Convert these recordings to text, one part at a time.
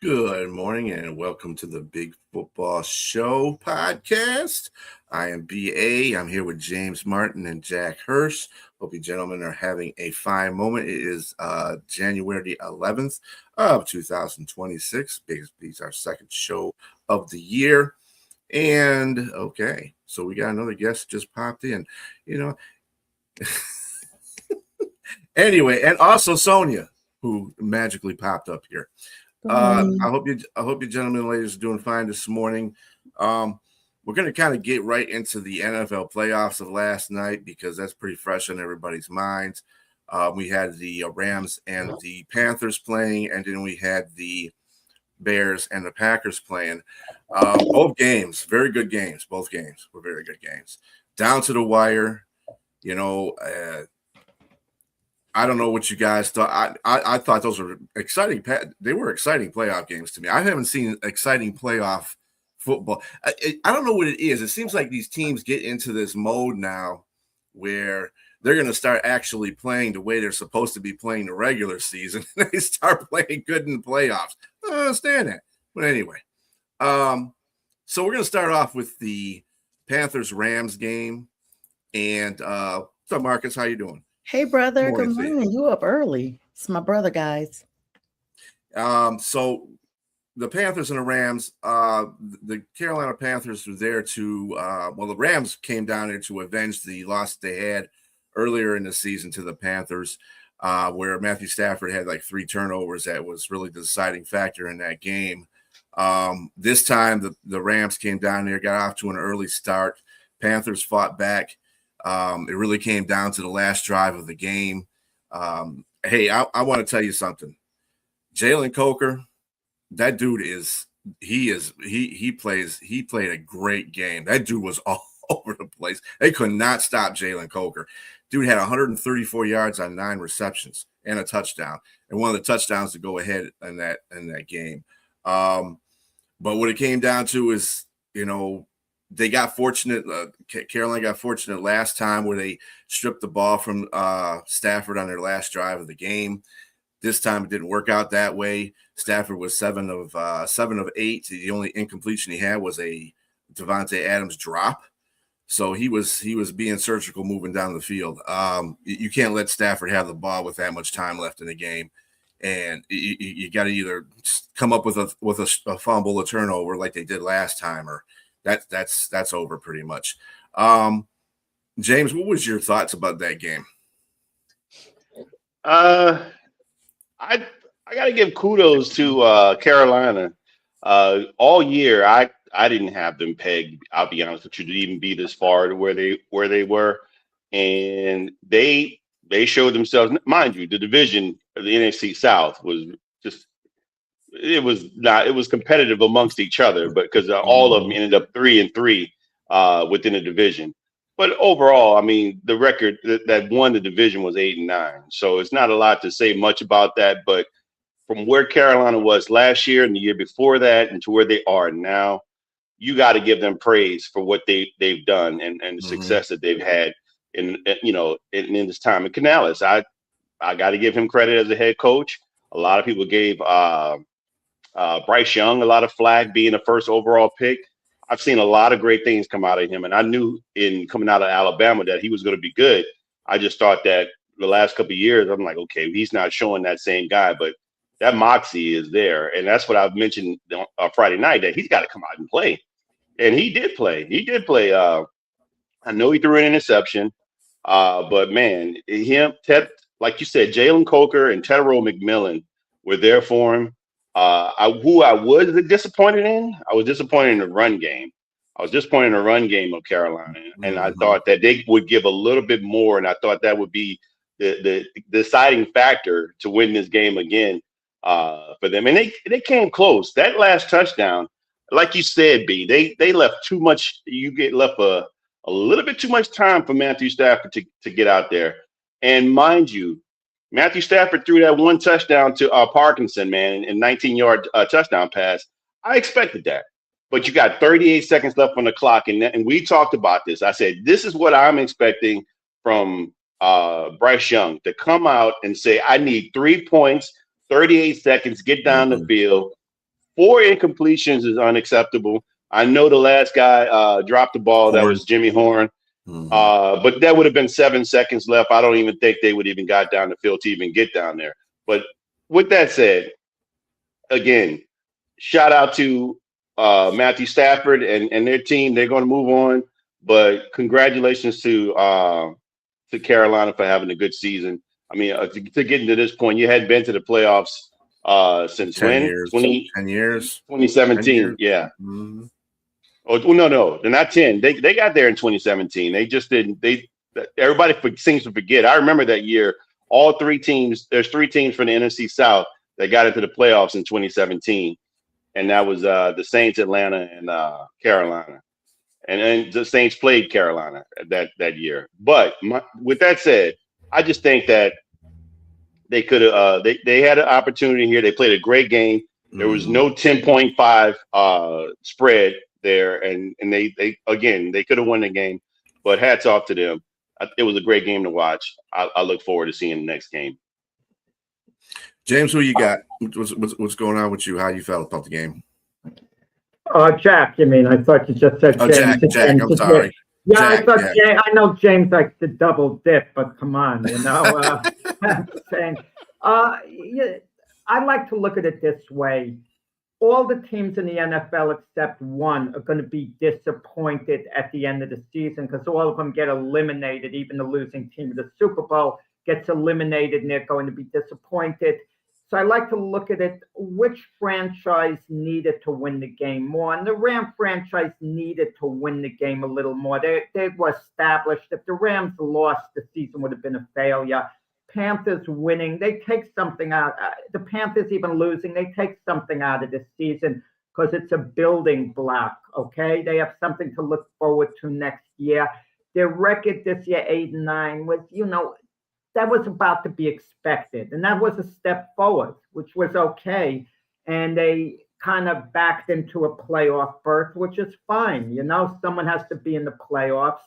Good morning and welcome to the Big Football Show podcast. I am BA. I'm here with James Martin and Jack Hirsch. Hope you gentlemen are having a fine moment. It is January 11th of 2026. It's our second show of the year. And okay, so we got another guest just popped in. You know, anyway, and also Sonia, who magically popped up here. Good morning. I hope you gentlemen and ladies are doing fine this morning. We're going to kind of get right into the NFL playoffs of last night because that's pretty fresh on everybody's minds. We had the Rams and the Panthers playing, and then we had the Bears and the Packers playing. Both games, very good games. Both games were very good games. Down to the wire. I don't know what you guys thought. I thought those were exciting. They were exciting playoff games to me. I haven't seen exciting playoff football. I don't know what it is. It seems like these teams get into this mode now where they're going to start actually playing the way they're supposed to be playing the regular season. They start playing good in the playoffs. I don't understand that. But anyway, so we're going to start off with the Panthers-Rams game. And what's up, Marcus? How you doing? Hey, brother. Good morning. You up early? It's my brother, guys. So the Panthers and the Rams, the Carolina Panthers were there to, the Rams came down there to avenge the loss they had earlier in the season to the Panthers, where Matthew Stafford had like 3 turnovers. That was really the deciding factor in that game. This time, the Rams came down there, got off to an early start. Panthers fought back. It really came down to the last drive of the game. Hey, I want to tell you something. Jalen Coker, that dude he played a great game. That dude was all over the place. They could not stop Jalen Coker. Dude had 134 yards on 9 receptions and a touchdown, and one of the touchdowns to go ahead in that game. But what it came down to is, they got fortunate. Carolina got fortunate last time where they stripped the ball from Stafford on their last drive of the game. This time it didn't work out that way. Stafford was 7 of 8. The only incompletion he had was a Devontae Adams drop. So he was being surgical moving down the field. You can't let Stafford have the ball with that much time left in the game, and you got to either come up with a fumble, a turnover like they did last time, or that's over pretty much. James, what was your thoughts about that game? I got to give kudos to Carolina. All year, I didn't have them pegged. I'll be honest with you, to even be this far to where they were, and they showed themselves. Mind you, the division of the NFC South was just. It was competitive amongst each other, but because all of them ended up 3-3 within the division. But overall, I mean, the record that won the division was 8-9. So it's not a lot to say much about that. But from where Carolina was last year and the year before that, and to where they are now, you got to give them praise for what they've done and the success that they've had in this time. And Canales, I got to give him credit as a head coach. A lot of people gave Bryce Young a lot of flack being a first overall pick. I've seen a lot of great things come out of him, and I knew in coming out of Alabama that he was going to be good. I just thought that the last couple of years, I'm like, okay, he's not showing that same guy, but that moxie is there, and that's what I've mentioned on Friday night, that he's got to come out and play, and he did play. I know he threw an interception, but man, Ted, like you said, Jalen Coker and Tedero McMillan were there for him. Who I was disappointed in, I was disappointed in the run game. I was disappointed in the run game of Carolina, and I thought that they would give a little bit more, and I thought that would be the deciding factor to win this game again for them. And they came close. That last touchdown, like you said, B, they left too much. You get left a little bit too much time for Matthew Stafford to get out there. And mind you, Matthew Stafford threw that one touchdown to Parkinson, man, in 19-yard touchdown pass. I expected that. But you got 38 seconds left on the clock, and we talked about this. I said, this is what I'm expecting from Bryce Young, to come out and say, I need 3 points, 38 seconds, get down the field. 4 incompletions is unacceptable. I know the last guy dropped the ball. That was Jimmy Horn. But that would have been 7 seconds left. I don't even think they would even got down the field to even get down there. But with that said, again, shout out to Matthew Stafford and their team. They're going to move on. But congratulations to Carolina for having a good season. I mean, to getting to this point, you hadn't been to the playoffs since 10 when? years. 10 years. 2017. 10 years. Yeah. Mm-hmm. Oh no, they're not 10. They got there in 2017. They just didn't. Everybody seems to forget. I remember that year. All 3 teams. There's 3 teams from the NFC South that got into the playoffs in 2017, and that was the Saints, Atlanta, and Carolina. And the Saints played Carolina that year. But with that said, I just think that they could have. They had an opportunity here. They played a great game. There was no 10.5 spread there, and they could have won the game. But hats off to them. It was a great game to watch. I look forward to seeing the next game. James, who you got? What's going on with you? How you felt about the game? Jack, you mean? I thought you just said James. Jack, I'm sorry. Yeah, Jack, I thought James. I know James likes to double dip, but come on, you know. I'm saying, yeah, I like to look at it this way. All the teams in the NFL except one are going to be disappointed at the end of the season because all of them get eliminated. Even the losing team of the Super Bowl gets eliminated and they're going to be disappointed. So I like to look at it, which franchise needed to win the game more. And the Ram franchise needed to win the game a little more. They were established. If the Rams lost, the season would have been a failure. Panthers winning, they take something out. The Panthers even losing, they take something out of this season because it's a building block, okay? They have something to look forward to next year. Their record this year, 8-9, was, that was about to be expected. And that was a step forward, which was okay. And they kind of backed into a playoff berth, which is fine. Someone has to be in the playoffs.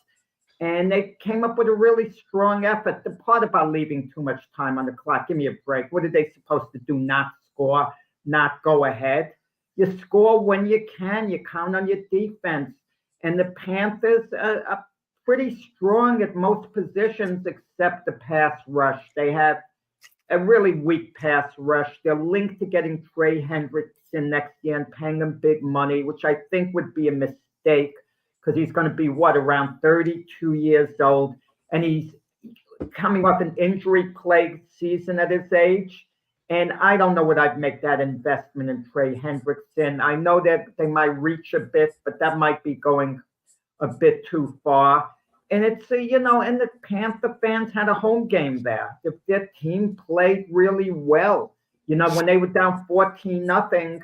And they came up with a really strong effort. The part about leaving too much time on the clock, give me a break. What are they supposed to do? Not score, not go ahead? You score when you can. You count on your defense. And the Panthers are pretty strong at most positions except the pass rush. They have a really weak pass rush. They're linked to getting Trey Hendrickson next year and paying him big money, which I think would be a mistake because he's going to be, around 32 years old, and he's coming off an injury-plagued season at his age. And I don't know what I'd make that investment in Trey Hendrickson. I know that they might reach a bit, but that might be going a bit too far. And it's, and the Panther fans had a home game there. Their team played really well. When they were down 14-0,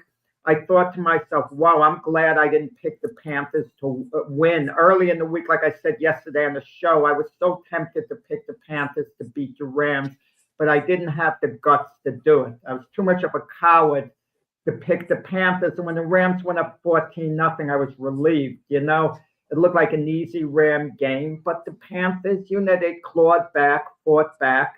I thought to myself, wow, I'm glad I didn't pick the Panthers to win. Early in the week, like I said yesterday on the show, I was so tempted to pick the Panthers to beat the Rams, but I didn't have the guts to do it. I was too much of a coward to pick the Panthers. And when the Rams went up 14-0, I was relieved, It looked like an easy Ram game, but the Panthers, they clawed back, fought back,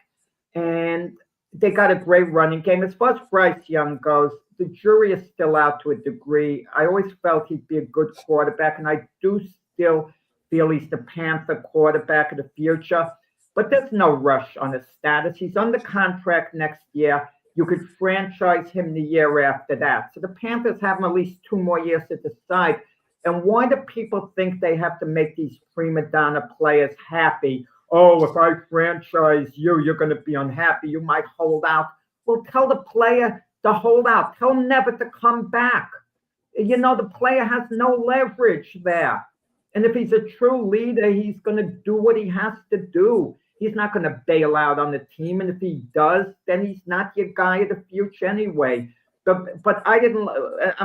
and they got a great running game. As far as Bryce Young goes, the jury is still out to a degree. I always felt he'd be a good quarterback, and I do still feel he's the Panther quarterback of the future. But there's no rush on his status. He's under contract next year. You could franchise him the year after that. So the Panthers have him at least 2 more years to decide. And why do people think they have to make these prima donna players happy? Oh, if I franchise you, you're going to be unhappy. You might hold out. Well, tell the player to hold out. Tell him never to come back. The player has no leverage there. And if he's a true leader, he's going to do what he has to do. He's not going to bail out on the team. And if he does, then he's not your guy of the future anyway. But I'm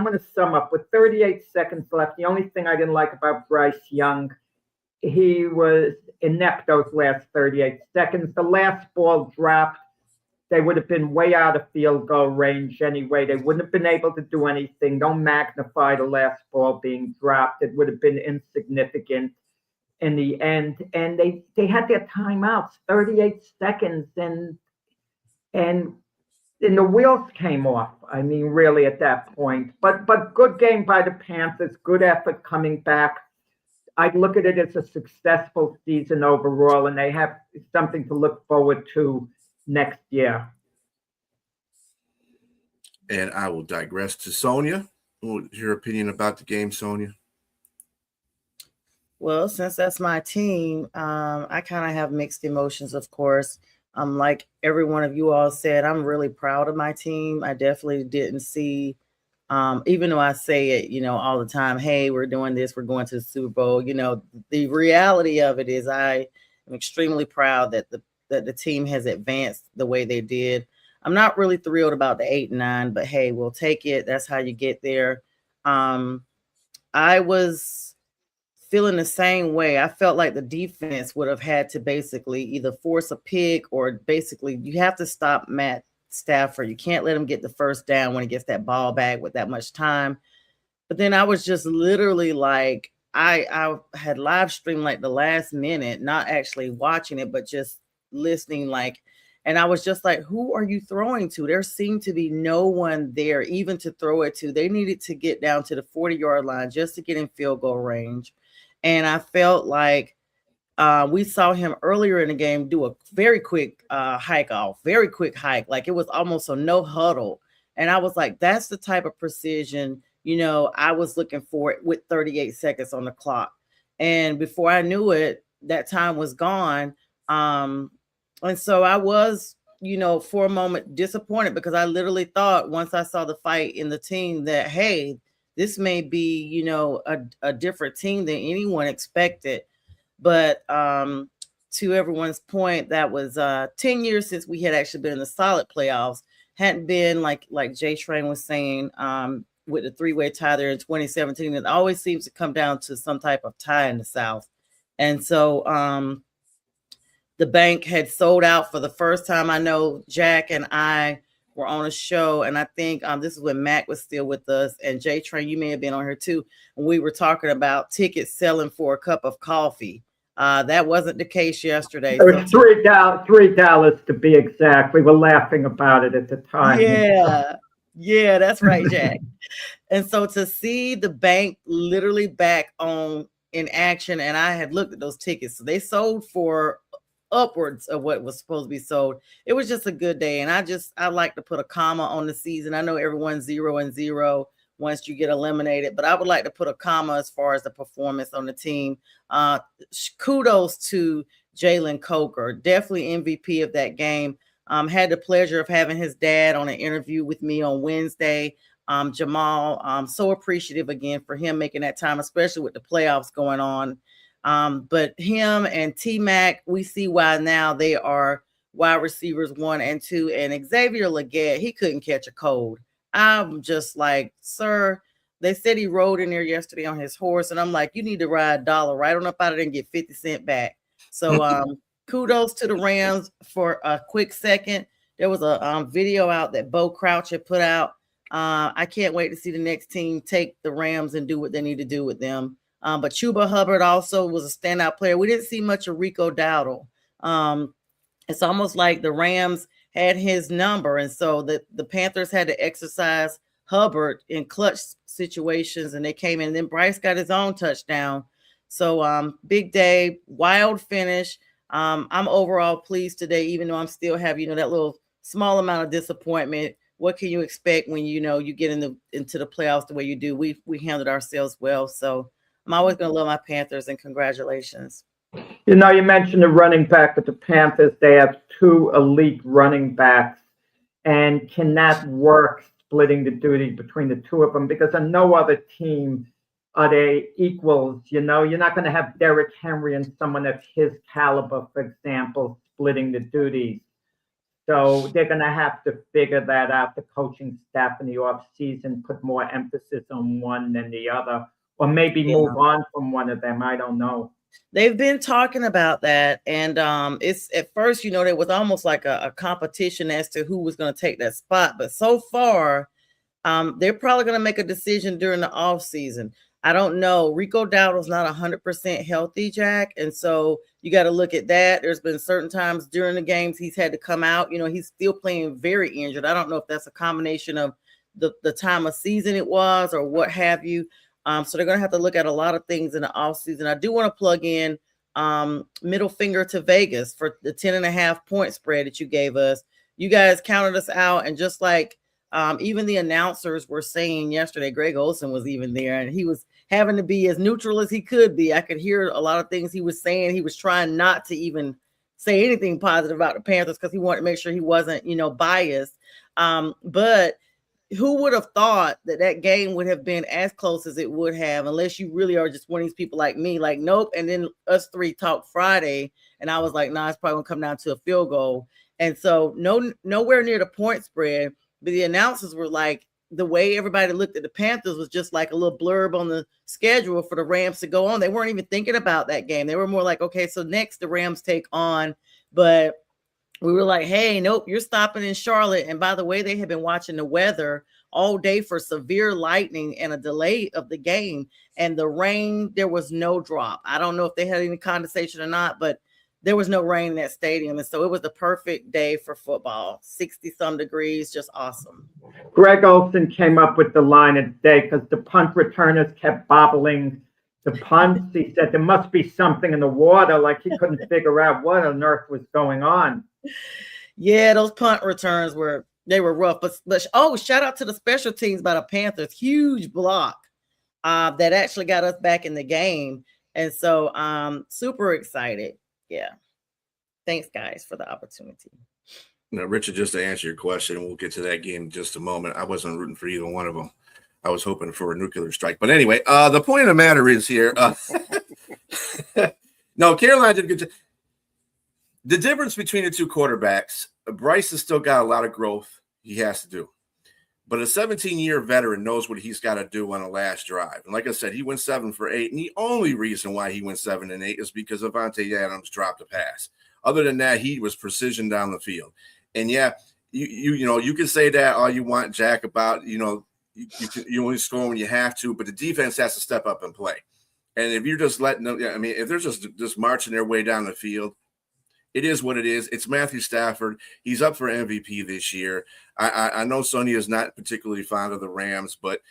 going to sum up. With 38 seconds left, the only thing I didn't like about Bryce Young, he was inept those last 38 seconds. The last ball dropped. They would have been way out of field goal range anyway. They wouldn't have been able to do anything. Don't magnify the last ball being dropped. It would have been insignificant in the end. And they had their timeouts, 38 seconds. And and the wheels came off. I mean, really at that point. But good game by the Panthers. Good effort coming back. I look at it as a successful season overall, and they have something to look forward to next year. And I will digress to Sonia. What's your opinion about the game, Sonia? Well, since that's my team, I kind of have mixed emotions, of course. Like every one of you all said, I'm really proud of my team. I definitely didn't see, even though I say it, all the time, hey, we're doing this, we're going to the Super Bowl. The reality of it is I am extremely proud that the team has advanced the way they did. I'm not really thrilled about the 8-9, but hey, we'll take it. That's how you get there. I was feeling the same way. I felt like the defense would have had to basically either force a pick or basically you have to stop Matt Stafford. You can't let him get the first down when he gets that ball back with that much time. But then I was just literally like, I had live streamed like the last minute, not actually watching it, but just listening and I was just like, who are you throwing to? There seemed to be no one there even to throw it to. They needed to get down to the 40-yard line just to get in field goal range. And I felt like we saw him earlier in the game do a very quick hike. Like it was almost a no huddle. And I was like, that's the type of precision, I was looking for it with 38 seconds on the clock. And before I knew it, that time was gone. And so I was, for a moment disappointed because I literally thought once I saw the fight in the team that, hey, this may be, a different team than anyone expected. But to everyone's point, that was 10 years since we had actually been in the solid playoffs. Hadn't been like Jay Train was saying with the three-way tie there in 2017. It always seems to come down to some type of tie in the South. And so the bank had sold out for the first time. I know Jack and I were on a show, and I think this is when Mac was still with us, and Jay Train, you may have been on here too. And we were talking about tickets selling for a cup of coffee. That wasn't the case yesterday. It was $3 to be exact. We were laughing about it at the time. Yeah, that's right, Jack. And so to see the bank literally back on in action, and I had looked at those tickets, so they sold for upwards of what was supposed to be sold. It was just a good day. And I like to put a comma on the season. I know everyone's 0-0 once you get eliminated, but I would like to put a comma as far as the performance on the team. Kudos to Jalen Coker, definitely MVP of that game. Had the pleasure of having his dad on an interview with me on Wednesday. Jamal, I'm so appreciative again for him making that time, especially with the playoffs going on. But him and T-Mac, we see why now they are wide receivers 1 and 2. And Xavier Legette, he couldn't catch a cold. I'm just like, sir, they said he rode in there yesterday on his horse. And I'm like, you need to ride $1 right on up out of there and get 50 cents back. So kudos to the Rams for a quick second. There was a video out that Bo Crouch had put out. I can't wait to see the next team take the Rams and do what they need to do with them. But Chuba Hubbard also was a standout player. We didn't see much of Rico Dowdle. It's almost like the Rams had his number. And so the Panthers had to exercise Hubbard in clutch situations, and they came in. And then Bryce got his own touchdown. So big day, wild finish. I'm overall pleased today, even though I'm still have, that little small amount of disappointment. What can you expect when, you get into the playoffs the way you do? We handled ourselves well. So I'm always going to love my Panthers, and congratulations. You mentioned the running back with the Panthers. They have 2 elite running backs, and can that work splitting the duties between the 2 of them? Because on no other team are they equals. You're not going to have Derrick Henry and someone of his caliber, for example, splitting the duties. So they're going to have to figure that out. The coaching staff in the offseason put more emphasis on one than the other. Or maybe move on from one of them. I don't know. They've been talking about that. And it's at first, there was almost like a competition as to who was going to take that spot. But so far, they're probably going to make a decision during the off season. I don't know. Rico Dowdle's not 100% healthy, Jack. And so you got to look at that. There's been certain times during the games he's had to come out. You know, he's still playing very injured. I don't know if that's a combination of the time of season it was or what have you. So they're going to have to look at a lot of things in the offseason. I do want to plug in middle finger to Vegas for the 10.5 point spread that you gave us. You guys counted us out. And just like even the announcers were saying yesterday, Greg Olsen was even there, and he was having to be as neutral as he could be. I could hear a lot of things he was saying. He was trying not to even say anything positive about the Panthers because he wanted to make sure he wasn't, you know, biased. But who would have thought that that game would have been as close as it would have, unless you really are just one of these people like me, like, nope. And then us three talked Friday, and I was like, nah, it's probably gonna come down to a field goal. And so nowhere near the point spread, but the announcers were like, the way everybody looked at the Panthers was just like a little blurb on the schedule for the Rams to go on. They weren't even thinking about that game. They were more like, okay, so next the Rams take on, but we were like, hey, nope, you're stopping in Charlotte. And by the way, they had been watching the weather all day for severe lightning and a delay of the game. And the rain, there was no drop. I don't know if they had any condensation or not, but there was no rain in that stadium. And so it was the perfect day for football. 60-some degrees, just awesome. Greg Olsen came up with the line of the day because the punt returners kept bobbling the punts. He said there must be something in the water, like he couldn't figure out what on earth was going on. Yeah, those punt returns were rough. But shout out to the special teams by the Panthers. Huge block that actually got us back in the game. And so super excited. Yeah. Thanks, guys, for the opportunity. Now, Richard, just to answer your question, we'll get to that game in just a moment. I wasn't rooting for either one of them. I was hoping for a nuclear strike. But anyway, the point of the matter is here. No, Carolina did a good job. The difference between the two quarterbacks, Bryce has still got a lot of growth he has to do. But a 17-year veteran knows what he's got to do on the last drive. And like I said, he went 7 for 8. And the only reason why he went 7 and 8 is because Avante Adams dropped a pass. Other than that, he was precision down the field. And yeah, you can say that all you want, Jack, about, you only score when you have to, but the defense has to step up and play. And if you're just letting them, if they're just marching their way down the field, it is what it is. It's Matthew Stafford. He's up for MVP this year. I know Sonia is not particularly fond of the Rams, but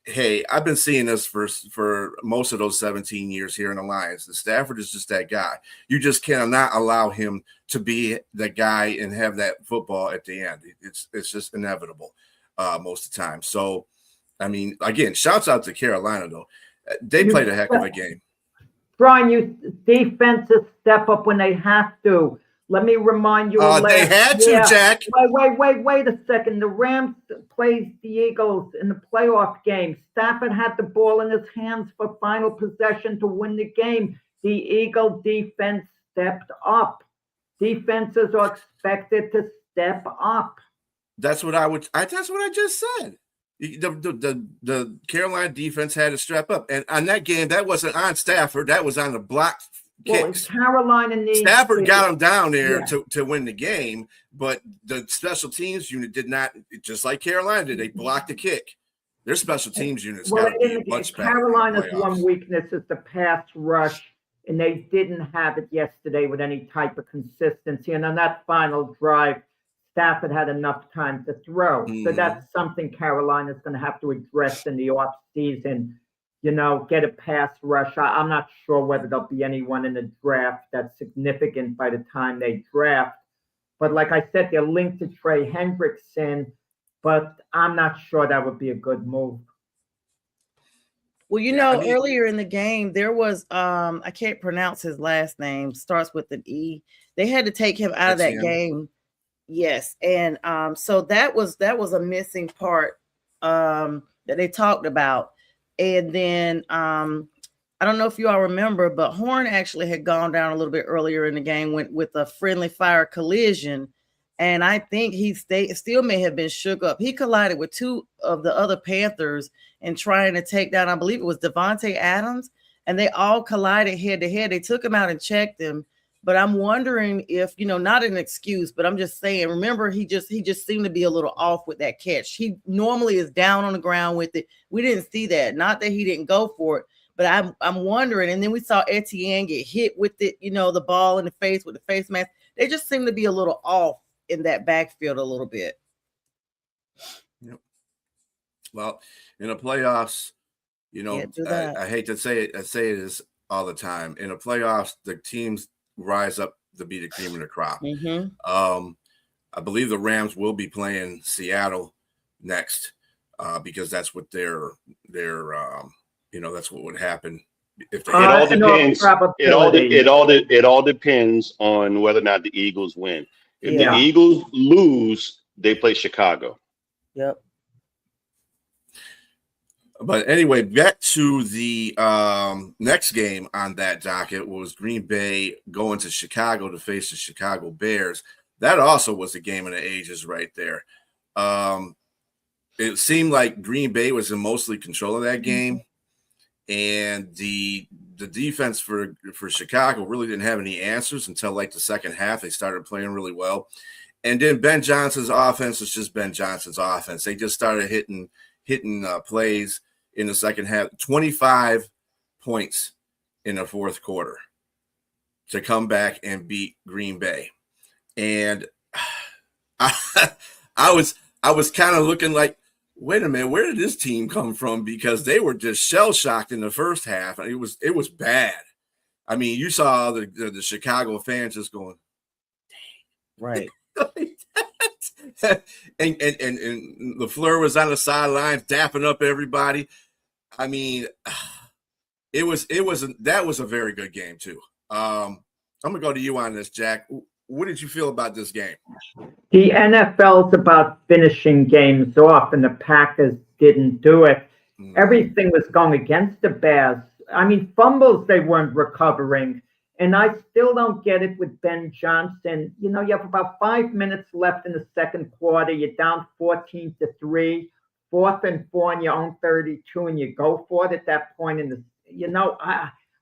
hey, I've been seeing this for most of those 17 years here in the Lions. The Stafford is just that guy. You just cannot allow him to be that guy and have that football at the end. It's just inevitable most of the time. So, I mean, again, shouts out to Carolina, though. They played a heck of a game. Brian, defenses step up when they have to. Let me remind you. They had to, Jack. Wait a second. The Rams played the Eagles in the playoff game. Stafford had the ball in his hands for final possession to win the game. The Eagle defense stepped up. Defenses are expected to step up. That's what that's what I just said. The Carolina defense had to strap up, and on that game, that wasn't on Stafford. That was on the block kicks. Well, Carolina needs Stafford got him down there to win the game, but the special teams unit did not. Just like Carolina did, they blocked the kick. Their special teams units got to be much better. Carolina's one weakness is the pass rush, and they didn't have it yesterday with any type of consistency. And on that final drive, Stafford had enough time to throw. So that's something Carolina's going to have to address in the offseason. Get a pass rush. I'm not sure whether there'll be anyone in the draft that's significant by the time they draft. But like I said, they're linked to Trey Hendrickson, but I'm not sure that would be a good move. Well, earlier in the game, there was, I can't pronounce his last name, starts with an E. They had to take him out of that game. Yes. And so that was a missing part that they talked about. And then I don't know if you all remember, but Horn actually had gone down a little bit earlier in the game with a friendly fire collision. And I think he still may have been shook up. He collided with two of the other Panthers and trying to take down, I believe it was Davante Adams, and they all collided head to head. They took him out and checked him. But I'm wondering if, not an excuse, but I'm just saying, remember, he just seemed to be a little off with that catch. He normally is down on the ground with it. We didn't see that. Not that he didn't go for it, but I'm wondering. And then we saw Etienne get hit with it, the ball in the face with the face mask. They just seem to be a little off in that backfield a little bit. Yep. Well, in the playoffs, I hate to say it. I say this all the time. In the playoffs, the teams rise up to be the cream of the crop. Mm-hmm. I believe the Rams will be playing Seattle next because that's what their that's what would happen if they. It all depends. It all depends on whether or not the Eagles win. If the Eagles lose, they play Chicago. Yep. But anyway, back to the next game on that docket was Green Bay going to Chicago to face the Chicago Bears. That also was a game of the ages right there. It seemed like Green Bay was in mostly control of that game, and the defense for Chicago really didn't have any answers until like the second half. They started playing really well, and then Ben Johnson's offense was just Ben Johnson's offense. They just started hitting plays in the second half. 25 points in the fourth quarter to come back and beat Green Bay, and I was kind of looking like, wait a minute, where did this team come from? Because they were just shell shocked in the first half. It was bad. I mean, you saw the Chicago fans just going, dang, right. and LaFleur was on the sidelines dapping up everybody. I mean, that was a very good game too. I'm gonna go to you on this, Jack. What did you feel about this game? The NFL's about finishing games off, and the Packers didn't do it. Everything was going against the Bears. I mean, fumbles they weren't recovering. And I still don't get it with Ben Johnson. You have about 5 minutes left in the second quarter. You're down 14-3, 4th and 4 on your own 32, and you go for it at that point.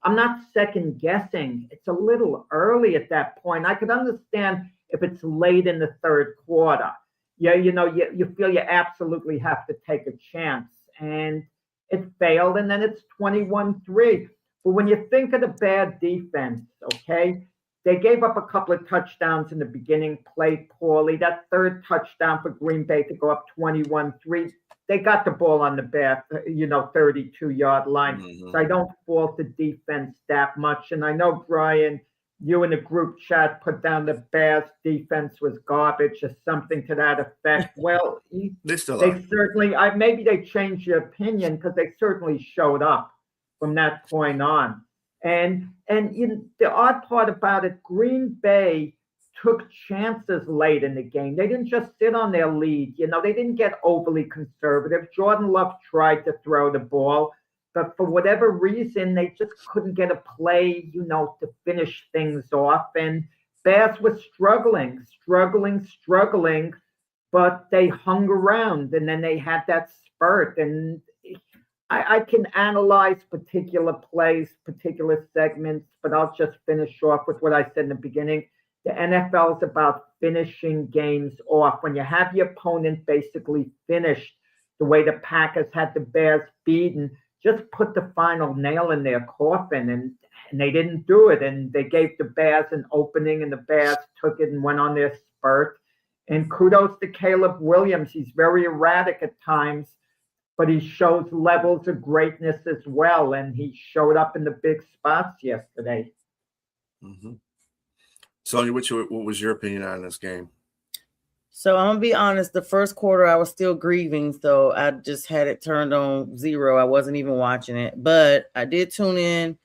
I'm not second guessing. It's a little early at that point. I could understand if it's late in the third quarter. Yeah, you feel you absolutely have to take a chance. And it failed, and then it's 21-3. But when you think of the bad defense, okay, they gave up a couple of touchdowns in the beginning, played poorly. That third touchdown for Green Bay to go up 21-3. They got the ball on the Bears, 32-yard line. Mm-hmm. So I don't fault the defense that much. And I know, Brian, you in the group chat put down the Bears defense was garbage or something to that effect. Well, they certainly, maybe they changed your opinion because they certainly showed up from that point on. And the odd part about it, Green Bay took chances late in the game. They didn't just sit on their lead. They didn't get overly conservative. Jordan Love tried to throw the ball, but for whatever reason, they just couldn't get a play, to finish things off. And Bears was struggling, but they hung around, and then they had that spurt. And I can analyze particular plays, particular segments, but I'll just finish off with what I said in the beginning. The NFL is about finishing games off. When you have your opponent basically finished the way the Packers had the Bears beaten, just put the final nail in their coffin. And they didn't do it. And they gave the Bears an opening, and the Bears took it and went on their spurt. And kudos to Caleb Williams. He's very erratic at times, but he shows levels of greatness as well. And he showed up in the big spots yesterday. Mm-hmm. Sonia, what was your opinion on this game? So I'm going to be honest, the first quarter I was still grieving, so I just had it turned on 0. I wasn't even watching it, but I did tune in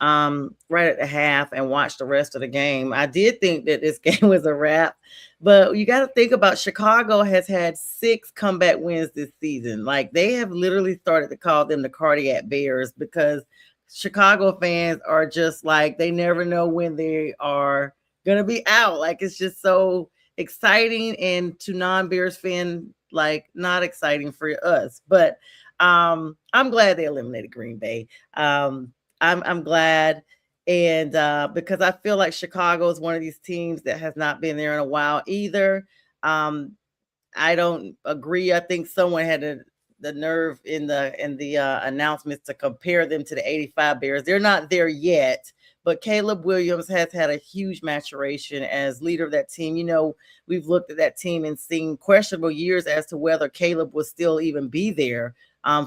right at the half and watch the rest of the game. I did think that this game was a wrap, but you got to think about Chicago has had 6 comeback wins this season. Like, they have literally started to call them the cardiac bears because Chicago fans are just like, they never know when they are going to be out. Like, it's just so exciting, and to non-Bears fan, like, not exciting for us. But I'm glad they eliminated Green Bay. I'm glad And because I feel like Chicago is one of these teams that has not been there in a while either. I don't agree. I think someone had the nerve in the announcements to compare them to the 85 Bears. They're not there yet, but Caleb Williams has had a huge maturation as leader of that team. You know, we've looked at that team and seen questionable years as to whether Caleb will still even be there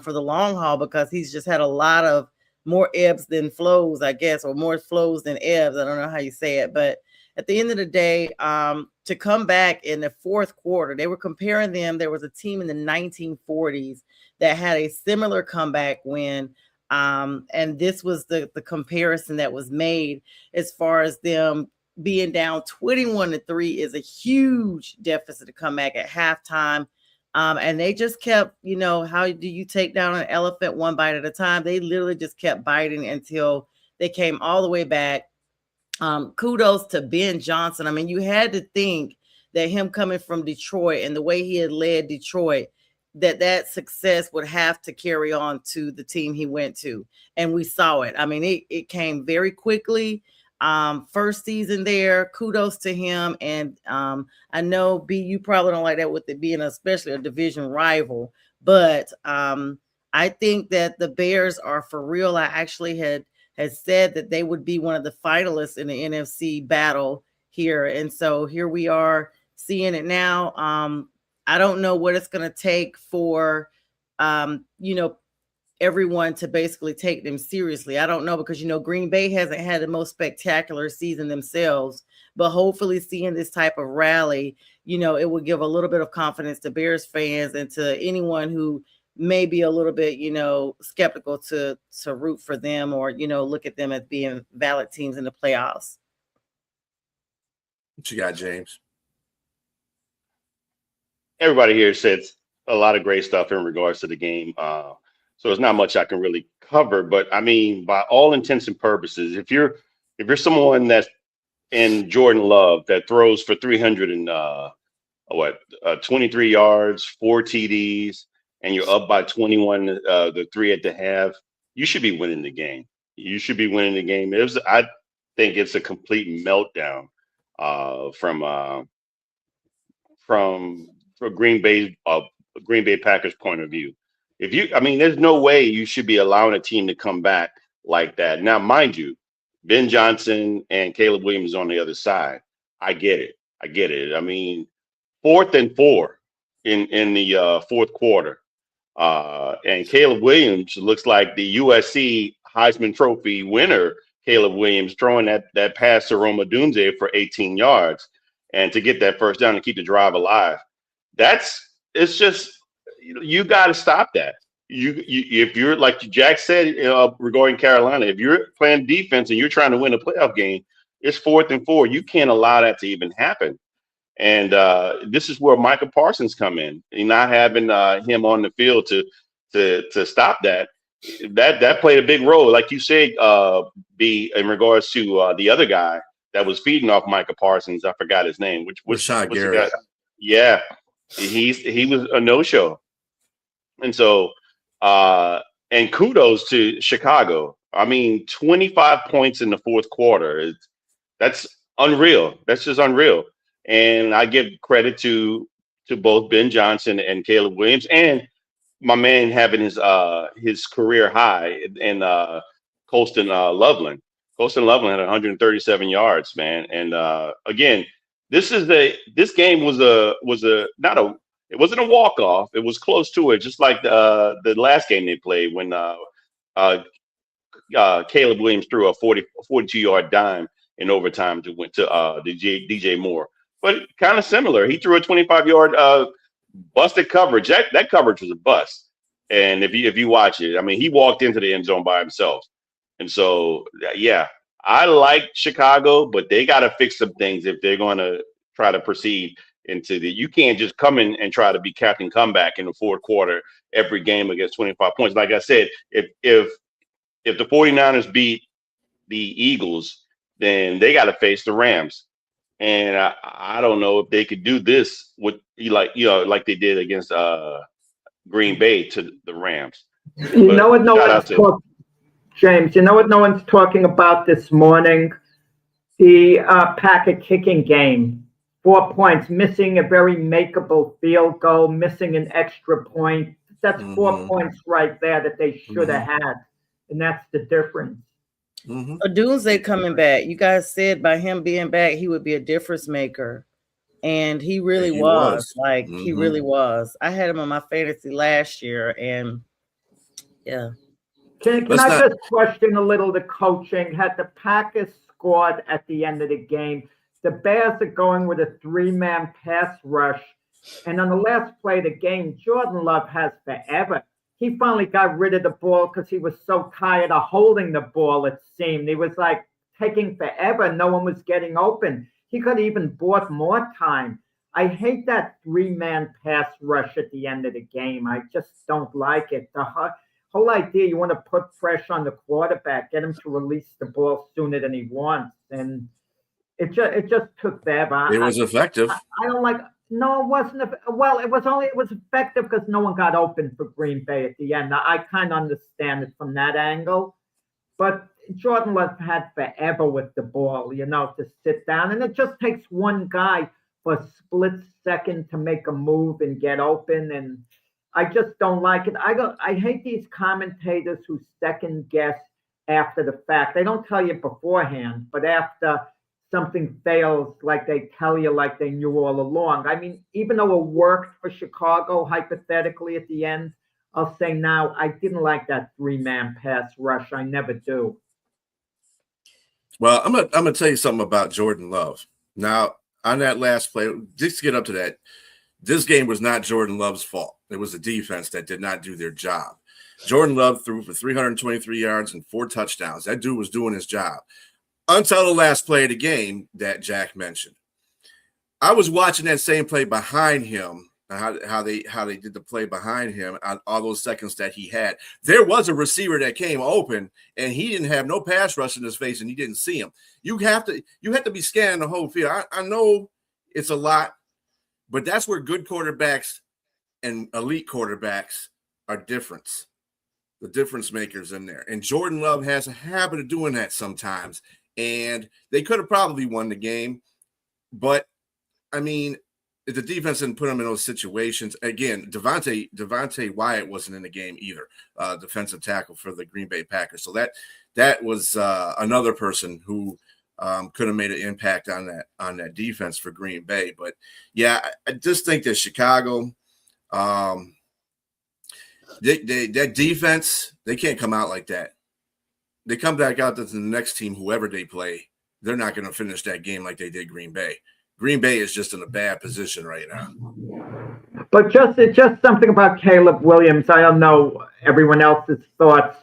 for the long haul, because he's just had a lot of more ebbs than flows, I guess, or more flows than ebbs. I don't know how you say it, but at the end of the day, to come back in the fourth quarter, they were comparing them. There was a team in the 1940s that had a similar comeback win. And this was the comparison that was made as far as them being down 21-3 is a huge deficit to come back at halftime. And they just kept, you know, how do you take down an elephant one bite at a time? They literally just kept biting until they came all the way back. Kudos to Ben Johnson. I mean, you had to think that him coming from Detroit and the way he had led Detroit, that success would have to carry on to the team he went to. And we saw it. I mean, it came very quickly. First season there, kudos to him. And I know, B, you probably don't like that with it being especially a division rival, but I think that the Bears are for real. I actually had said that they would be one of the finalists in the NFC battle here. And so here we are seeing it now. I don't know what it's going to take for, you know, everyone to basically take them seriously. I don't know, because, you know, Green Bay hasn't had the most spectacular season themselves, but hopefully seeing this type of rally, you know, it will give a little bit of confidence to Bears fans and to anyone who may be a little bit, you know, skeptical to root for them or, you know, look at them as being valid teams in the playoffs. What you got, James? Everybody here said a lot of great stuff in regards to the game. So there's not much I can really cover, but I mean, by all intents and purposes, if you're someone that's in Jordan Love that throws for 23 yards, 4 TDs, and you're up by 21, the 3 at the half, you should be winning the game. You should be winning the game. I think it's a complete meltdown from Green Bay Packers point of view. There's no way you should be allowing a team to come back like that. Now, mind you, Ben Johnson and Caleb Williams on the other side. I get it. I mean, 4th and 4 in the fourth quarter. And Caleb Williams looks like the USC Heisman Trophy winner, Caleb Williams, throwing that pass to Roma Dunze for 18 yards and to get that first down and keep the drive alive. It's just, you got to stop that. If you're, like Jack said, regarding Carolina, if you're playing defense and you're trying to win a playoff game, it's 4th and 4. You can't allow that to even happen. And this is where Micah Parsons come in. And not having him on the field to stop that played a big role. Like you said, B, in regards to the other guy that was feeding off Micah Parsons. I forgot his name. Which Rashad Garrett. Yeah, he was a no-show. And so, and kudos to Chicago. I mean, 25 points in the fourth quarter. That's unreal. That's just unreal. And I give credit to both Ben Johnson and Caleb Williams, and my man having his career high in Colston Loveland. Colston Loveland had 137 yards, man. And again, this game it wasn't a walk-off. It was close to it, just like the last game they played when Caleb Williams threw a 42-yard dime in overtime to DJ Moore. But kind of similar. He threw a 25-yard busted coverage. That coverage was a bust. And if you watch it, I mean, he walked into the end zone by himself. And so, yeah, I like Chicago, but they got to fix some things if they're going to try to proceed into you can't just come in and try to be captain comeback in the fourth quarter every game against 25 points. Like I said, if the 49ers beat the Eagles, then they got to face the Rams. And I don't know if they could do this with like they did against Green Bay to the Rams. You know what? No, James, you know what no one's talking about this morning? The Packer kicking game. 4 points, missing a very makeable field goal, missing an extra point. That's 4 points right there that they should have had. And that's the difference. Odunze coming back. You guys said by him being back, he would be a difference maker. And he really was. Like, he really was. I had him on my fantasy last year, and yeah. Can I just question a little the coaching? Had the Packers scored at the end of the game, the Bears are going with a 3-man pass rush. And on the last play of the game, Jordan Love has forever. He finally got rid of the ball because he was so tired of holding the ball, it seemed. He was like taking forever. No one was getting open. He could have even bought more time. I hate that 3-man pass rush at the end of the game. I just don't like it. The whole idea, you want to put pressure on the quarterback, get him to release the ball sooner than he wants. And it just took forever. It was effective. I don't like. No, it wasn't. Well, it was effective because no one got open for Green Bay at the end. I kind of understand it from that angle, but Jordan Love had forever with the ball, to sit down, and it just takes one guy for a split second to make a move and get open, and I just don't like it. I hate these commentators who second guess after the fact. They don't tell you beforehand, but after something fails, like they tell you like they knew all along. I mean, even though it worked for Chicago, hypothetically at the end, I'll say now I didn't like that 3-man pass rush. I never do. Well, I'm gonna tell you something about Jordan Love. Now, on that last play, just to get up to that, this game was not Jordan Love's fault. It was the defense that did not do their job. Jordan Love threw for 323 yards and 4 touchdowns. That dude was doing his job. Until the last play of the game that Jack mentioned. I was watching that same play behind him, how they did the play behind him on all those seconds that he had. There was a receiver that came open, and he didn't have no pass rush in his face, and he didn't see him. You have to be scanning the whole field. I know it's a lot, but that's where good quarterbacks and elite quarterbacks are different. The difference makers in there. And Jordan Love has a habit of doing that sometimes. And they could have probably won the game. But, I mean, if the defense didn't put them in those situations, again, Devontae Wyatt wasn't in the game either, defensive tackle for the Green Bay Packers. So that was another person who could have made an impact on that defense for Green Bay. But, yeah, I just think that Chicago that defense, they can't come out like that. They come back out to the next team, whoever they play, they're not going to finish that game like they did Green Bay. Green Bay is just in a bad position right now. But just something about Caleb Williams. I don't know everyone else's thoughts.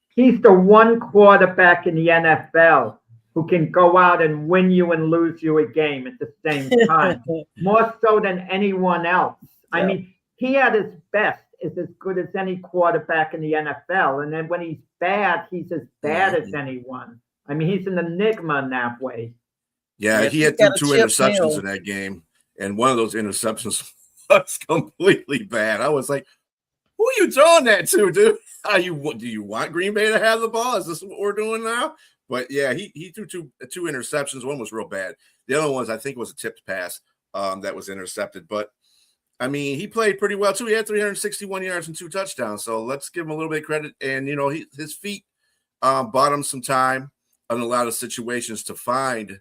He's the one quarterback in the NFL who can go out and win you and lose you a game at the same time, more so than anyone else. Yeah. I mean, he at his best is as good as any quarterback in the NFL. And then when he's bad, he's as bad as anyone. I mean, he's an enigma in that way. Yeah, he had two interceptions in that game. And one of those interceptions was completely bad. I was like, who are you throwing that to, dude? Do you want Green Bay to have the ball? Is this what we're doing now? But, yeah, he threw two interceptions. One was real bad. The other one, I think, was a tipped pass that was intercepted. But, I mean, he played pretty well, too. He had 361 yards and 2 touchdowns. So let's give him a little bit of credit. And, his feet bought him some time in a lot of situations to find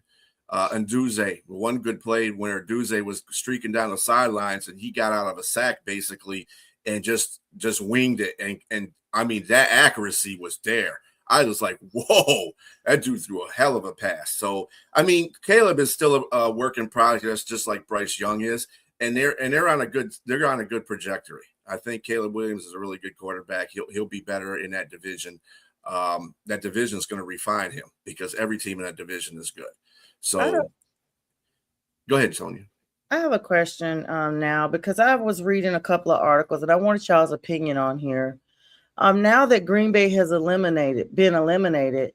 Nduze. One good play where Nduze was streaking down the sidelines and he got out of a sack, basically, and just winged it. And I mean, that accuracy was there. I was like, whoa, that dude threw a hell of a pass. So, I mean, Caleb is still a work in progress, just like Bryce Young is. And they're on a good trajectory. I think Caleb Williams is a really good quarterback. He'll be better in that division. That division is going to refine him because every team in that division is good. So go ahead, Sonia. I have a question now because I was reading a couple of articles and I wanted y'all's opinion on here. Now that Green Bay has been eliminated,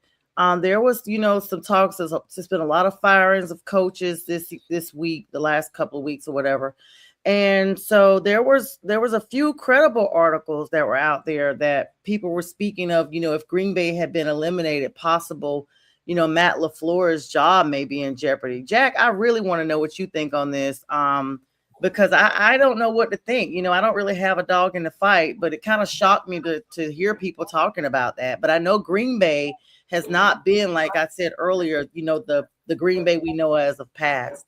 there was, some talks. There's been a lot of firings of coaches this week, the last couple of weeks or whatever. And so there was a few credible articles that were out there that people were speaking of, if Green Bay had been eliminated, possible, Matt LaFleur's job may be in jeopardy. Jack, I really want to know what you think on this. Because I don't know what to think. I don't really have a dog in the fight, but it kind of shocked me to hear people talking about that. But I know Green Bay has not been, like I said earlier, the Green Bay we know as of past.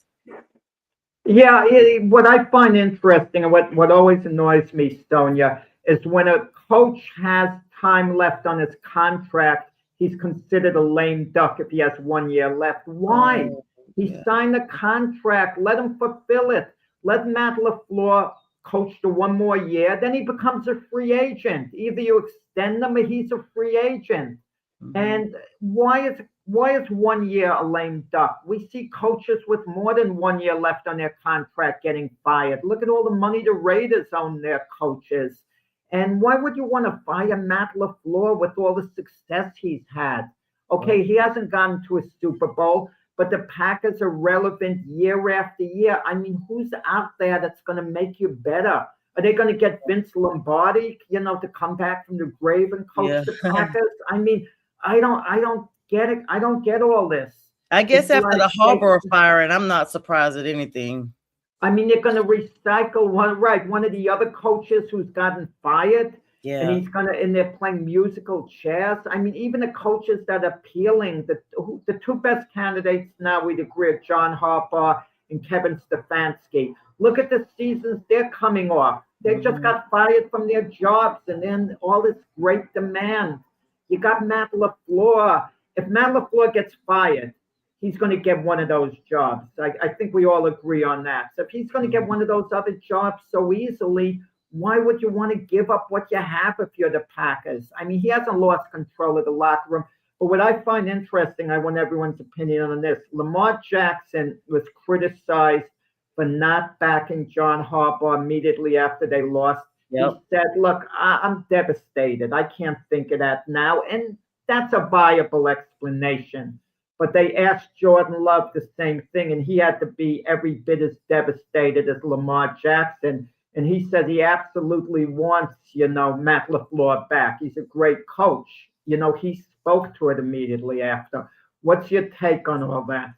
Yeah, what I find interesting and what always annoys me, Sonia, is when a coach has time left on his contract, he's considered a lame duck if he has 1 year left. Why? He signed the contract. Let him fulfill it. Let Matt LaFleur coach the 1 more year. Then he becomes a free agent. Either you extend him or he's a free agent. Mm-hmm. And why is 1 year a lame duck? We see coaches with more than 1 year left on their contract getting fired. Look at all the money the Raiders own their coaches. And why would you want to fire Matt LaFleur with all the success he's had? Okay, he hasn't gotten to a Super Bowl, but the Packers are relevant year after year. I mean, who's out there that's going to make you better? Are they going to get Vince Lombardi, to come back from the grave and coach the Packers? I mean, I don't get it. I don't get all this. I guess after the Harbaugh firing, I'm not surprised at anything. I mean, they're going to recycle one of the other coaches who's gotten fired. Yeah. And they're playing musical chairs. I mean, even the coaches that are appealing, the two best candidates now, we'd agree, are John Harbaugh and Kevin Stefanski. Look at the seasons they're coming off. They just got fired from their jobs, and then all this great demand. You got Matt LaFleur. If Matt LaFleur gets fired, he's going to get one of those jobs. I think we all agree on that. So if he's going to get one of those other jobs so easily, why would you want to give up what you have if you're the Packers? I mean, he hasn't lost control of the locker room. But what I find interesting, I want everyone's opinion on this. Lamar Jackson was criticized for not backing John Harbaugh immediately after they lost. Yep. He said, look, I'm devastated. I can't think of that now. And that's a viable explanation. But they asked Jordan Love the same thing, and he had to be every bit as devastated as Lamar Jackson. And he said he absolutely wants, Matt LaFleur back. He's a great coach. He spoke to it immediately after. What's your take on all that?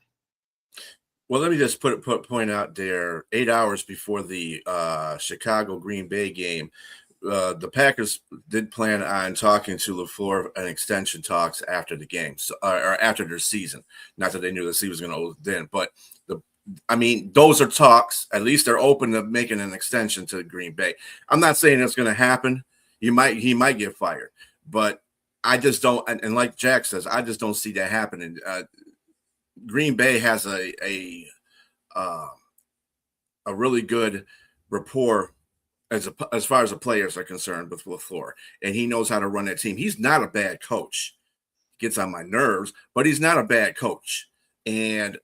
Well, let me just point out there, 8 hours before the Chicago Green Bay game, the Packers did plan on talking to LaFleur and extension talks after the game, or after their season. Not that they knew the season was going to hold then, but those are talks. At least they're open to making an extension to Green Bay. I'm not saying it's going to happen. He might get fired, but I just don't. And like Jack says, I just don't see that happening. Green Bay has a really good rapport as far as the players are concerned with LaFleur, and he knows how to run that team. He's not a bad coach. He gets on my nerves, but he's not a bad coach. And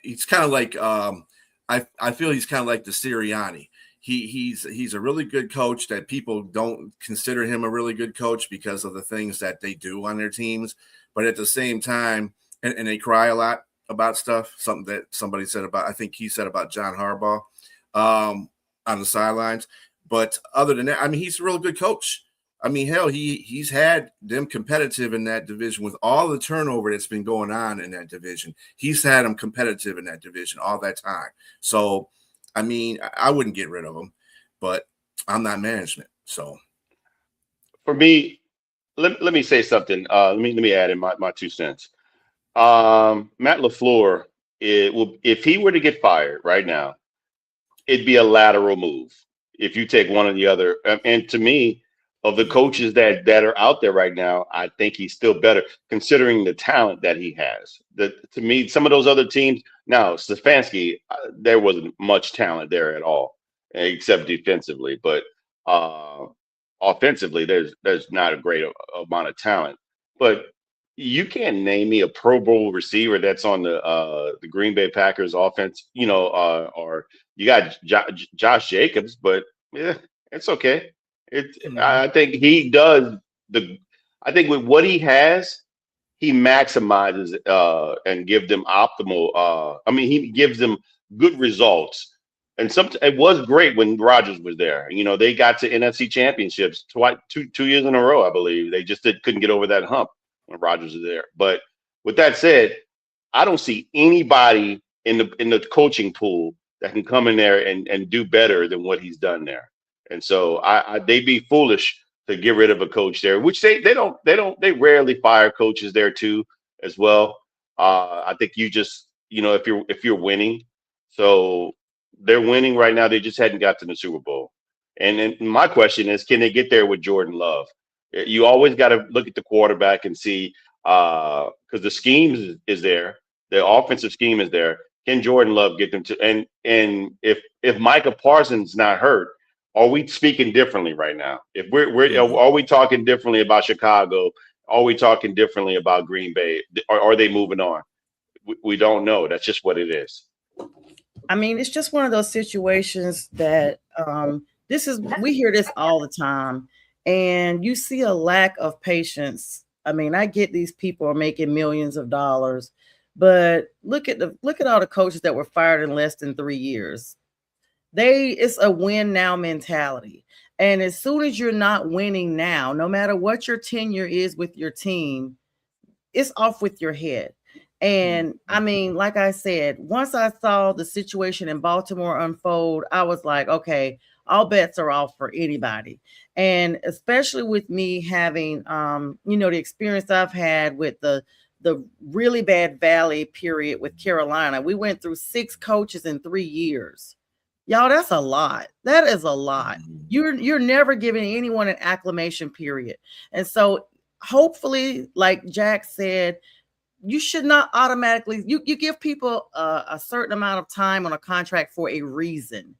he's kind of like I feel he's kind of like the Sirianni. He's a really good coach that people don't consider him a really good coach because of the things that they do on their teams. But at the same time, and they cry a lot about stuff, something that somebody said about, I think he said about John Harbaugh on the sidelines. But other than that, he's a real good coach. Hell, he's had them competitive in that division with all the turnover that's been going on in that division. He's had them competitive in that division all that time. So, I wouldn't get rid of him, but I'm not management. So, for me, let me say something. Let me add in my 2 cents. Matt LaFleur, if he were to get fired right now, it'd be a lateral move. If you take one or the other, and to me, of the coaches that are out there right now, I think he's still better considering the talent that he has. To me, some of those other teams, now Stefanski, there wasn't much talent there at all, except defensively. But offensively, there's not a great amount of talent. But you can't name me a Pro Bowl receiver that's on the Green Bay Packers offense, or you got Josh Jacobs, but yeah, it's okay. I think he does I think with what he has, he maximizes and give them optimal. He gives them good results And it was great when Rodgers was there. You know, they got to NFC championships two years in a row, I believe. They just couldn't get over that hump when Rodgers was there. But with that said, I don't see anybody in the coaching pool that can come in there and do better than what he's done there. And so they'd be foolish to get rid of a coach there, which they rarely fire coaches there too as well. I think if you're winning, so they're winning right now. They just hadn't got to the Super Bowl. And then my question is, can they get there with Jordan Love? You always got to look at the quarterback and see, because the scheme is there. The offensive scheme is there. Can Jordan Love get them to, and if Micah Parsons not hurt, are we speaking differently right now? If are we talking differently about Chicago? Are we talking differently about Green Bay? Are they moving on? We don't know. That's just what it is. I mean, it's just one of those situations that we hear this all the time, and you see a lack of patience. I mean, I get these people are making millions of dollars, but look at all the coaches that were fired in less than 3 years. It's a win now mentality. And as soon as you're not winning now, no matter what your tenure is with your team, it's off with your head. And I mean, like I said, once I saw the situation in Baltimore unfold, I was like, okay, all bets are off for anybody. And especially with me having, the experience I've had with the really bad Valley period with Carolina. We went through 6 coaches in 3 years. Y'all, that's a lot. That is a lot. You're never giving anyone an acclimation period. And so hopefully, like Jack said, you should not automatically, you give people a certain amount of time on a contract for a reason.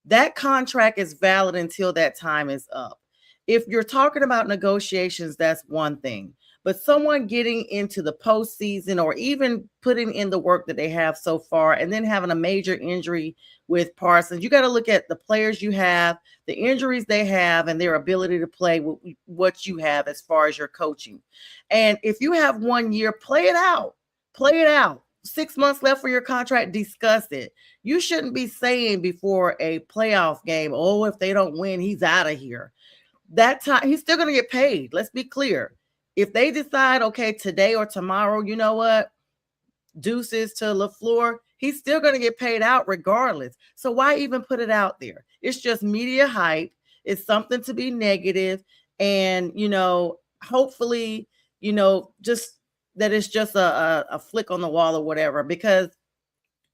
That contract is valid until that time is up. If you're talking about negotiations, that's one thing. But someone getting into the postseason or even putting in the work that they have so far and then having a major injury with Parsons, you got to look at the players you have, the injuries they have, and their ability to play what you have as far as your coaching. And if you have 1 year, play it out. 6 months left for your contract, discuss it. You shouldn't be saying before a playoff game, oh, if they don't win, he's out of here. That time, he's still going to get paid. Let's be clear. If they decide, okay, today or tomorrow, you know what, deuces to LaFleur, he's still going to get paid out regardless. So why even put it out there? It's just media hype. It's something to be negative. And, hopefully, just that it's just a flick on the wall or whatever. Because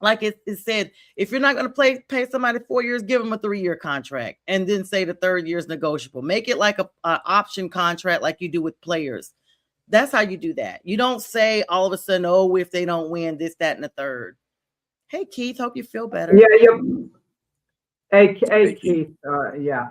like it said, if you're not going to pay somebody 4 years, give them a 3-year contract and then say the 3rd year is negotiable. Make it like a option contract like you do with players. That's how you do that. You don't say all of a sudden, oh, if they don't win this, that, and the third. Hey, Keith, hope you feel better. Yeah. Hey, Keith. Yeah.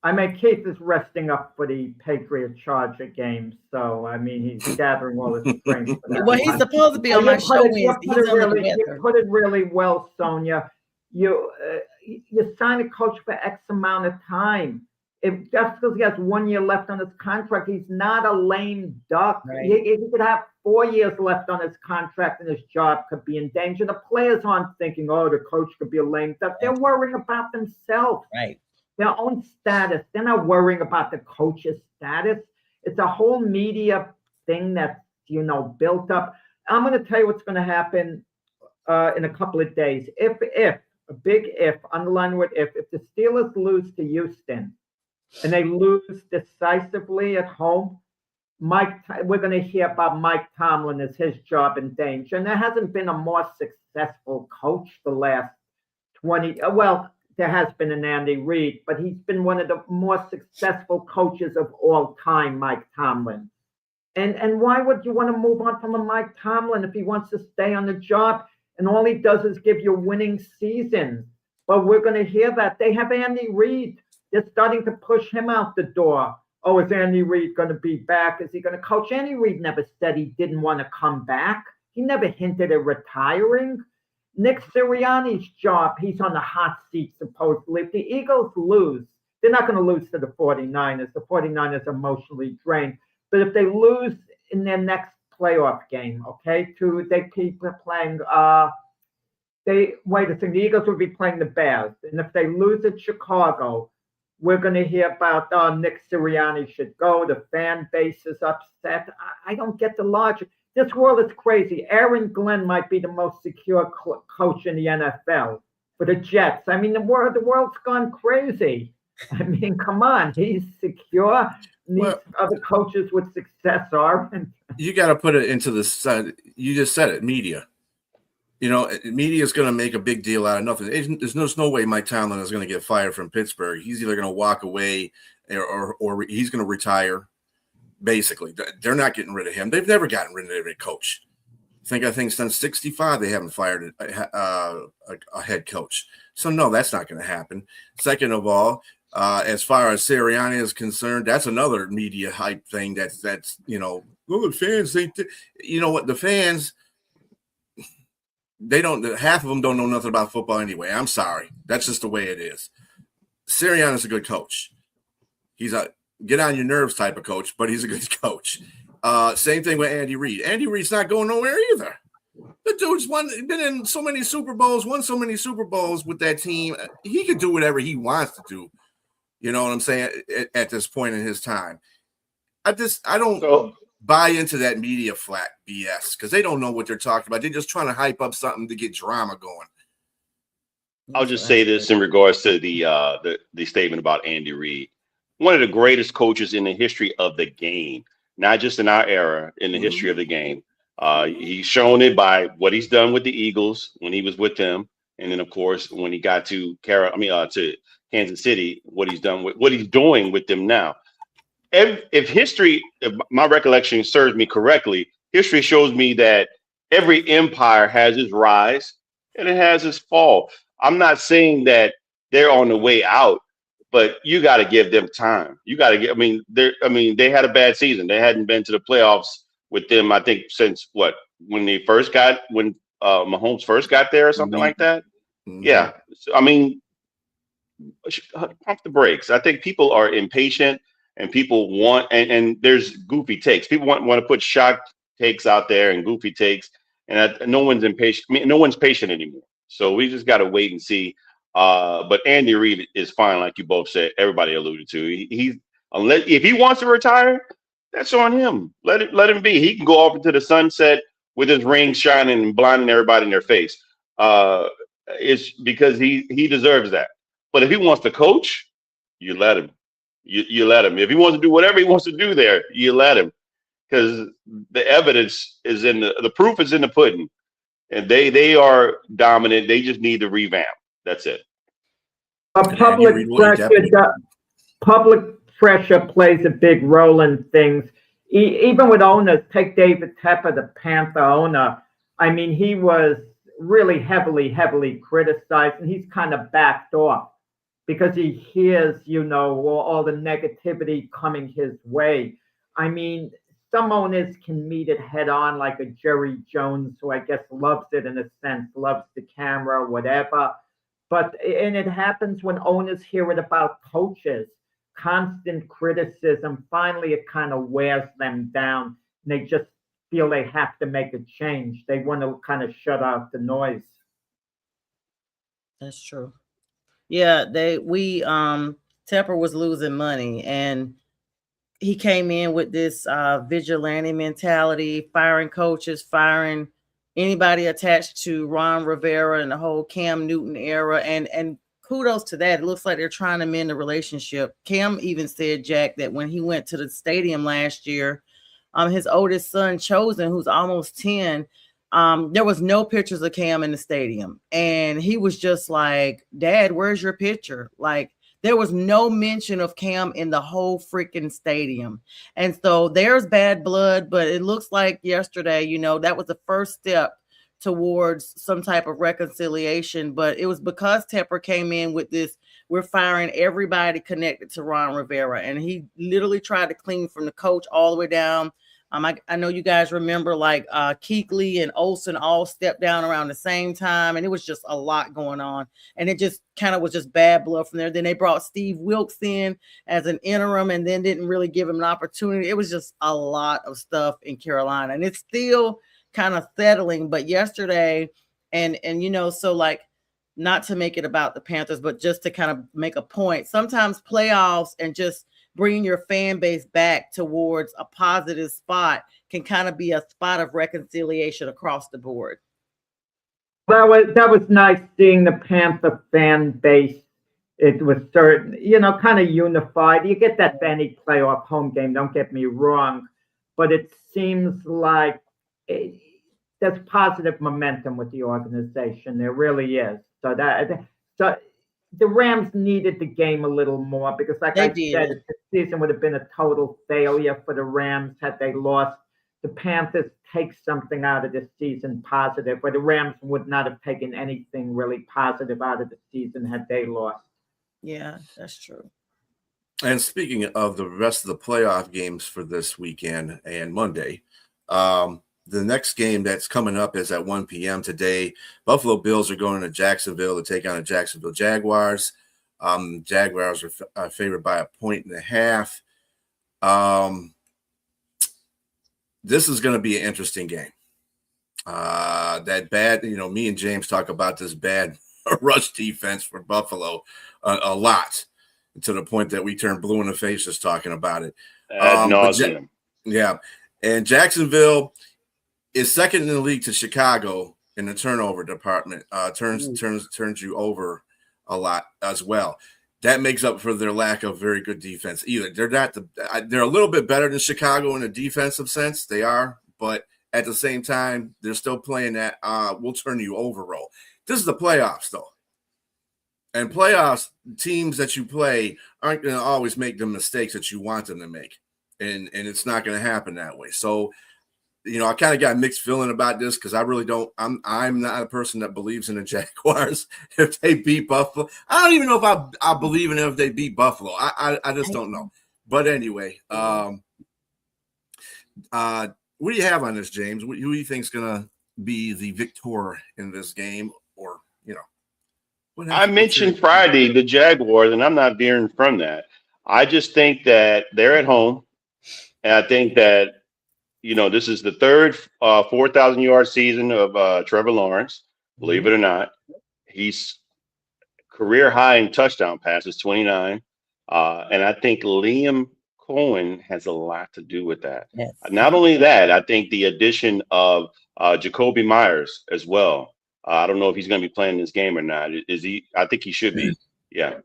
I mean, Keith is resting up for the Patriot Charger game. So, I mean, he's gathering all his strength. Well, he's supposed to be on my show Wednesday. You put it really well, Sonia. You sign a coach for X amount of time. If just because he has 1 year left on his contract, he's not a lame duck. Right. He could have 4 years left on his contract and his job could be in danger. The players aren't thinking, oh, the coach could be a lame duck. They're worrying about themselves. Right. Their own status. They're not worrying about the coach's status. It's a whole media thing that's, built up. I'm going to tell you what's going to happen in a couple of days. If a big if, underline with if the Steelers lose to Houston and they lose decisively at home, we're going to hear about Mike Tomlin as his job in danger. And there hasn't been a more successful coach the last 20, there has been an Andy Reid, but he's been one of the more successful coaches of all time, Mike Tomlin. And why would you want to move on from a Mike Tomlin if he wants to stay on the job and all he does is give you winning seasons? But we're going to hear that. They have Andy Reid. They're starting to push him out the door. Oh, is Andy Reid going to be back? Is he going to coach? Andy Reid never said he didn't want to come back. He never hinted at retiring. Nick Sirianni's job, he's on the hot seat, supposedly. If the Eagles lose, they're not going to lose to the 49ers. The 49ers are emotionally drained. But if they lose in their next playoff game, okay, they keep playing wait a second, the Eagles will be playing the Bears. And if they lose at Chicago, we're going to hear about, Nick Sirianni should go. The fan base is upset. I don't get the logic. This world is crazy. Aaron Glenn might be the most secure coach in the NFL for the Jets. I mean, the world's gone crazy. I mean, come on. He's secure. These other coaches with success aren't. You got to put it into the side. You just said it, media. You know, media is going to make a big deal out of nothing. There's no way Mike Tomlin is going to get fired from Pittsburgh. He's either going to walk away or he's going to retire. Basically, they're not getting rid of him. They've never gotten rid of a coach. I think since '65 they haven't fired a head coach. So no, that's not going to happen. Second of all, as far as Sirianni is concerned, that's another media hype thing. That's the fans. You know what, the fans. Half of them don't know nothing about football anyway. I'm sorry. That's just the way it is. Sirianni is a good coach. He's a get on your nerves type of coach, but he's a good coach. Same thing with Andy Reid. Andy Reid's not going nowhere either. The dude's been in so many Super Bowls, won so many Super Bowls with that team. He could do whatever he wants to do. You know what I'm saying? At this point in his time. I don't buy into that media flat BS because they don't know what they're talking about. They're just trying to hype up something to get drama going. I'll just say this in regards to the statement about Andy Reid. One of the greatest coaches in the history of the game, not just in our era, in the history of the game. He's shown it by what he's done with the Eagles when he was with them, and then of course when he got to Kansas City, what he's doing with them now. If my recollection serves me correctly, history shows me that every empire has its rise and it has its fall. I'm not saying that they're on the way out, but you got to give them time. You got to they had a bad season. They hadn't been to the playoffs with them, I think, since when Mahomes first got there or something like that. Mm-hmm. Yeah. So, pump the brakes. I think people are impatient. And people want, and there's goofy takes. People want to put shock takes out there and goofy takes, and no one's impatient. No one's patient anymore. So we just got to wait and see. But Andy Reid is fine, like you both said. Everybody alluded to. If he wants to retire, that's on him. Let him be. He can go off into the sunset with his ring shining and blinding everybody in their face. It's because he deserves that. But if he wants to coach, you let him. You let him. If he wants to do whatever he wants to do there, you let him, because the evidence is the proof is in the pudding, and they are dominant. They just need to revamp. That's it. Public pressure plays a big role in things. Even with owners, take David Tepper, the Panther owner. I mean, he was really heavily criticized, and he's kind of backed off, because he hears, all the negativity coming his way. I mean, some owners can meet it head on, like a Jerry Jones, who I guess loves it in a sense, loves the camera, whatever. And it happens when owners hear it about coaches, constant criticism. Finally, it kind of wears them down. And they just feel they have to make a change. They want to kind of shut out the noise. That's true. Yeah, Tepper was losing money, and he came in with this vigilante mentality, firing coaches, firing anybody attached to Ron Rivera and the whole Cam Newton era. And kudos to that. It looks like they're trying to mend the relationship. Cam even said, Jack, that when he went to the stadium last year, his oldest son, Chosen, who's almost 10, there was no pictures of Cam in the stadium, and he was just like, Dad, where's your picture? Like, there was no mention of Cam in the whole freaking stadium. And so there's bad blood, but it looks like yesterday, that was the first step towards some type of reconciliation. But it was because Tepper came in with this, we're firing everybody connected to Ron Rivera, and he literally tried to clean from the coach all the way down. I know you guys remember, like, Kuechly and Olsen all stepped down around the same time, and it was just a lot going on, and it just kind of was just bad blood from there. Then they brought Steve Wilkes in as an interim, and then didn't really give him an opportunity. It was just a lot of stuff in Carolina, and it's still kind of settling. But yesterday, And so like, not to make it about the Panthers, but just to kind of make a point, sometimes playoffs and just bringing your fan base back towards a positive spot can kind of be a spot of reconciliation across the board. That was nice seeing the Panther fan base. It was certain, kind of unified. You get that any playoff home game, don't get me wrong, but it seems like there's positive momentum with the organization. There really is. So the Rams needed the game a little more because, like I said, the season would have been a total failure for the Rams had they lost. The Panthers take something out of this season positive, but the Rams would not have taken anything really positive out of the season had they lost. Yeah, that's true. And speaking of the rest of the playoff games for this weekend and Monday, the next game that's coming up is at 1 p.m. today. Buffalo Bills are going to Jacksonville to take on the Jacksonville Jaguars. Jaguars are favored by 1.5. This is going to be an interesting game. That bad, me and James talk about this bad rush defense for Buffalo a lot, to the point that we turn blue in the face just talking about it. Ad nauseum. Yeah. And Jacksonville is second in the league to Chicago in the turnover department. Turns you over a lot as well. That makes up for their lack of very good defense. Either they're a little bit better than Chicago in a defensive sense. They are, but at the same time, they're still playing that we'll turn you over role. This is the playoffs, though. And playoffs, teams that you play aren't going to always make the mistakes that you want them to make. And it's not going to happen that way. So, I kind of got a mixed feeling about this because I really don't. I'm not a person that believes in the Jaguars if they beat Buffalo. I don't even know if I believe in them if they beat Buffalo. I just don't know. But anyway, what do you have on this, James? Who do you think is going to be the victor in this game? Or I mentioned Friday the Jaguars, and I'm not veering from that. I just think that they're at home, and I think that. This is the third 4,000-yard season of Trevor Lawrence, believe it or not. He's career high in touchdown passes, 29. And I think Liam Cohen has a lot to do with that. Yes. Not only that, I think the addition of Jacoby Myers as well. I don't know if he's going to be playing this game or not. Is he? I think he should be. Yeah.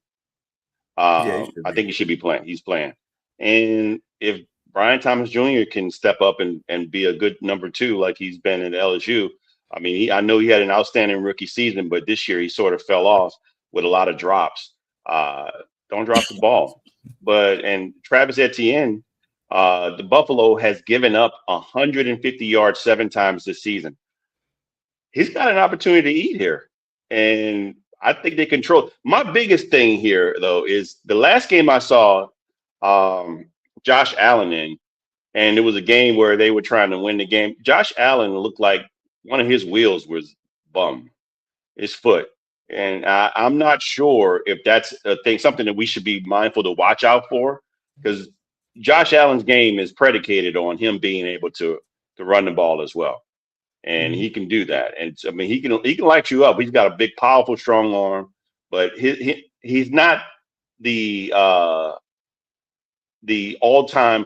I think he should be playing. He's playing. And if Brian Thomas Jr. can step up and be a good number 2 like he's been at LSU. I mean, I know he had an outstanding rookie season, but this year he sort of fell off with a lot of drops. Don't drop the ball. And Travis Etienne, the Buffalo has given up 150 yards 7 times this season. He's got an opportunity to eat here. And I think they control. My biggest thing here, though, is the last game I saw Josh Allen in, and it was a game where they were trying to win the game. Josh Allen looked like one of his wheels was bum, his foot. And I'm not sure if that's something that we should be mindful to watch out for, because Josh Allen's game is predicated on him being able to run the ball as well. And he can do that. And I mean, he can light you up. He's got a big, powerful, strong arm, but he's not the all-time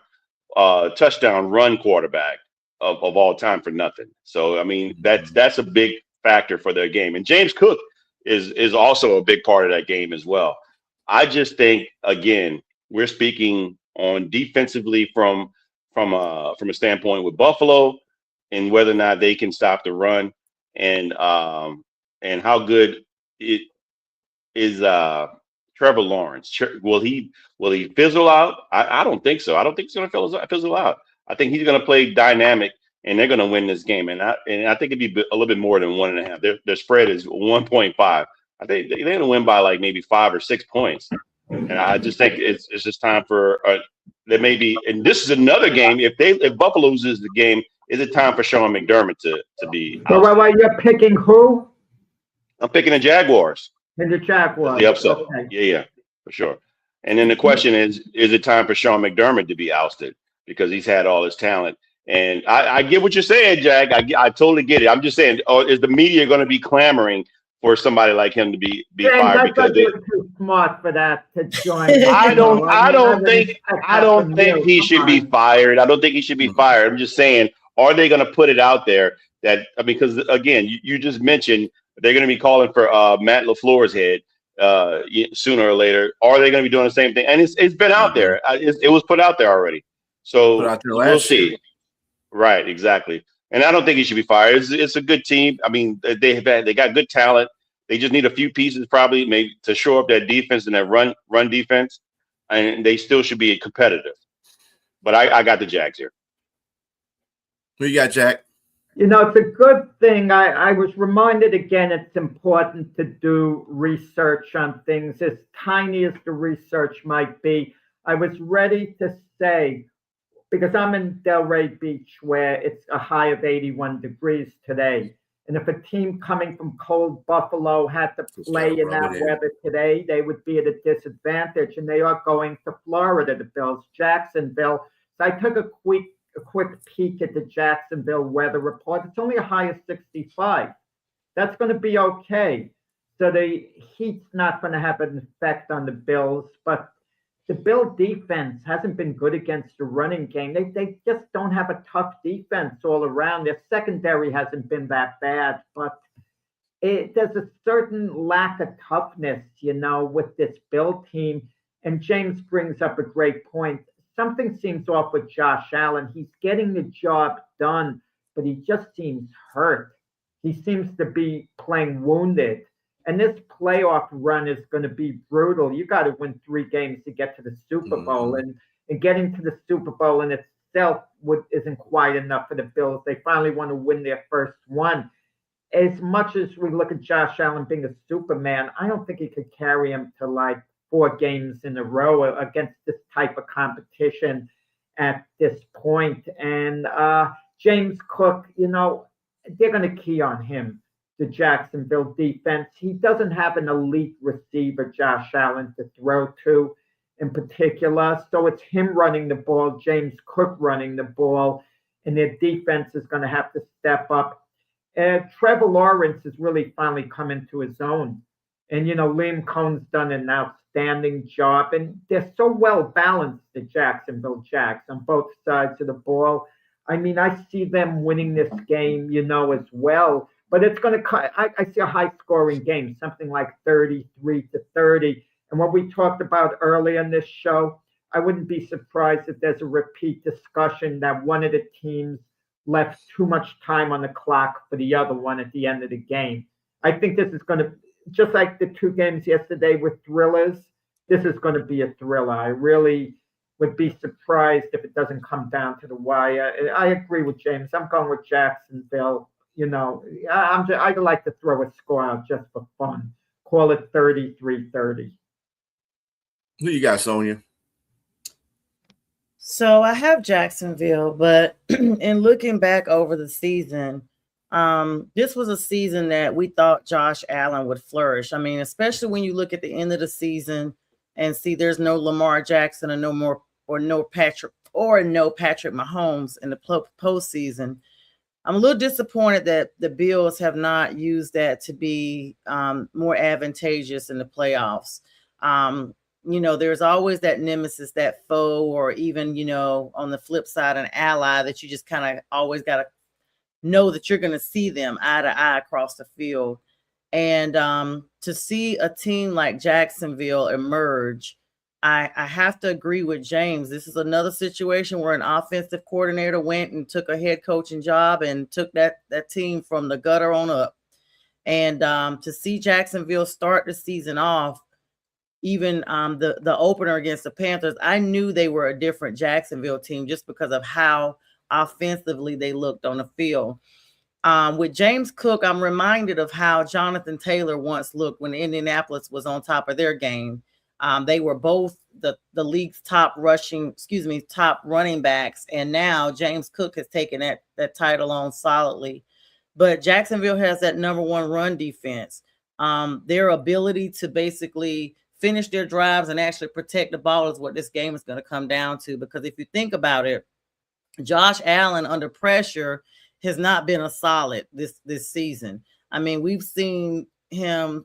touchdown run quarterback of all time for nothing. So, I mean, that's a big factor for their game. And James Cook is also a big part of that game as well. I just think, again, we're speaking on defensively from a standpoint with Buffalo and whether or not they can stop the run and how good it is Trevor Lawrence. Will he fizzle out? I don't think so. I don't think he's going to fizzle out. I think he's going to play dynamic, and they're going to win this game. And I think it'd be a little bit more than 1.5. Their spread is 1.5. I think they're going to win by like maybe 5 or 6 points. And I just think it's just time for there may be. And this is another game. If Buffalo loses the game, is it time for Sean McDermott to be? So wait, you're picking who? I'm picking the Jaguars. And the Jaguars. The upset. Okay. Yeah, for sure. And then the question is it time for Sean McDermott to be ousted because he's had all his talent? And I get what you're saying, Jack. I totally get it. I'm just saying, is the media going to be clamoring for somebody like him to be James, fired? I Because thought you were too smart for that to join. I don't wouldn't think expect that from you. he Come should be on. fired. I don't think he should be fired. I'm just saying, are they going to put it out there that because again, you just mentioned they're going to be calling for Matt LaFleur's head sooner or later. Are they going to be doing the same thing? And it's been out there. It was put out there already. So Put out there we'll last year. see. Right, exactly. And I don't think he should be fired. It's a good team. I mean, they got good talent. They just need a few pieces probably maybe to shore up that defense and that run defense, and they still should be competitive. But I got the Jags here. Who you got, Jack? You know, it's a good thing. I was reminded again, it's important to do research on things, as tiny as the research might be. I was ready to say, because I'm in Delray Beach where it's a high of 81 degrees today. And if a team coming from cold Buffalo had to play in that weather today, they would be at a disadvantage. And they are going to Florida, the Bills, Jacksonville. So I took a quick peek at the Jacksonville weather report. It's only a high of 65. That's going to be okay. So the heat's not going to have an effect on the Bills, but the Bill defense hasn't been good against the running game. They just don't have a tough defense all around. Their secondary hasn't been that bad, but there's a certain lack of toughness, you know, with this Bill team. And James brings up a great point. Something seems off with Josh Allen. He's getting the job done, but he just seems hurt. He seems to be playing wounded. And this playoff run is going to be brutal. You got to win 3 games to get to the Super Bowl. And getting to the Super Bowl in itself isn't quite enough for the Bills. They finally want to win their first one. As much as we look at Josh Allen being a Superman, I don't think he could carry him to like 4 games in a row against this type of competition at this point. And James Cook, you know, they're going to key on him. The Jacksonville defense. He doesn't have an elite receiver, Josh Allen, to throw to in particular. So it's him running the ball, James Cook running the ball, and their defense is going to have to step up. Trevor Lawrence has really finally come into his own. And, you know, Liam Cohn's done an outstanding job. And they're so well balanced, the Jacksonville Jags, on both sides of the ball. I mean, I see them winning this game, you know, as well. But it's going to, I see a high scoring game, something like 33-30. And what we talked about earlier in this show, I wouldn't be surprised if there's a repeat discussion that one of the teams left too much time on the clock for the other one at the end of the game. I think this is going to, just like the 2 games yesterday with thrillers, this is going to be a thriller. I really would be surprised if it doesn't come down to the wire. I agree with James. I'm going with Jacksonville. You know, I'd like to throw a score out just for fun. Call it 33-30. Who you got, Sonia? So I have Jacksonville, but in looking back over the season, this was a season that we thought Josh Allen would flourish. I mean, especially when you look at the end of the season and see there's no Lamar Jackson or no Patrick Mahomes in the postseason. I'm a little disappointed that the Bills have not used that to be more advantageous in the playoffs. You know, there's always that nemesis, that foe, or even, you know, on the flip side, an ally that you just kind of always got to know that you're going to see them eye to eye across the field. And to see a team like Jacksonville emerge, I have to agree with James. This is another situation where an offensive coordinator went and took a head coaching job and took that team from the gutter on up. And to see Jacksonville start the season off, even the opener against the Panthers, I knew they were a different Jacksonville team just because of how offensively they looked on the field. With James Cook, I'm reminded of how Jonathan Taylor once looked when Indianapolis was on top of their game. They were both the league's top running backs. And now James Cook has taken that title on solidly. But Jacksonville has that number 1 run defense. Their ability to basically finish their drives and actually protect the ball is what this game is going to come down to. Because if you think about it, Josh Allen under pressure has not been a solid this season. I mean, we've seen him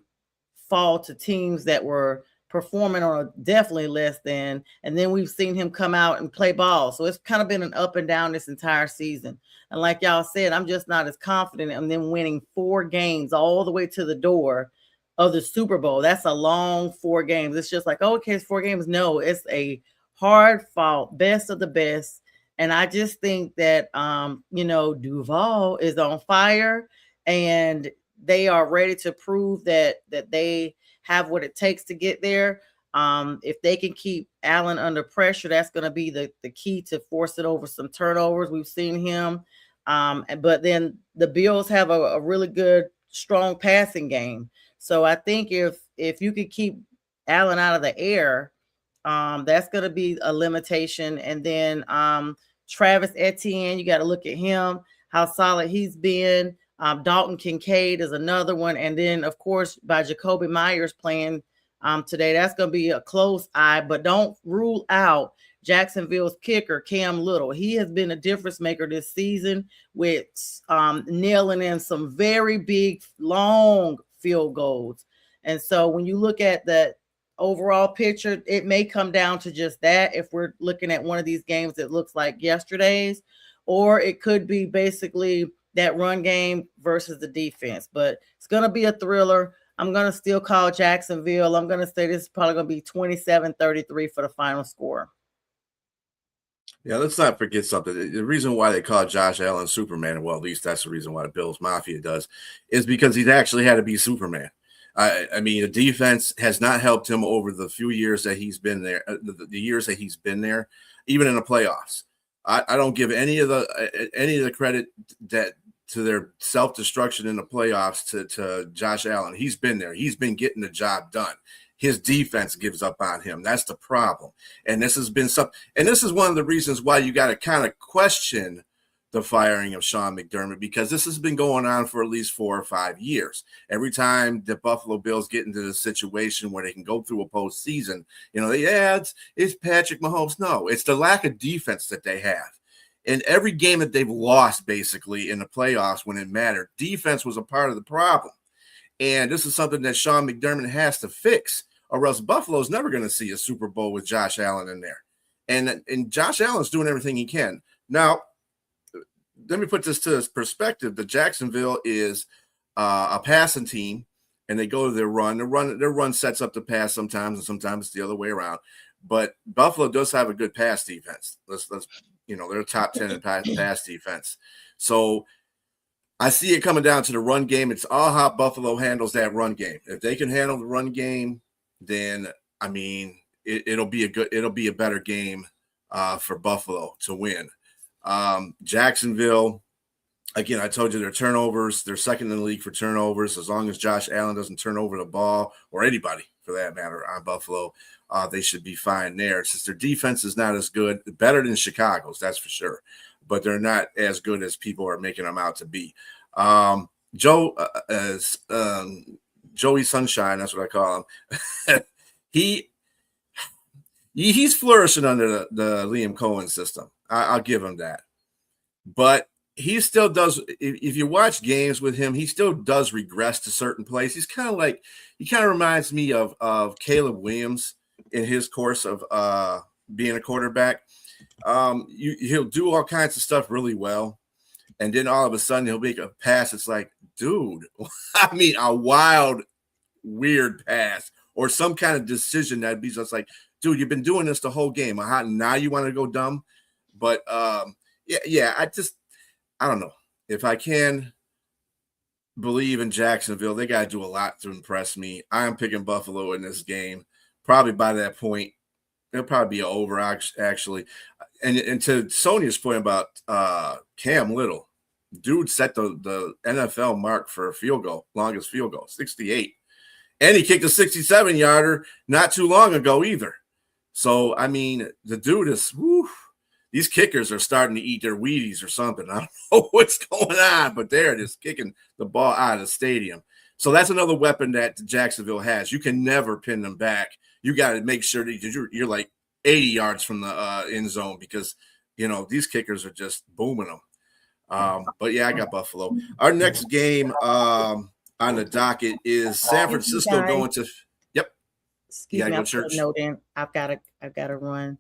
fall to teams that were performing on a definitely less than, and then we've seen him come out and play ball. So it's kind of been an up and down this entire season. And like y'all said, I'm just not as confident in them winning 4 games all the way to the door of the Super Bowl. That's a long 4 games. It's just like, oh, okay, it's 4 games. No, it's a hard fought, best of the best. And I just think that, Duval is on fire, and they are ready to prove that they have what it takes to get there. If they can keep Allen under pressure, that's going to be the key to force it over some turnovers. We've seen him. But then the Bills have a really good, strong passing game. So I think if you could keep Allen out of the air, that's going to be a limitation. And then Travis Etienne, you got to look at him, how solid he's been. Dalton Kincaid is another one. And then, of course, by Jacoby Myers playing today, that's going to be a close eye. But don't rule out Jacksonville's kicker, Cam Little. He has been a difference maker this season with nailing in some very big, long field goals. And so when you look at the overall picture, it may come down to just that if we're looking at one of these games that looks like yesterday's, or it could be basically that run game versus the defense. But it's going to be a thriller. I'm going to still call Jacksonville. I'm going to say this is probably going to be 27-33 for the final score. Yeah, let's not forget something. The reason why they call Josh Allen Superman, well, at least that's the reason why the Bills Mafia does, is because he's actually had to be Superman. I mean, the defense has not helped him over the few years that he's been there, the years that he's been there, even in the playoffs. I don't give any of the credit that to their self-destruction in the playoffs to Josh Allen. He's been there. He's been getting the job done. His defense gives up on him. That's the problem. And this has been and this is one of the reasons why you got to kind of question the firing of Sean McDermott, because this has been going on for at least 4 or 5 years. Every time the Buffalo Bills get into the situation where they can go through a postseason, it's Patrick Mahomes. No, it's the lack of defense that they have. In every game that they've lost, basically, in the playoffs when it mattered, defense was a part of the problem. And this is something that Sean McDermott has to fix, or else Buffalo's never going to see a Super Bowl with Josh Allen in there. And Josh Allen's doing everything he can. Now, let me put this to perspective. The Jacksonville is a passing team, and they go to their run. Their run sets up the pass sometimes, and sometimes it's the other way around. But Buffalo does have a good pass defense. They're top 10 in pass defense. So I see it coming down to the run game. It's all how Buffalo handles that run game. If they can handle the run game, then I mean it'll be a better game for Buffalo to win. Jacksonville, again, I told you their turnovers, they're second in the league for turnovers. As long as Josh Allen doesn't turn over the ball, or anybody for that matter on Buffalo, they should be fine there. Since their defense is not as good, better than Chicago's, that's for sure, but they're not as good as people are making them out to be. Joey Sunshine, that's what I call him. He's flourishing under the Liam Cohen system. I'll give him that. But he still does, if you watch games with him, he still does regress to certain plays. He kind of reminds me of Caleb Williams in his course of being a quarterback. He'll do all kinds of stuff really well. And then all of a sudden he'll make a pass. It's like, dude, I mean, a wild, weird pass or some kind of decision that'd be just like, dude, you've been doing this the whole game. Now you want to go dumb? But I don't know. If I can believe in Jacksonville, they got to do a lot to impress me. I am picking Buffalo in this game. Probably by that point, it'll probably be over, actually. And to Sonia's point about Cam Little, dude set the NFL mark for a field goal, longest field goal, 68. And he kicked a 67-yarder not too long ago either. So, I mean, the dude is, these kickers are starting to eat their Wheaties or something. I don't know what's going on, but they're just kicking the ball out of the stadium. So that's another weapon that Jacksonville has. You can never pin them back. You got to make sure that you're like 80 yards from the end zone because, these kickers are just booming them. But yeah, I got Buffalo. Our next game on the docket is San Francisco going to. Yep. Excuse me, go I'm church. noting. I've got to run.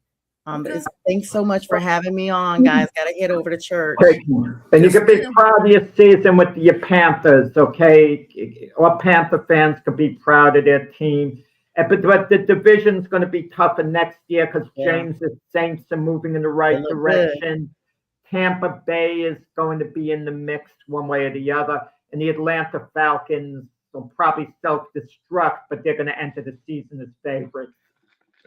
Okay. Thanks so much for having me on, guys. Got to head over to church. And you can be proud of your season with your Panthers, okay? All Panther fans can be proud of their team. But the division's going to be tougher next year because James' Saints are moving in the right direction. Good. Tampa Bay is going to be in the mix one way or the other. And the Atlanta Falcons will probably self-destruct, but they're going to enter the season as favorites.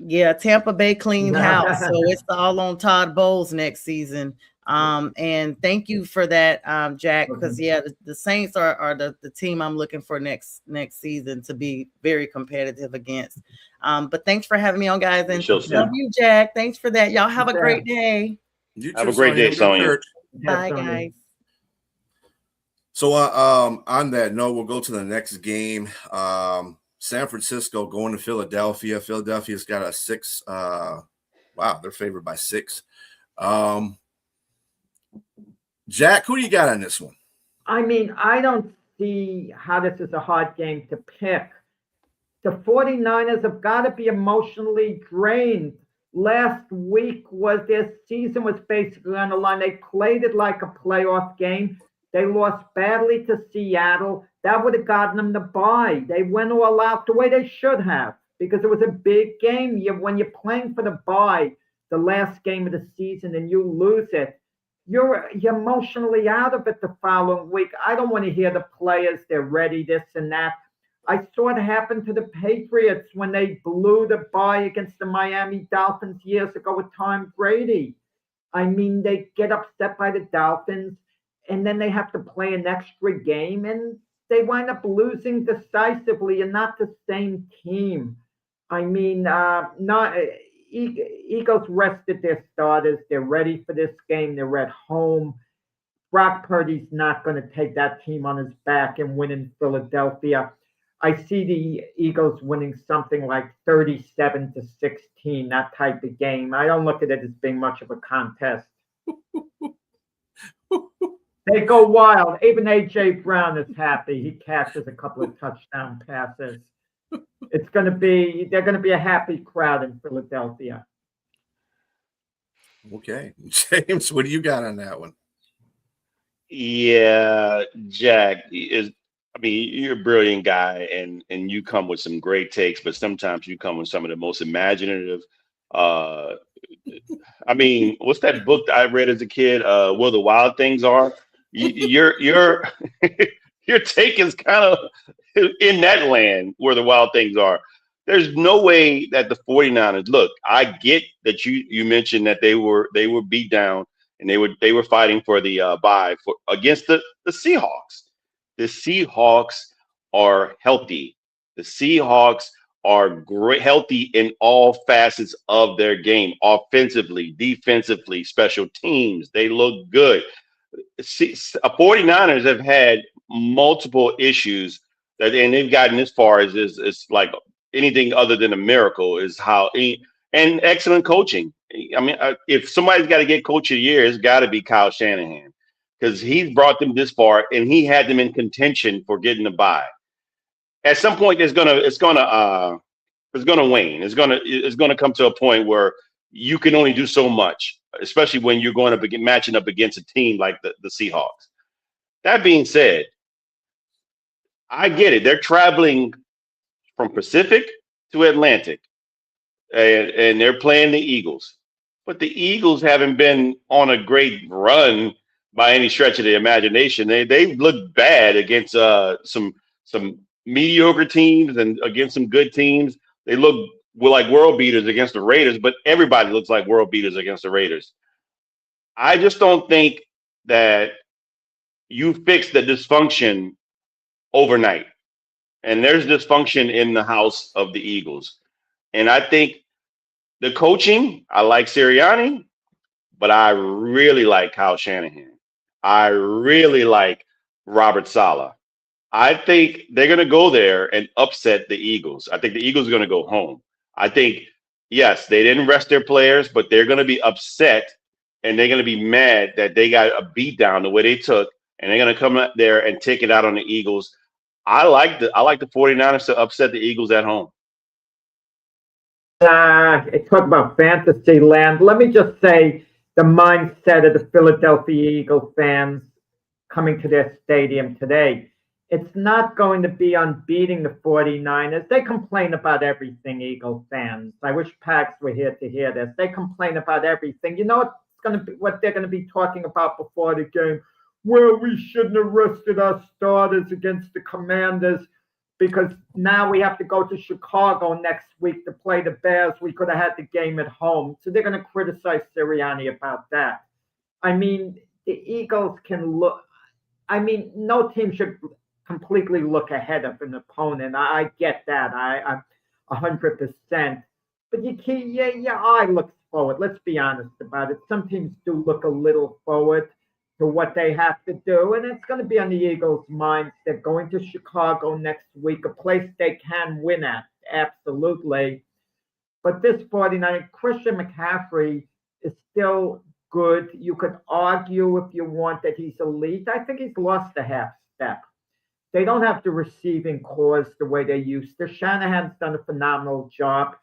Yeah, Tampa Bay cleaned house, so it's all on Todd Bowles next season. And thank you for that, Jack, because the Saints are the team I'm looking for next season to be very competitive against. But thanks for having me on, guys, and love you, Jack. Thanks for that. Y'all have a great day. Have a great day, Sonia. Bye, guys. So on that note, we'll go to the next game. San Francisco going to Philadelphia. Philadelphia's got a 6. Wow, they're favored by 6. Jack, who do you got on this one? I mean, I don't see how this is a hard game to pick. The 49ers have got to be emotionally drained. Last week their season was basically on the line. They played it like a playoff game. They lost badly to Seattle. That would have gotten them the bye. They went all out the way they should have because it was a big game. When you're playing for the bye, the last game of the season, and you lose it, you're emotionally out of it the following week. I don't want to hear the players, they're ready, this and that. I saw it happen to the Patriots when they blew the bye against the Miami Dolphins years ago with Tom Brady. I mean, they get upset by the Dolphins, and then they have to play an extra game, and they wind up losing decisively and not the same team. I mean, Eagles rested their starters. They're ready for this game. They're at home. Brock Purdy's not going to take that team on his back and win in Philadelphia. I see the Eagles winning something like 37-16, that type of game. I don't look at it as being much of a contest. They go wild. Even A.J. Brown is happy. He catches a couple of touchdown passes. They're going to be a happy crowd in Philadelphia. Okay. James, what do you got on that one? Yeah, Jack, you're a brilliant guy and you come with some great takes, but sometimes you come with some of the most imaginative. What's that book that I read as a kid? Where the Wild Things Are. Your your take is kind of in that land where the wild things are. There's no way that the 49ers, look, I get that you mentioned that they were beat down and they were fighting for the bye against the Seahawks. The Seahawks are healthy. The Seahawks are great, healthy in all facets of their game, offensively, defensively, special teams. They look good. 49ers have had multiple issues and they've gotten as far as it's like anything other than a miracle is and excellent coaching. I mean, if somebody's got to get coach of the year, it's got to be Kyle Shanahan because he's brought them this far and he had them in contention for getting the bye. At some point, it's gonna wane. It's gonna come to a point where you can only do so much, especially when you're going to be matching up against a team like the Seahawks. That being said, I get it. They're traveling from Pacific to Atlantic, and they're playing the Eagles. But the Eagles haven't been on a great run by any stretch of the imagination. They've looked bad against some mediocre teams and against some good teams. They look like world beaters against the Raiders, but everybody looks like world beaters against the Raiders. I just don't think that you fix the dysfunction overnight. And there's dysfunction in the house of the Eagles. And I think the coaching, I like Sirianni, but I really like Kyle Shanahan. I really like Robert Saleh. I think they're going to go there and upset the Eagles. I think the Eagles are going to go home. I think, yes, they didn't rest their players, but they're going to be upset and they're going to be mad that they got a beat down the way they took, and they're going to come up there and take it out on the Eagles. I like the 49ers to upset the Eagles at home. Talk about fantasy land. Let me just say the mindset of the Philadelphia Eagles fans coming to their stadium today. It's not going to be on beating the 49ers. They complain about everything, Eagles fans. I wish Pax were here to hear this. They complain about everything. You know what they're going to be talking about before the game? Well, we shouldn't have rested our starters against the Commanders because now we have to go to Chicago next week to play the Bears. We could have had the game at home. So they're going to criticize Sirianni about that. I mean, the Eagles can look. I mean, no team should completely look ahead of an opponent. I get that. I'm 100%. But your eye looks forward. Let's be honest about it. Some teams do look a little forward to what they have to do, and it's going to be on the Eagles' minds. They're going to Chicago next week, a place they can win at, absolutely. But this 49, Christian McCaffrey is still good. You could argue if you want that he's elite. I think he's lost a half step. They don't have the receiving cores the way they used to. Shanahan's done a phenomenal job.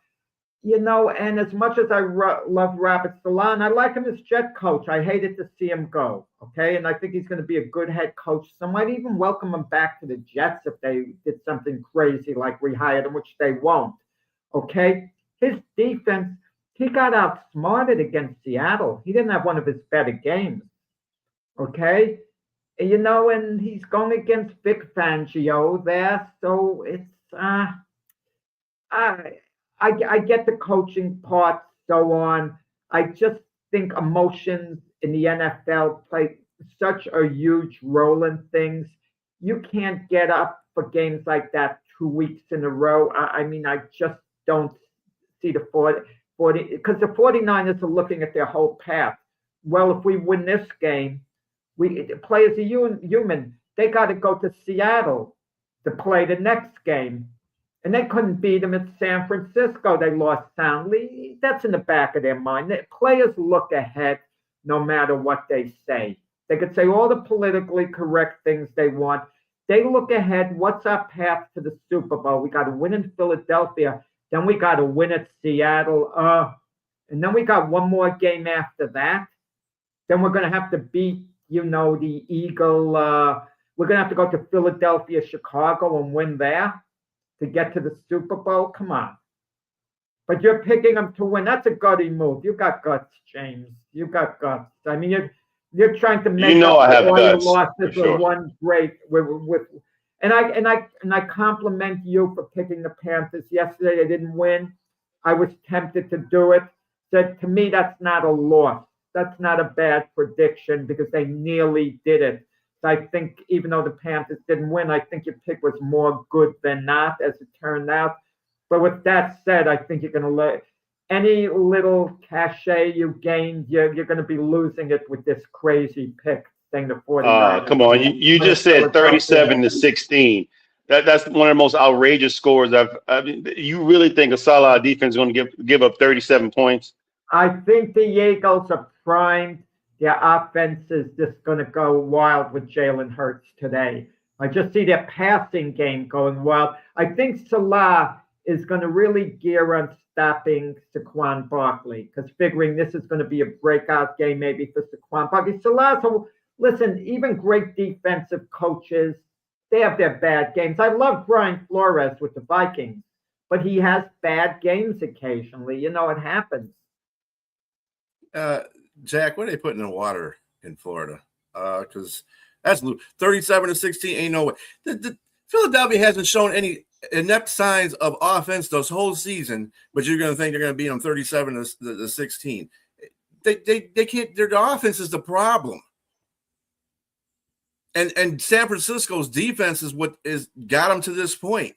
You know, and as much as I love Robert Saleh, I like him as Jet coach. I hated to see him go, okay? And I think he's going to be a good head coach. Some might even welcome him back to the Jets if they did something crazy like rehired him, which they won't, okay? His defense, he got outsmarted against Seattle. He didn't have one of his better games, okay? You know, and he's going against Vic Fangio there, so it's I get the coaching part, so on. I just think emotions in the NFL play such a huge role in things. You can't get up for games like that 2 weeks in a row. I mean, I just don't see the 40 because the 49ers are looking at their whole path. Well, if we win this game, players are human. They got to go to Seattle to play the next game. And they couldn't beat them at San Francisco. They lost soundly. That's in the back of their mind. The players look ahead no matter what they say. They could say all the politically correct things they want. They look ahead. What's our path to the Super Bowl? We got to win in Philadelphia. Then we got to win at Seattle. And then we got one more game after that. Then we're going to have to beat, you know, the Eagle. We're going to have to go to Philadelphia, Chicago, and win there to get to the Super Bowl. Come on. But you're picking them to win. That's a gutty move. You got guts, James. You got guts. I mean, you're trying to make up I have all guts, your losses for sure. with one great with and I compliment you for picking the Panthers. Yesterday they didn't win. I was tempted to do it. Said to me that's not a loss. That's not a bad prediction because they nearly did it. So I think even though the Panthers didn't win, I think your pick was more good than not, as it turned out. But with that said, I think you're going to let any little cachet you gained, you're going to be losing it with this crazy pick saying the 49ers. Come on, you just said 37-16. That's one of the most outrageous scores I mean, you really think a solid defense is going to give up 37 points? I think the Eagles are primed. Their offense is just going to go wild with Jalen Hurts today. I just see their passing game going wild. I think Salah is going to really gear on stopping Saquon Barkley because figuring this is going to be a breakout game maybe for Saquon Barkley. Salah, so listen, even great defensive coaches, they have their bad games. I love Brian Flores with the Vikings, but he has bad games occasionally. You know, it happens. Jack, what are they putting in the water in Florida? Because that's 37-16. Ain't no way. The Philadelphia hasn't shown any inept signs of offense this whole season, but you're going to think they're going to beat them 37-16. They can't. Their offense is the problem, and San Francisco's defense is what got them to this point,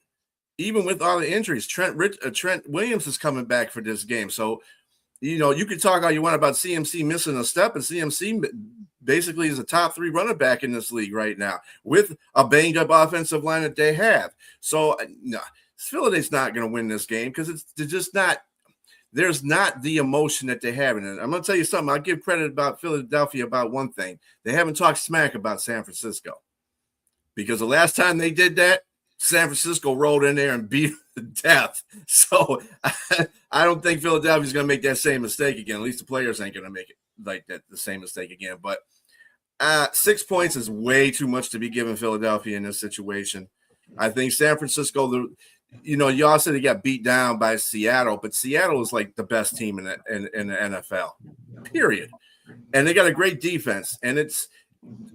even with all the injuries. Trent Williams is coming back for this game, so. You know, you could talk all you want about CMC missing a step, and CMC basically is a top 3 running back in this league right now with a banged-up offensive line that they have. So, no, Philadelphia's not going to win this game because they're just not there's not the emotion that they have. And I'm going to tell you something. I'll give credit about Philadelphia about one thing. They haven't talked smack about San Francisco, because the last time they did that, San Francisco rolled in there and beat them to death. So I don't think Philadelphia's going to make that same mistake again. At least the players ain't going to make it like that, the same mistake again. But 6 points is way too much to be given Philadelphia in this situation. I think San Francisco, y'all said they got beat down by Seattle, but Seattle is like the best team in the NFL, period. And they got a great defense, and it's,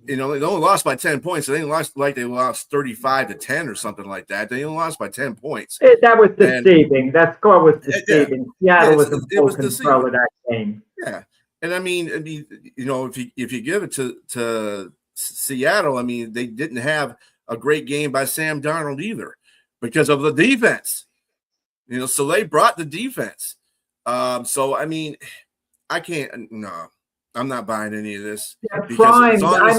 they only lost by 10 points. They didn't lost like they lost 35-10 or something like that. They only lost by 10 points. That was deceiving. That score was deceiving. Seattle was in full control of that game. Yeah. And I mean, if you give it to Seattle, I mean, they didn't have a great game by Sam Darnold either because of the defense. So they brought the defense. So I mean, I'm not buying any of this, because as long as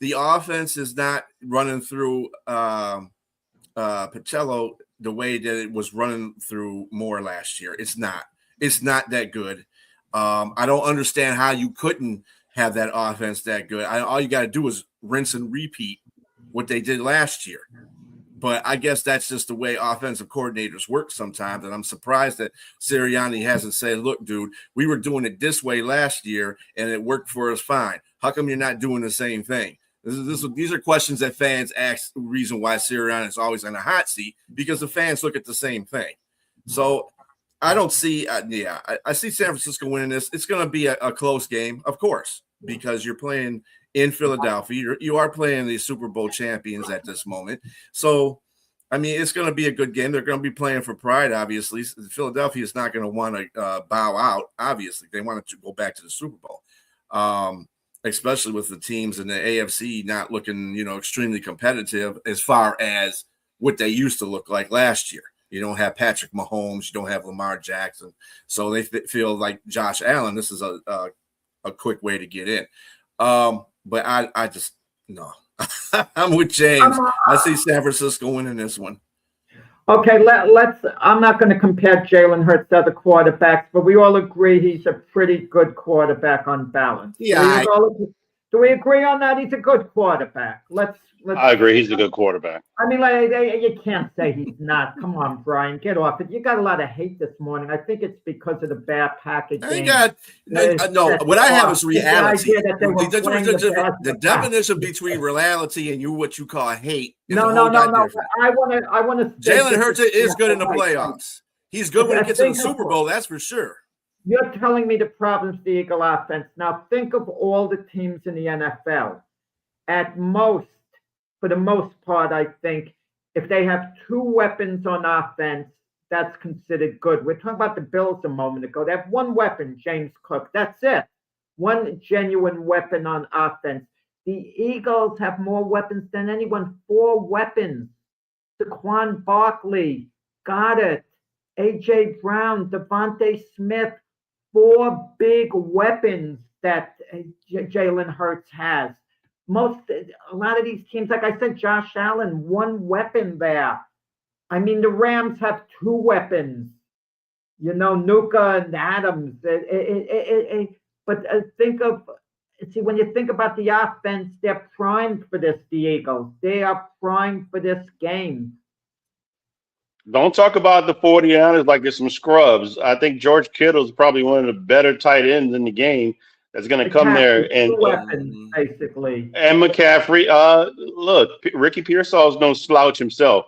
the offense is not running through Pacello the way that it was running through Moore last year. It's not that good. I don't understand how you couldn't have that offense that good. All you got to do is rinse and repeat what they did last year. But I guess that's just the way offensive coordinators work sometimes. And I'm surprised that Sirianni hasn't said, look, dude, we were doing it this way last year and it worked for us fine. How come you're not doing the same thing? These are questions that fans ask, the reason why Sirianni is always on a hot seat, because the fans look at the same thing. So I don't see I see San Francisco winning this. It's going to be a close game, of course, because you're playing in Philadelphia. You are playing the Super Bowl champions at this moment. So, I mean, it's going to be a good game. They're going to be playing for pride, obviously. Philadelphia is not going to want to bow out, obviously. They want to go back to the Super Bowl, especially with the teams in the AFC not looking, extremely competitive as far as what they used to look like last year. You don't have Patrick Mahomes. You don't have Lamar Jackson. So they feel like Josh Allen, this is a quick way to get in. But I just, no. I'm with James. I see San Francisco winning this one. Okay, let's. I'm not going to compare Jalen Hurts to other quarterbacks, but we all agree he's a pretty good quarterback on balance. Yeah. Do we agree on that? He's a good quarterback. Let's. I agree. He's a good quarterback. I mean, you can't say he's not. Come on, Brian, get off it. You got a lot of hate this morning. I think it's because of the bad packaging. No. What I have is reality. The definition between reality and what you call hate. No. I want to. Jalen Hurts is good in the playoffs. He's good when he gets to the Super Bowl. That's for sure. You're telling me the problem's the Eagle offense. Now think of all the teams in the NFL. At most, for the most part, I think if they have two weapons on offense, that's considered good. We're talking about the Bills a moment ago. They have one weapon, James Cook. That's it. One genuine weapon on offense. The Eagles have more weapons than anyone. 4 weapons. Saquon Barkley, Goddard, A.J. Brown, Devontae Smith. 4 big weapons that Jalen Hurts has. A lot of these teams, like I said, Josh Allen, 1 weapon there. I mean, the Rams have 2 weapons. Nuka and Adams. But when you think about the offense, they're primed for this, the Eagles. They are primed for this game. Don't talk about the 49ers like there's some scrubs. I think George Kittle is probably one of the better tight ends in the game that's going to come there. And weapons, basically. And McCaffrey, look, Ricky Pearsall's no slouch himself.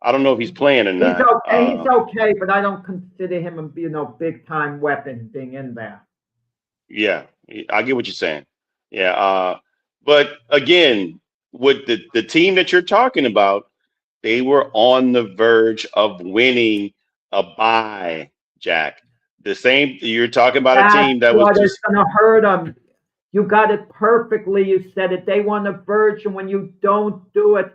I don't know if he's playing or not. He's okay, but I don't consider him a big-time weapon being in there. Yeah, I get what you're saying. Yeah, but again, with the team that you're talking about, they were on the verge of winning a bye, Jack. The same, you're talking about a team that was just going to hurt them. You got it perfectly. You said it. They were on the verge, and when you don't do it,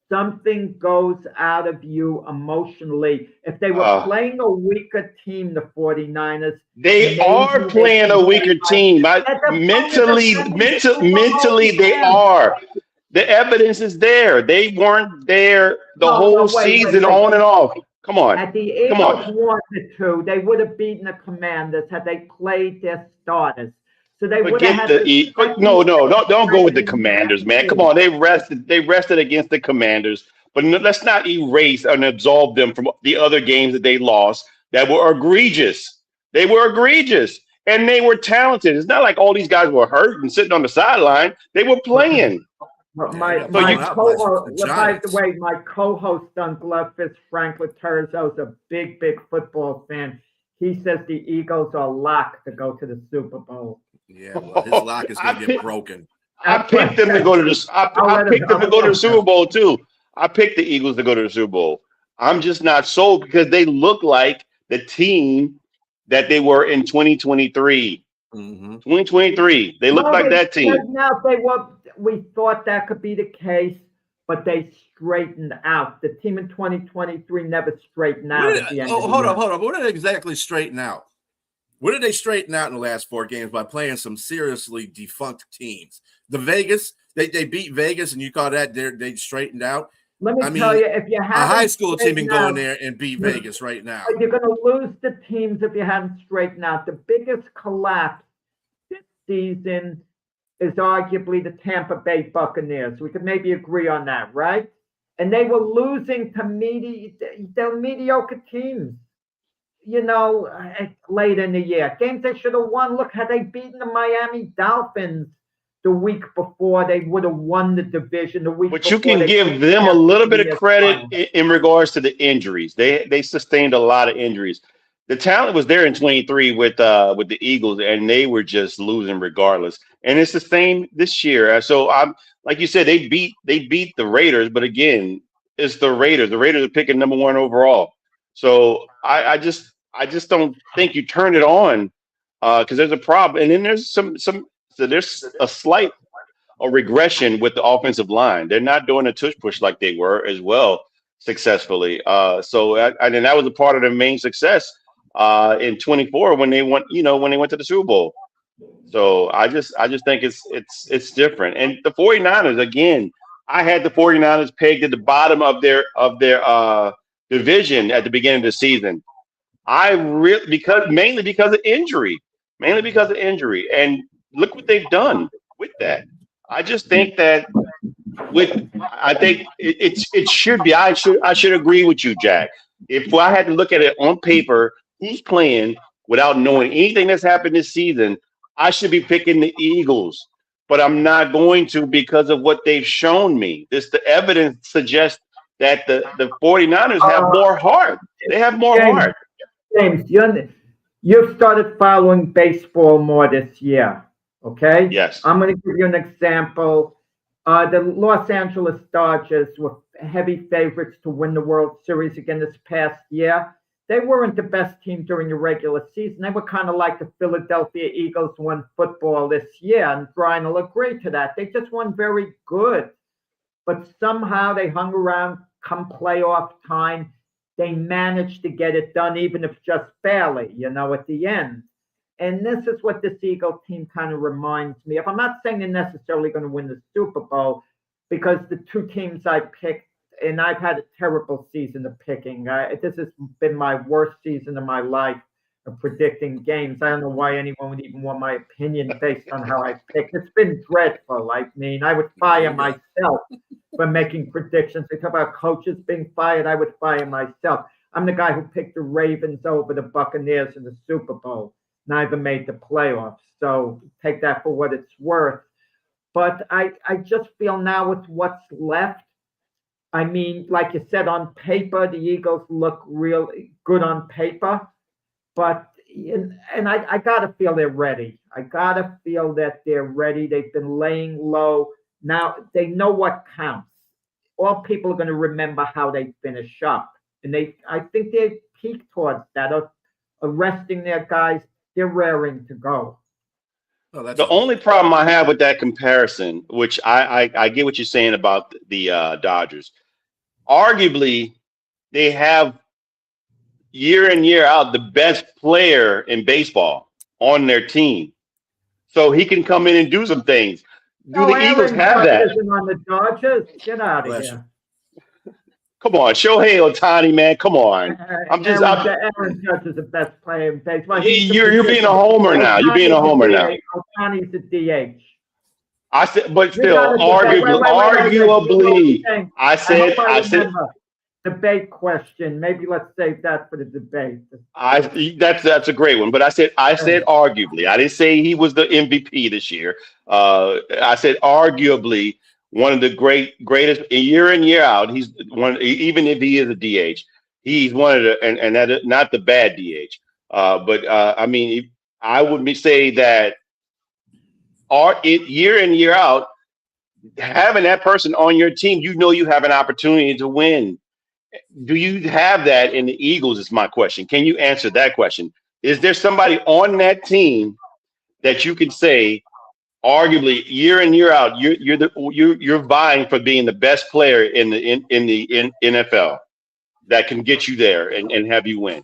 something goes out of you emotionally. If they were playing a weaker team, the 49ers. They are playing a weaker team. Mentally, they are. The evidence is there. They weren't there the whole season on and off. Come on. Had the Come Eagles on. wanted to, they would have beaten the Commanders had they played their starters. So they would have Forget had no, don't go with the Commanders, man. Come on, they rested against the Commanders, but let's not erase and absolve them from the other games that they lost that were egregious. They were egregious, and they were talented. It's not like all these guys were hurt and sitting on the sideline. They were playing. But Yeah, my they got blown out by co-host, the by the Giants. way, my co-host on Bluffist, Frank Laterzo, is a big football fan. He says the Eagles are locked to go to the Super Bowl. Yeah, well, his lock is going to get broken. I picked them to go to the. I picked them to go to the Super Bowl too. I picked the Eagles to go to the Super Bowl. I'm just not sold because they look like the team that they were in 2023. 2023, they look like that team. Now we thought that could be the case, but they straightened out. The team in 2023 never straightened out at the end. Hold up. What did they exactly straighten out? What did they straighten out in the last 4 games by playing some seriously defunct teams? The Vegas, they beat Vegas, and you call that they straightened out? Let me tell you, if you have a high school team can go in there and beat Vegas right now. You're going to lose the teams if you haven't straightened out. The biggest collapse this season is arguably the Tampa Bay Buccaneers. We could maybe agree on that, right? And they were losing to mediocre teams, late in the year. Games they should have won. Look, had they beaten the Miami Dolphins the week before, they would have won the division the week before. But you can give them a little bit of credit in regards to the injuries. They sustained a lot of injuries. The talent was there in 23 with the Eagles, and they were just losing regardless. And it's the same this year. So I'm like you said, they beat the Raiders, but again, it's the Raiders. The Raiders are picking number 1 overall. So I just don't think you turn it on because there's a problem. And then there's there's a slight regression with the offensive line. They're not doing a tush push like they were as well successfully. And then that was a part of their main success in 24 when they went to the Super Bowl. So I just think it's different. And the 49ers, again, I had the 49ers pegged at the bottom of their division at the beginning of the season. Mainly because of injury. And look what they've done with that. I just think that it should be. I should agree with you, Jack. If I had to look at it on paper, who's playing without knowing anything that's happened this season, I should be picking the Eagles. But I'm not going to because of what they've shown me. The evidence suggests that the 49ers have more heart. They have more heart. James, you've started following baseball more this year, okay? Yes. I'm going to give you an example. The Los Angeles Dodgers were heavy favorites to win the World Series again this past year. They weren't the best team during the regular season. They were kind of like the Philadelphia Eagles won football this year, and Brian will agree to that. They just weren't very good. But somehow they hung around come playoff time. They managed to get it done, even if just barely, at the end. And this is what this Eagle team kind of reminds me of. I'm not saying they're necessarily going to win the Super Bowl because the 2 teams I picked, and I've had a terrible season of picking. This has been my worst season of my life of predicting games. I don't know why anyone would even want my opinion based on how I picked. It's been dreadful. I mean, I would fire myself for making predictions. They talk about coaches being fired. I would fire myself. I'm the guy who picked the Ravens over the Buccaneers in the Super Bowl. Neither made the playoffs. So take that for what it's worth. But I just feel now with what's left, I mean, like you said, on paper, the Eagles look really good on paper. But I got to feel they're ready. I got to feel that they're ready. They've been laying low. Now they know what counts. All people are going to remember how they finish up. And I think they peak towards that of arresting their guys. They're raring to go. The only problem I have with that comparison, which I get what you're saying about the Dodgers, arguably they have year in, year out the best player in baseball on their team. So he can come in and do some things. Do the Eagles have that? On the Dodgers? Get out of here. Come on, Shohei Ohtani, man. Come on. Aaron Judge is the best player in baseball. You're being a homer now. You're being a homer now. Ohtani's a DH. I said, but still, arguably, I said. Debate question. Maybe let's save that for the debate. That's a great one. But I said arguably. I didn't say he was the MVP this year. I said arguably one of the greatest year in, year out. He's one, even if he is a DH, he's one of the and that is not the bad DH. I mean, I would say that year in, year out, having that person on your team, you have an opportunity to win. Do you have that in the Eagles is my question. Can you answer that question? Is there somebody on that team that you can say, arguably, year in, year out, you're vying for being the best player in the NFL that can get you there and have you win?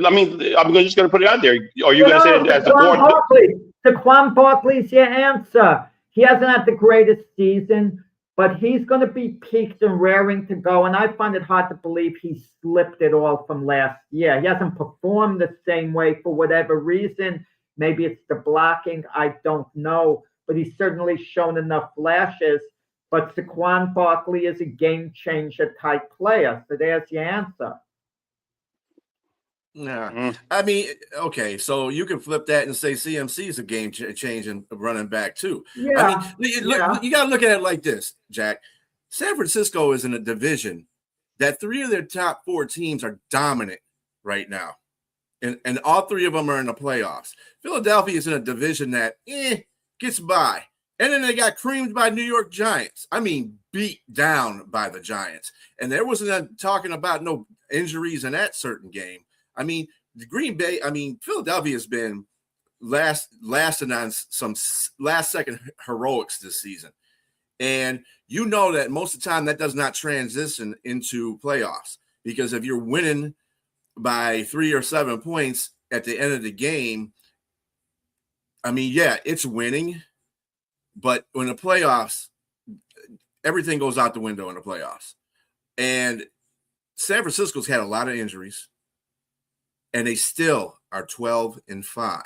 I mean, I'm just going to put it out there. Are you going to say it as a board? Saquon Barkley's your answer. He hasn't had the greatest season, but he's going to be peaked and raring to go. And I find it hard to believe he slipped it all from last year. He hasn't performed the same way for whatever reason. Maybe it's the blocking. I don't know. But he's certainly shown enough flashes. But Saquon Barkley is a game changer type player. So there's your answer. Yeah, I mean, okay, so you can flip that and say CMC is a game changing running back too. Yeah, I mean, you got to look at it like this, Jack. San Francisco is in a division that 3 of their top 4 teams are dominant right now, and all 3 of them are in the playoffs. Philadelphia is in a division that gets by, and then they got creamed by New York Giants. I mean, beat down by the Giants, and there wasn't talking about no injuries in that certain game. I mean, the Green Bay, Philadelphia has been lasting on some last-second heroics this season. And you know that most of the time that does not transition into playoffs, because if you're winning by 3 or 7 points at the end of the game, I mean, yeah, it's winning. But in the playoffs, everything goes out the window in the playoffs. And San Francisco's had a lot of injuries, and they still are 12-5.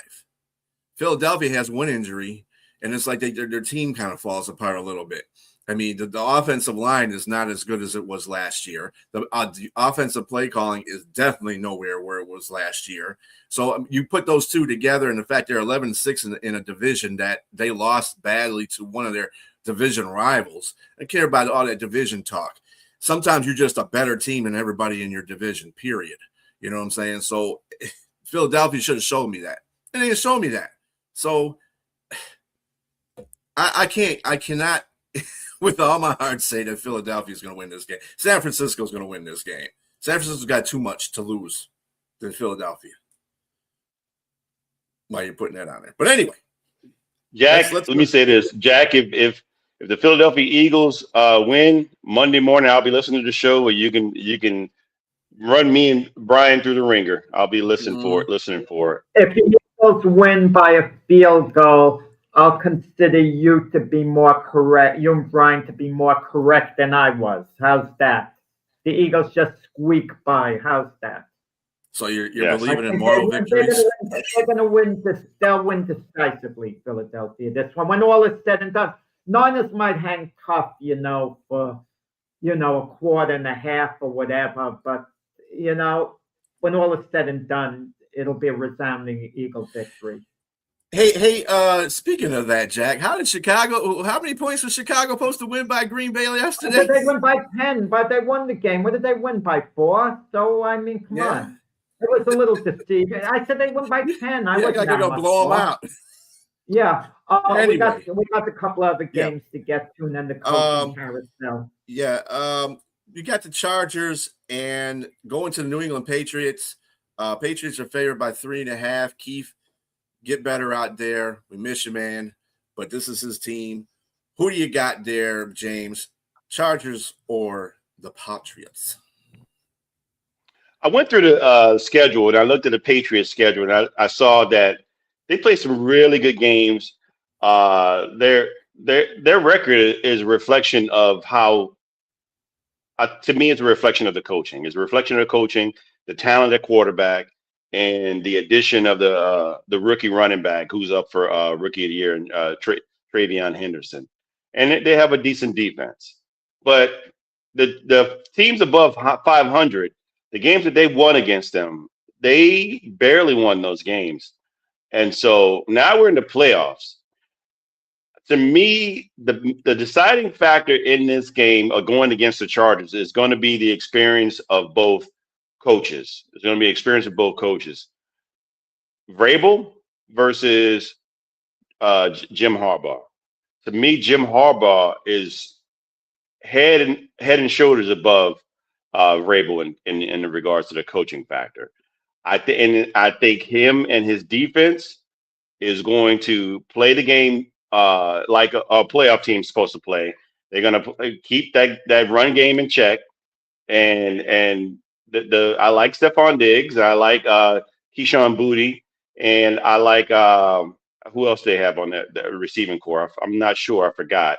Philadelphia has 1 injury, and it's like their team kind of falls apart a little bit. I mean, the offensive line is not as good as it was last year. The offensive play calling is definitely nowhere where it was last year. So you put those two together, and the fact they're 11-6 in a division that they lost badly to one of their division rivals. I care about all that division talk. Sometimes you're just a better team than everybody in your division, period. You know what I'm saying? So Philadelphia should have showed me that. And they didn't show me that. So I cannot with all my heart say that Philadelphia is going to win this game. San Francisco is going to win this game. San Francisco's got too much to lose than Philadelphia. Why are you putting that on there? But anyway. Jack, let me say this. Jack, if the Philadelphia Eagles win Monday morning, I'll be listening to the show where you can run me and Brian through the ringer. I'll be listening for it. If the Eagles win by a field goal, I'll consider you to be more correct. You and Brian to be more correct than I was. How's that? The Eagles just squeak by. How's that? So you're believing in moral victories? They're going to win this. They'll win decisively, Philadelphia. This one, when all is said and done, Niners might hang tough, for a quarter and a half or whatever, but when all is said and done, it'll be a resounding Eagle victory. Hey, speaking of that, Jack, how many points was Chicago supposed to win by Green Bay yesterday? They won by 10, but they won the game. What did they win by 4? So, come on. It was a little deceiving. I said they won by 10. I wasn't going to blow them out. Yeah. Anyway. we got a couple other games to get to, and then the coaching carousel. Yeah. You got the Chargers and going to the New England Patriots. Patriots are favored by 3.5. Keith, get better out there. We miss you, man. But this is his team. Who do you got there, James? Chargers or the Patriots? I went through the schedule, and I looked at the Patriots schedule, and I saw that they played some really good games. Their record is a reflection of how to me, it's a reflection of the coaching. It's a reflection of the coaching, the talent at quarterback, and the addition of the rookie running back who's up for rookie of the year, and Travion Henderson. And they have a decent defense. But the teams above 500, the games that they won against them, they barely won those games. And so now we're in the playoffs. To me, the deciding factor in this game of going against the Chargers is going to be the experience of both coaches. It's going to be experience of both coaches. Vrabel versus Jim Harbaugh. To me, Jim Harbaugh is head and shoulders above Vrabel in regards to the coaching factor. I think him and his defense is going to play the game like a playoff team's supposed to play. They're going to keep that run game in check. And I like Stephon Diggs. I like Keyshawn Boutte. And I like who else they have on the receiving core. I'm not sure. I forgot.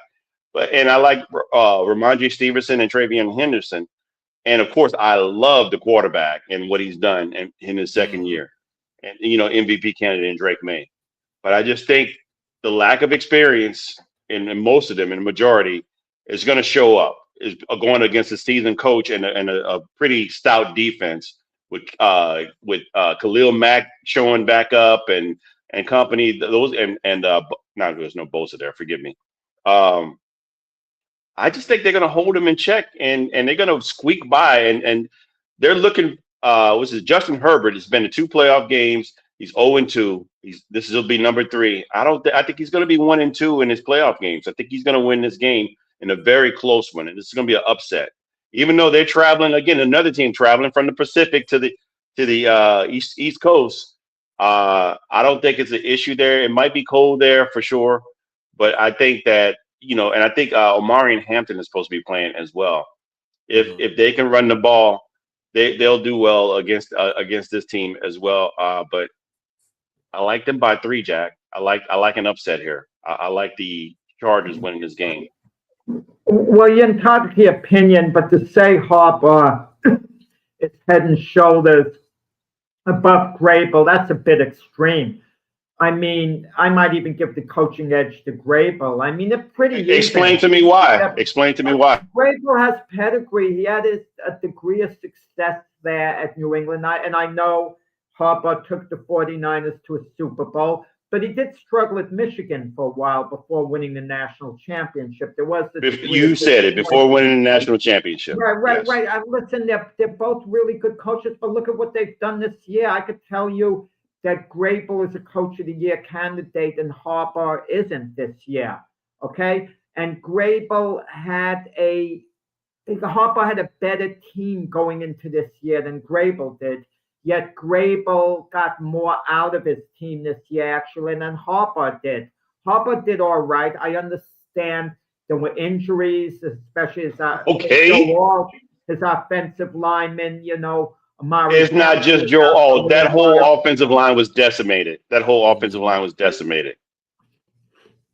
And I like Ramondre Stevenson and Travion Henderson. And of course, I love the quarterback and what he's done in his second year. And, MVP candidate in Drake May. But I just think the lack of experience in most of them, in the majority, is going to show up. Is going against a seasoned coach and a pretty stout defense with Khalil Mack showing back up and company. Those and there's no Bosa there. Forgive me. I just think they're going to hold them in check and they're going to squeak by and they're looking. Justin Herbert has been to 2 playoff games. He's 0-2. This will be number 3. I think he's going to be 1-2 in his playoff games. I think he's going to win this game in a very close one, and this is going to be an upset. Even though they're traveling again, another team traveling from the Pacific to the East Coast. I don't think it's an issue there. It might be cold there for sure, but I think that and I think Omari and Hampton is supposed to be playing as well. If they can run the ball, they'll do well against this team as well. But I like them by 3, Jack. I like an upset here. I like the Chargers winning this game. Well, you're entitled to your opinion, but to say Harbaugh is head and shoulders above Grable, that's a bit extreme. I mean, I might even give the coaching edge to Grable. I mean, they're pretty Explain to me why. Explain to me why. Grable has pedigree. He had a degree of success there at New England. And I know Harbaugh took the 49ers to a Super Bowl, but he did struggle at Michigan for a while before winning the national championship. There was you said it before winning the national championship. Right. Listen, they're both really good coaches, but look at what they've done this year. I could tell you that Grable is a coach of the year candidate and Harbaugh isn't this year. Okay. And Harbaugh had a better team going into this year than Grable did. Yet Grable got more out of his team this year, actually, than Harbaugh did. Harbaugh did all right. I understand there were injuries, especially his offensive linemen, It's not just Joe. That whole offensive line was decimated.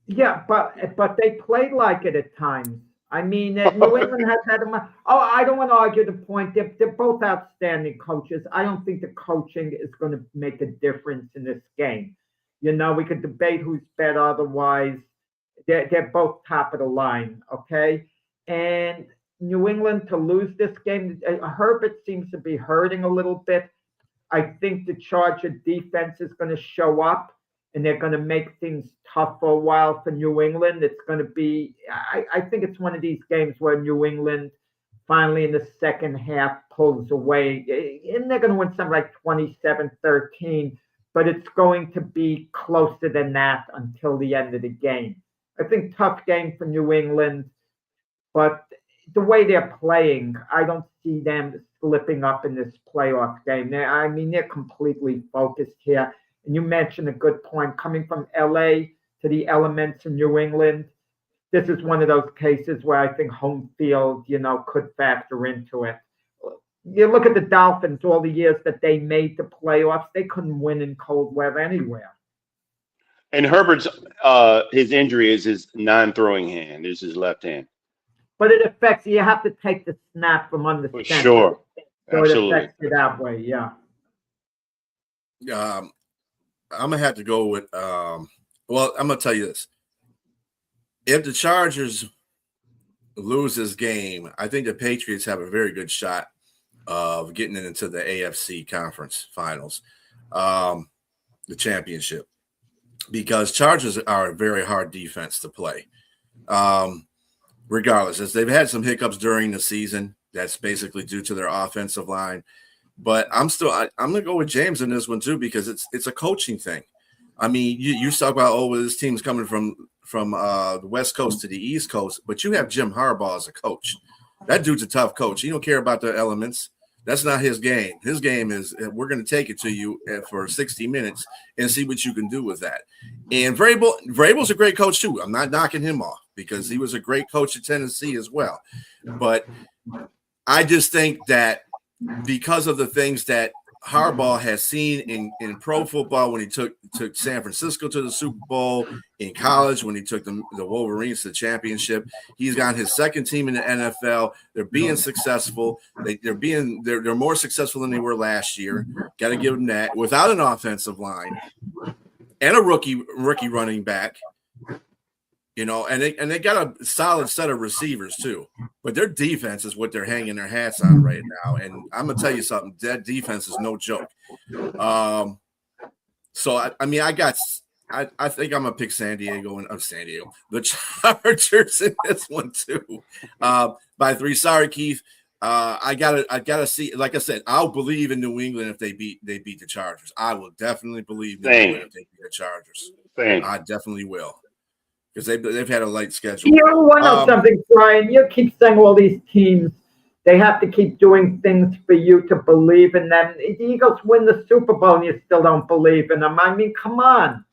Yeah, but they played like it at times. I mean, New England has had I don't want to argue the point. They're both outstanding coaches. I don't think the coaching is going to make a difference in this game. We could debate who's better. Otherwise, they're both top of the line, okay? And New England to lose this game, Herbert seems to be hurting a little bit. I think the Charger defense is going to show up, and they're going to make things tough for a while for New England. It's going to be, I think it's one of these games where New England finally in the second half pulls away. And they're going to win something like 27-13, but it's going to be closer than that until the end of the game. I think tough game for New England, but the way they're playing, I don't see them slipping up in this playoff game. They're completely focused here. And you mentioned a good point, coming from LA to the elements in New England. This is one of those cases where I think home field, could factor into it. You look at the Dolphins, all the years that they made the playoffs, they couldn't win in cold weather anywhere. And Herbert's his injury is his non-throwing hand, is his left hand. but it affects you. You have to take the snap from under For center. sure. So Absolutely. it affects you that way, yeah. I'm gonna have to go with. Well, I'm gonna tell you this: if the Chargers lose this game, I think the Patriots have a very good shot of getting into the AFC Conference Finals, the championship, because Chargers are a very hard defense to play. Regardless, as they've had some hiccups during the season, that's basically due to their offensive line. But I'm gonna go with James in this one too, because it's a coaching thing. I mean, you talk about, oh, well, this team's coming from the West Coast to the East Coast, but you have Jim Harbaugh as a coach. That dude's a tough coach. He don't care about the elements. That's not his game. His game is, we're going to take it to you for 60 minutes and see what you can do with that. And Vrabel's a great coach too. I'm not knocking him off, because he was a great coach at Tennessee as well. But I just think that because of the things that Harbaugh has seen in pro football, when he took San Francisco to the Super Bowl, in college when he took the Wolverines to the championship, he's got his second team in the NFL. They're being successful. They're more successful than they were last year. Got to give them that, without an offensive line and a rookie running back. You know, and they got a solid set of receivers too, but their defense is what they're hanging their hats on right now. And I'm gonna tell you something, that defense is no joke. So I mean, I think I'm gonna pick the Chargers in this one too, by 3. Sorry, Keith. I gotta see. Like I said, I'll believe in New England if they beat the Chargers. I will definitely believe in New England if they beat the Chargers. I definitely will. Because they've had a light schedule. You want to know something, Brian? You keep saying all these teams, they have to keep doing things for you to believe in them. The Eagles win the Super Bowl and you still don't believe in them. I mean, come on.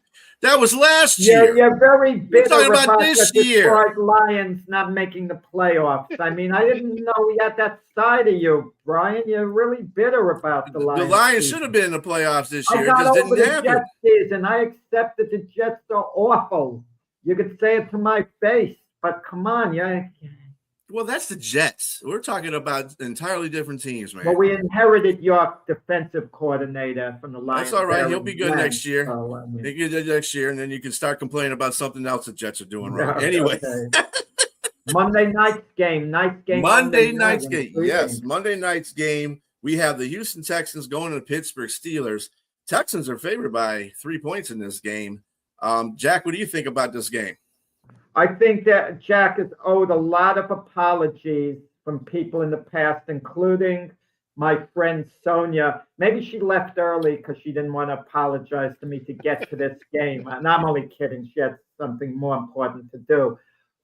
That was last year. You're very bitter about this the year. Detroit Lions not making the playoffs. I mean, I didn't know we had that side of you, Brian. You're really bitter about the Lions. The Lions should have been in the playoffs this year. I got it just over didn't the happen. Jets season. I accept that the Jets are awful. You could say it to my face, but come on, yeah. Well, that's the Jets. We're talking about entirely different teams, man. Well, we inherited your defensive coordinator from the Lions. That's all right. He'll be good next year. So, I mean, He'll be good next year, and then you can start complaining about something else the Jets are doing wrong. Anyway. Okay. Monday night's game. Monday night's game. Yes, Monday night's game. We have the Houston Texans going to the Pittsburgh Steelers. Texans are favored by 3 points in this game. Jack, what do you think about this game? I think that Jack is owed a lot of apologies from people in the past, including my friend Sonia. Maybe she left early because she didn't want to apologize to me to get to this game. And I'm only kidding. She had something more important to do.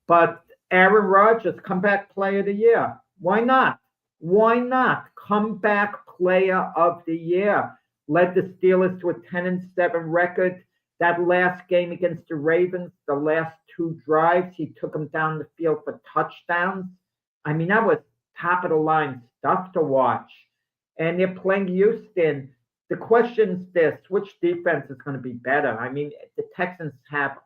But Aaron Rodgers, comeback player of the year. Why not? Why not? Comeback player of the year. Led the Steelers to a 10-7 record. That last game against the Ravens, the last 2 drives, he took them down the field for touchdowns. I mean, that was top of the line stuff to watch. And they're playing Houston. The question is this: which defense is going to be better? I mean, the Texans have,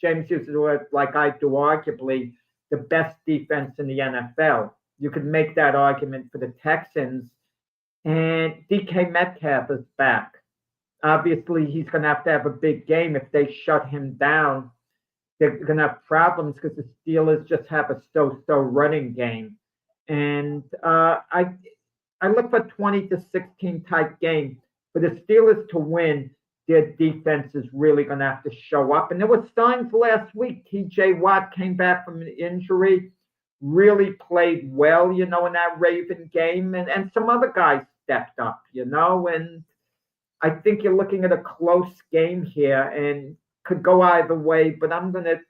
James uses the word like I do, arguably the best defense in the NFL. You could make that argument for the Texans. And DK Metcalf is back. Obviously, he's going to have a big game. If they shut him down, they're going to have problems because the Steelers just have a so-so running game. And I look for 20-16 type game. For the Steelers to win, their defense is really going to have to show up. And there were signs last week. T.J. Watt came back from an injury, really played well, in that Raven game. And some other guys stepped up, and I think you're looking at a close game here and could go either way, but I'm going to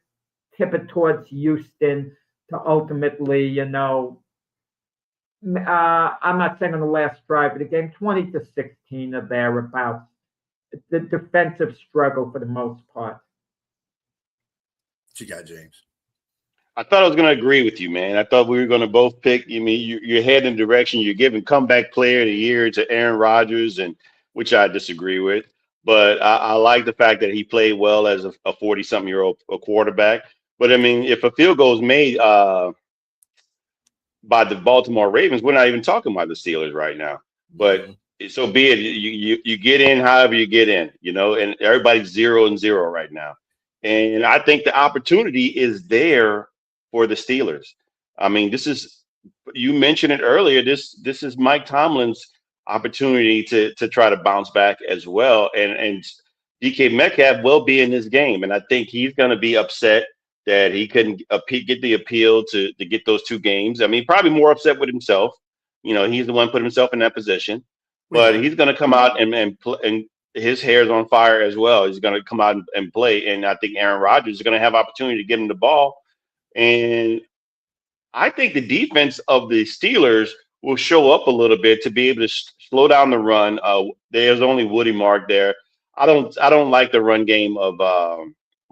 tip it towards Houston to ultimately, I'm not saying on the last drive of the game, 20-16 or thereabouts. The defensive struggle for the most part. What you got, James? I thought I was going to agree with you, man. I thought we were going to both pick. I mean, you're heading in the direction. You're giving comeback player of the year to Aaron Rodgers, and which I disagree with. But I like the fact that he played well as a 40-something-year-old quarterback. But, I mean, if a field goal is made, by the Baltimore Ravens, we're not even talking about the Steelers right now. But so be it. You get in however you get in, and everybody's 0-0 right now. And I think the opportunity is there for the Steelers. I mean, you mentioned it earlier. This is Mike Tomlin's opportunity to try to bounce back as well. And DK Metcalf will be in this game, and I think he's going to be upset that he couldn't get the appeal to get those 2 games. I mean, probably more upset with himself. He's the one put himself in that position, but he's going to come out and his hair's on fire as well. He's going to come out and play, and I think Aaron Rodgers is going to have opportunity to get him the ball. And I think the defense of the Steelers will show up a little bit to be able to slow down the run. There's only Woody Mark there. I don't like the run game of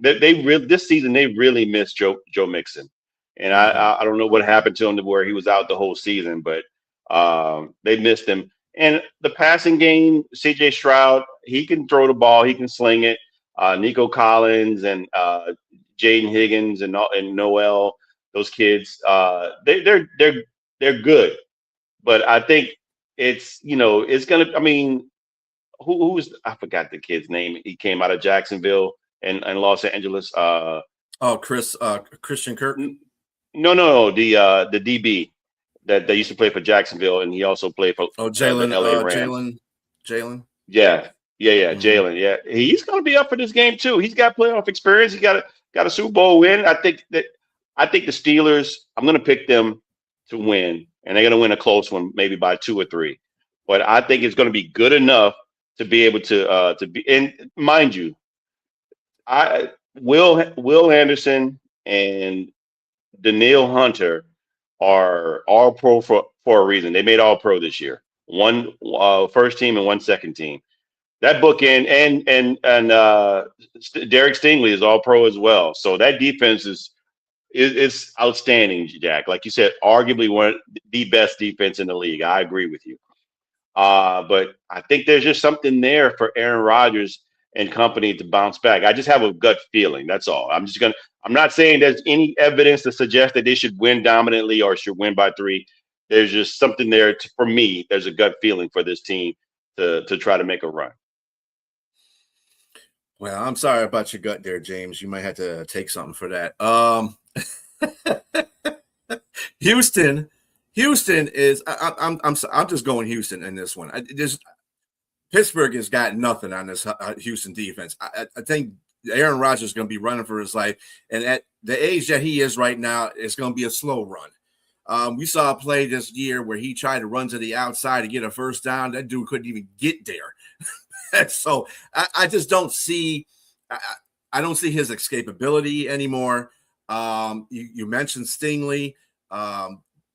this season. They really missed Joe Mixon, and I don't know what happened to him to where he was out the whole season, but they missed him. And the passing game, C.J. Stroud, he can throw the ball, he can sling it. Nico Collins and Jaden Higgins and Noel, those kids, they're good. But I think it's gonna. I mean, who's I forgot the kid's name. He came out of Jacksonville and Los Angeles. Christian Kirk. No, the DB that used to play for Jacksonville, and he also played for Jalen. the LA Rams. Jalen. Yeah, Jalen. Yeah, he's going to be up for this game too. He's got playoff experience. He got a Super Bowl win. I think the Steelers. I'm going to pick them to win, and they're going to win a close one, maybe by 2 or 3. But I think it's going to be good enough to be able to be. And mind you, Will Anderson and Danielle Hunter are all pro for a reason. They made all pro this year. One first team and one second team. That bookend and Derek Stingley is all pro as well. So that defense is outstanding, Jack. Like you said, arguably one of the best defense in the league. I agree with you. But I think there's just something there for Aaron Rodgers and company to bounce back. I just have a gut feeling. That's all. I'm not saying there's any evidence to suggest that they should win dominantly or should win by 3. There's just something there for me. There's a gut feeling for this team to try to make a run. Well, I'm sorry about your gut there, James. You might have to take something for that. Houston is. I'm just going Houston in this one. Pittsburgh has got nothing on this Houston defense. I think Aaron Rodgers is going to be running for his life, and at the age that he is right now, it's going to be a slow run. We saw a play this year where he tried to run to the outside to get a first down. That dude couldn't even get there. So I just don't see. I don't see his escapability anymore. You mentioned Stingley.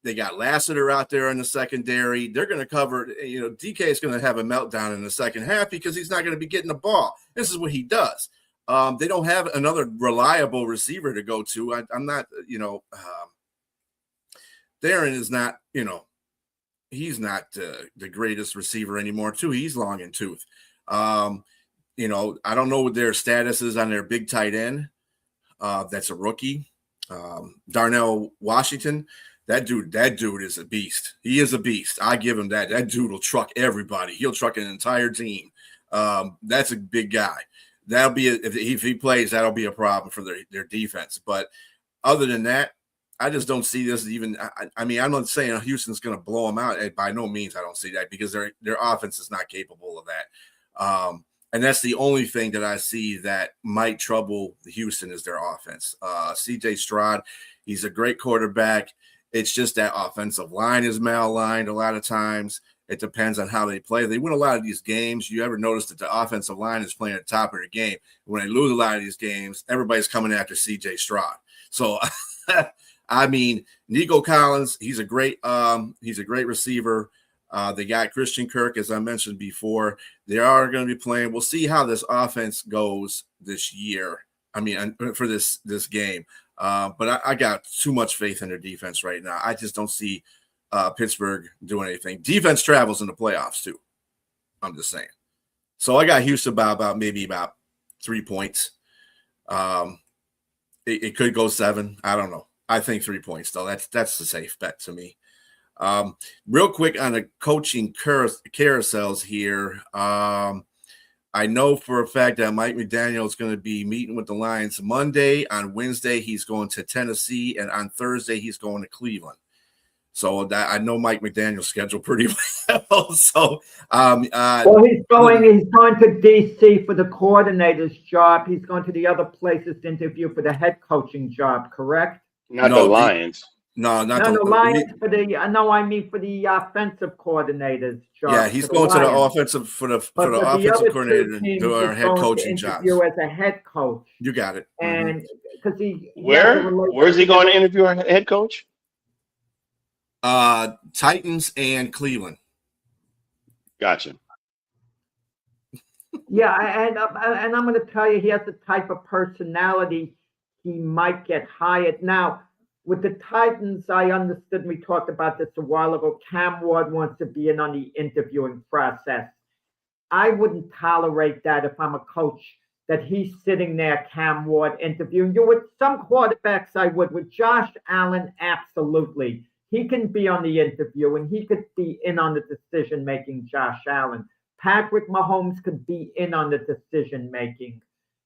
They got Lassiter out there in the secondary. They're going to cover. DK is going to have a meltdown in the second half because he's not going to be getting the ball. This is what he does. They don't have another reliable receiver to go to. I'm not. Darren is not. He's not the greatest receiver anymore. Too. He's long in tooth. I don't know what their status is on their big tight end. That's a rookie. Darnell Washington. That dude is a beast. He is a beast. I give him that. That dude will truck everybody. He'll truck an entire team. That's a big guy. That'll be if he plays, that'll be a problem for their defense. But other than that, I just don't see this even. I mean, I'm not saying Houston's going to blow them out. By no means, I don't see that because their offense is not capable of that. And that's the only thing that I see that might trouble Houston is their offense. C.J. Stroud, he's a great quarterback. It's just that offensive line is malaligned a lot of times. It depends on how they play. They win a lot of these games. You ever notice that the offensive line is playing at the top of the game? When they lose a lot of these games, everybody's coming after C.J. Stroud. So, I mean, Nico Collins, he's a great receiver. They got Christian Kirk, as I mentioned before. They are going to be playing. We'll see how this offense goes this year. I mean, for this game. But I got too much faith in their defense right now. I just don't see Pittsburgh doing anything. Defense travels in the playoffs too. I'm just saying. So I got Houston by about 3 points. It could go 7. I don't know. I think 3 points though. That's the safe bet to me. Real quick on the coaching carousels here. I know for a fact that Mike McDaniel is going to be meeting with the Lions Monday. On Wednesday, he's going to Tennessee, and on Thursday, he's going to Cleveland. So that I know Mike McDaniel's schedule pretty well. So, well, he's going to DC for the coordinator's job. He's going to the other places to interview for the head coaching job. Correct? Not the Lions. No, not the Lions for the. I mean for the offensive coordinator's job. Yeah, he's going to the offensive for the offensive coordinator and do our head coaching job. As a head coach. You got it. And because where's he going to interview our head coach? Titans and Cleveland. Gotcha. Yeah, and I'm going to tell you, he has the type of personality he might get hired. Now, with the Titans, I understood, we talked about this a while ago, Cam Ward wants to be in on the interviewing process. I wouldn't tolerate that if I'm a coach, that he's sitting there, Cam Ward, interviewing you. With some quarterbacks, I would. With Josh Allen, absolutely. He can be on the interview, and he could be in on the decision-making, Josh Allen. Patrick Mahomes could be in on the decision-making.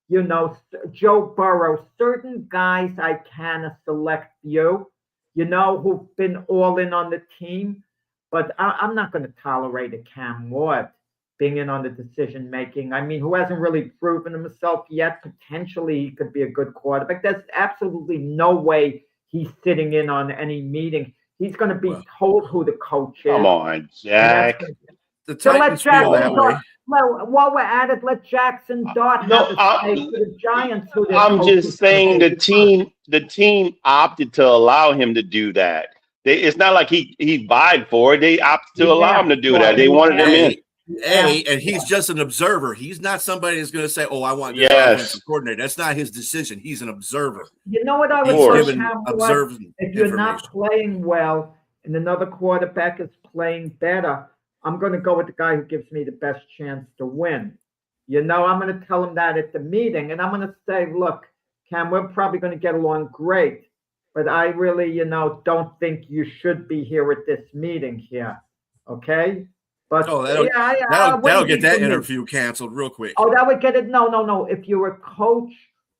You know, Joe Burrow, certain guys I can select you, who've been all in on the team, but I'm not going to tolerate a Cam Ward being in on the decision-making. I mean, who hasn't really proven himself yet. Potentially, he could be a good quarterback. There's absolutely no way he's sitting in on any meeting. He's going to be told who the coach is. Come on, Jack. So let Jackson Dart. Well, while we're at it, let Jackson Dart have a say to the Giants. I'm just saying the team opted to allow him to do that. It's not like he vied for it. They opted to allow him to do that. They wanted him in. And he's just an observer. He's not somebody that's going to say, "Oh, I want this offensive coordinator." That's not his decision. He's an observer. You know what I would say, if you're not playing well and another quarterback is playing better, I'm going to go with the guy who gives me the best chance to win. I'm going to tell him that at the meeting, and I'm going to say, "Look, Cam, we're probably going to get along great, but I really, don't think you should be here at this meeting here." Okay. But that'll get that interview canceled real quick. Oh, that would get it. No. If you're a coach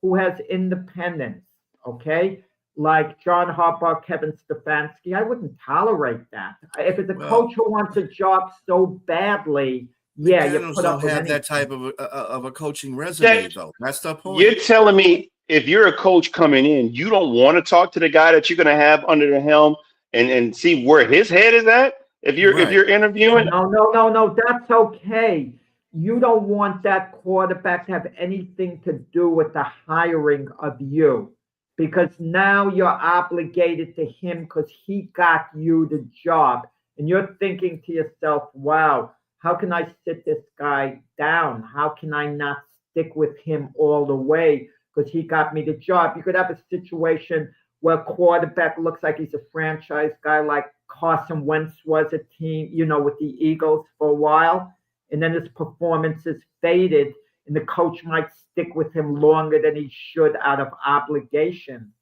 who has independence, okay, like John Harbaugh, Kevin Stefanski, I wouldn't tolerate that. If it's a coach who wants a job so badly, you put up with have that type of a coaching resume, though. That's the point. You're telling me if you're a coach coming in, you don't want to talk to the guy that you're going to have under the helm and see where his head is at? If you're interviewing? No, that's okay. You don't want that quarterback to have anything to do with the hiring of you, because now you're obligated to him because he got you the job. And you're thinking to yourself, wow, how can I sit this guy down? How can I not stick with him all the way because he got me the job? You could have a situation where quarterback looks like he's a franchise guy, like Carson Wentz was a team, with the Eagles for a while, and then his performance is faded, and the coach might stick with him longer than he should out of obligation.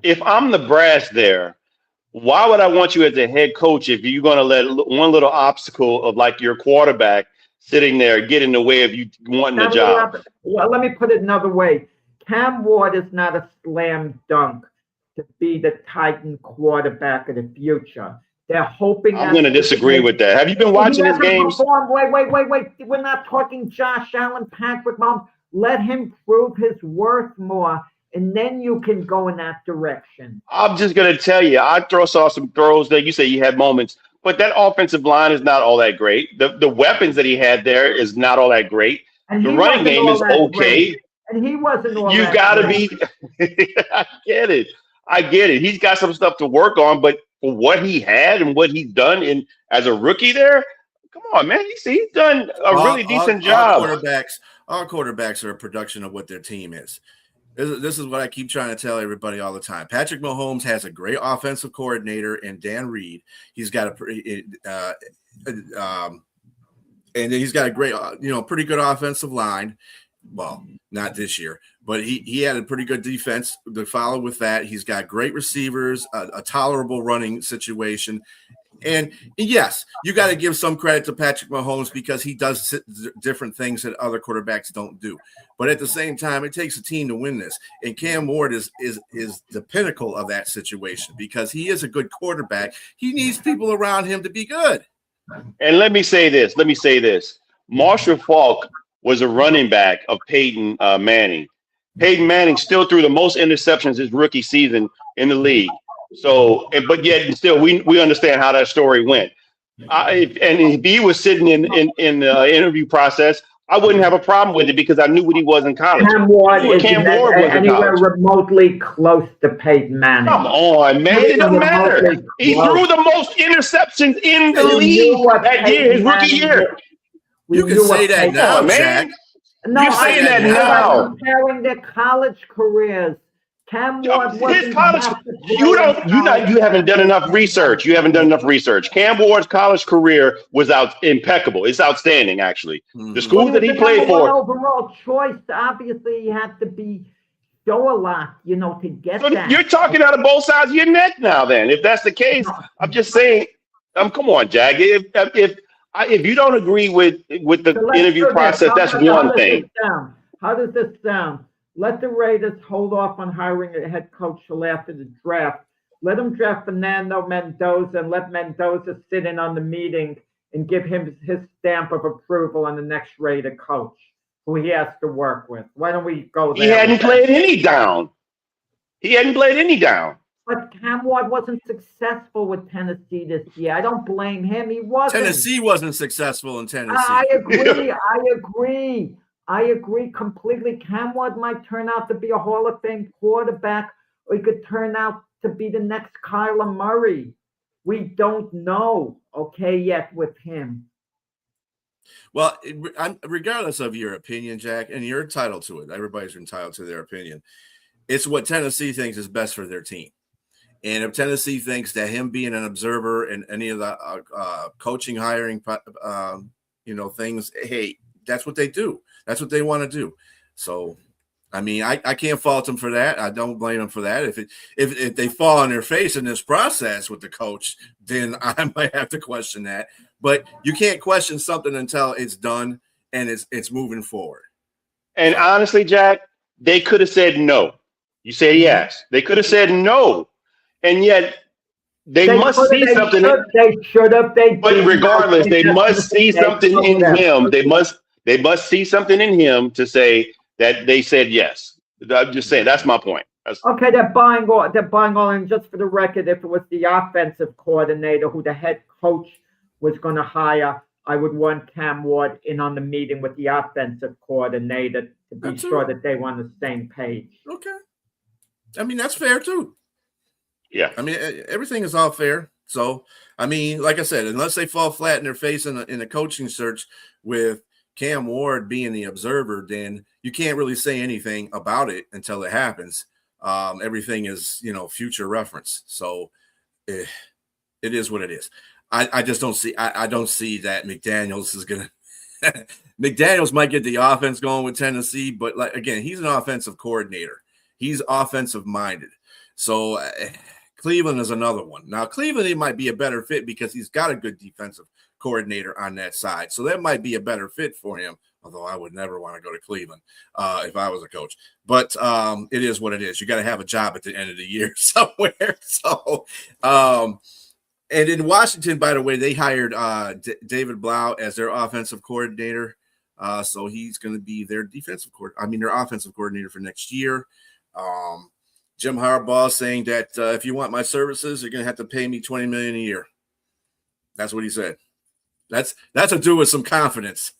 If I'm the brass there, why would I want you as a head coach if you're going to let one little obstacle of like your quarterback sitting there get in the way of you wanting a job? Well, let me put it another way. Cam Ward is not a slam dunk to be the Titan quarterback of the future. They're hoping. I'm going to disagree with that. Have you been watching his games? Wait. We're not talking Josh Allen, Patrick Mahomes. Let him prove his worth more, and then you can go in that direction. I'm just going to tell you, I saw some throws there. You say you had moments, but that offensive line is not all that great. The weapons that he had there is not all that great. And the running game is okay. Great. And he wasn't all you got to be. I get it. He's got some stuff to work on, but for what he had and what he's done as a rookie there, come on, man. He's done a really decent job. Our quarterbacks are a production of what their team is. This is what I keep trying to tell everybody all the time. Patrick Mahomes has a great offensive coordinator in Dan Reed. He's got and he's got a great, pretty good offensive line. Well, not this year, but he had a pretty good defense to follow with that. He's got great receivers, a tolerable running situation. And yes, you got to give some credit to Patrick Mahomes because he does different things that other quarterbacks don't do. But at the same time, it takes a team to win this. And Cam Ward is the pinnacle of that situation because he is a good quarterback. He needs people around him to be good. And let me say this. Marshall Faulk was a running back of Peyton Manning. Peyton Manning still threw the most interceptions his rookie season in the league. So, but yet still, we understand how that story went. And if he was sitting in the interview process, I wouldn't have a problem with it because I knew what he was in college. Cam Ward was anywhere remotely close to Peyton Manning. Come on, man. It doesn't matter. He threw the most interceptions in the league that year, his rookie year. You can say that now, man. No, you're saying that now. I'm comparing their college careers. Cam Ward his college. You haven't done enough research. Cam Ward's college career was impeccable. It's outstanding, actually. Mm-hmm. The schools that he played for. Overall choice, obviously, you have to show a lot, to get that. You're talking out of both sides of your neck now. Then, if that's the case, I'm just saying. Come on, Jag. If you don't agree with the interview process, that's one thing. How does this sound? Let the Raiders hold off on hiring a head coach till after the draft. Let them draft Fernando Mendoza and let Mendoza sit in on the meeting and give him his stamp of approval on the next Raider coach who he has to work with. Why don't we go there? He hadn't played any down. But Cam Ward wasn't successful with Tennessee this year. I don't blame him. He wasn't. Tennessee wasn't successful in Tennessee. I agree completely. Cam Ward might turn out to be a Hall of Fame quarterback, or he could turn out to be the next Kyler Murray. We don't know, yet with him. Well, regardless of your opinion, Jack, and you're entitled to it. Everybody's entitled to their opinion. It's what Tennessee thinks is best for their team. And if Tennessee thinks that him being an observer in any of the coaching, hiring, things, hey, that's what they do. That's what they want to do. So, I mean, I can't fault them for that. I don't blame them for that. If they fall on their face in this process with the coach, then I might have to question that. But you can't question something until it's done and it's moving forward. And honestly, Jack, they could have said no. You say yes. They could have said no. And yet they must see something. They should have. But regardless, they must see something in him. They must see something in him to say that they said yes. I'm just saying that's my point. Okay, they're buying all. And just for the record, if it was the offensive coordinator who the head coach was going to hire, I would want Cam Ward in on the meeting with the offensive coordinator to be sure that they were on the same page. Okay. I mean, that's fair too. Yeah. I mean, everything is all fair. So, I mean, like I said, unless they fall flat in their face in a coaching search with Cam Ward being the observer, then you can't really say anything about it until it happens. Everything is, future reference. So it is what it is. I just don't see. I don't see that McDaniels is gonna. McDaniels might get the offense going with Tennessee, but again, he's an offensive coordinator. He's offensive minded. So Cleveland is another one. Now Cleveland, he might be a better fit because he's got a good defensive coordinator on that side. So that might be a better fit for him. Although I would never want to go to Cleveland if I was a coach. But it is what it is. You got to have a job at the end of the year somewhere. So, and in Washington, by the way, they hired David Blau as their offensive coordinator. So he's going to be their their offensive coordinator for next year. Jim Harbaugh saying that if you want my services, you're going to have to pay me $20 million a year. That's what he said. That's a dude with some confidence.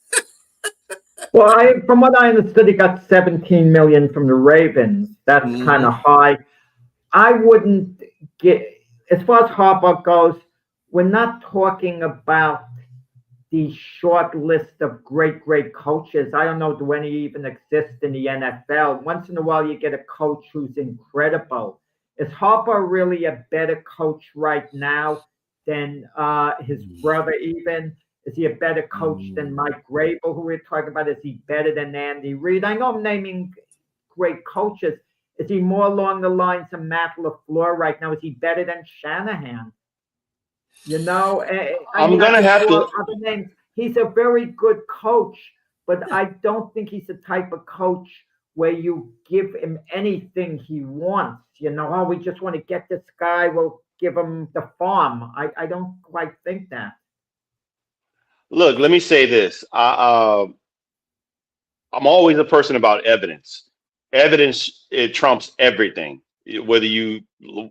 Well, from what I understood, he got $17 million from the Ravens. That's kind of high. I wouldn't get, as far as Harbaugh goes, we're not talking about the short list of great coaches. I don't know, do any even exist in the NFL? Once in a while, you get a coach who's incredible. Is Harbaugh really a better coach right now than his brother even? Is he a better coach than Mike Grable, who we're talking about? Is he better than Andy Reid? I know I'm naming great coaches. Is he more along the lines of Matt LaFleur right now? Is he better than Shanahan? You know, I'm gonna have to. Other names. He's a very good coach, but I don't think he's the type of coach where you give him anything he wants. You know, oh, we just want to get this guy, we'll give him the farm. I don't quite think that. Look, let me say this. I'm always a person about evidence. Evidence, it trumps everything. Whether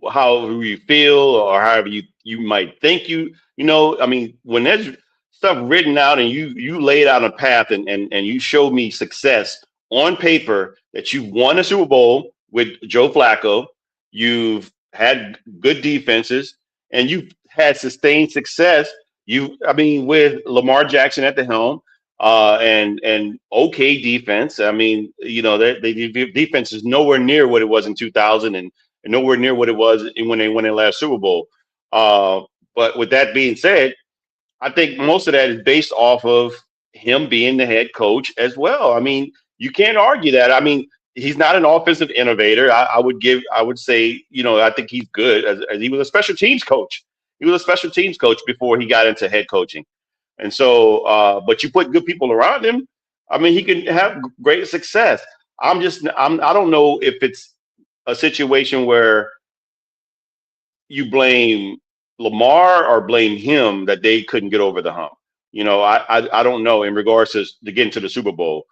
however you feel or however you might think you know. I mean, when there's stuff written out and you laid out a path and you showed me success on paper that you've won a Super Bowl with Joe Flacco, you've had good defenses, and you've had sustained success. With Lamar Jackson at the helm, and okay defense. I mean, the defense is nowhere near what it was in 2000 and nowhere near what it was when they won their last Super Bowl. But with that being said, I think most of that is based off of him being the head coach as well. I mean, you can't argue that. I mean, he's not an offensive innovator. I would say, I think he's good as he was a special teams coach. He was a special teams coach before he got into head coaching. And so, but you put good people around him, I mean, he can have great success. I don't know if it's a situation where you blame Lamar or blame him that they couldn't get over the hump. I don't know in regards to getting to the Super Bowl.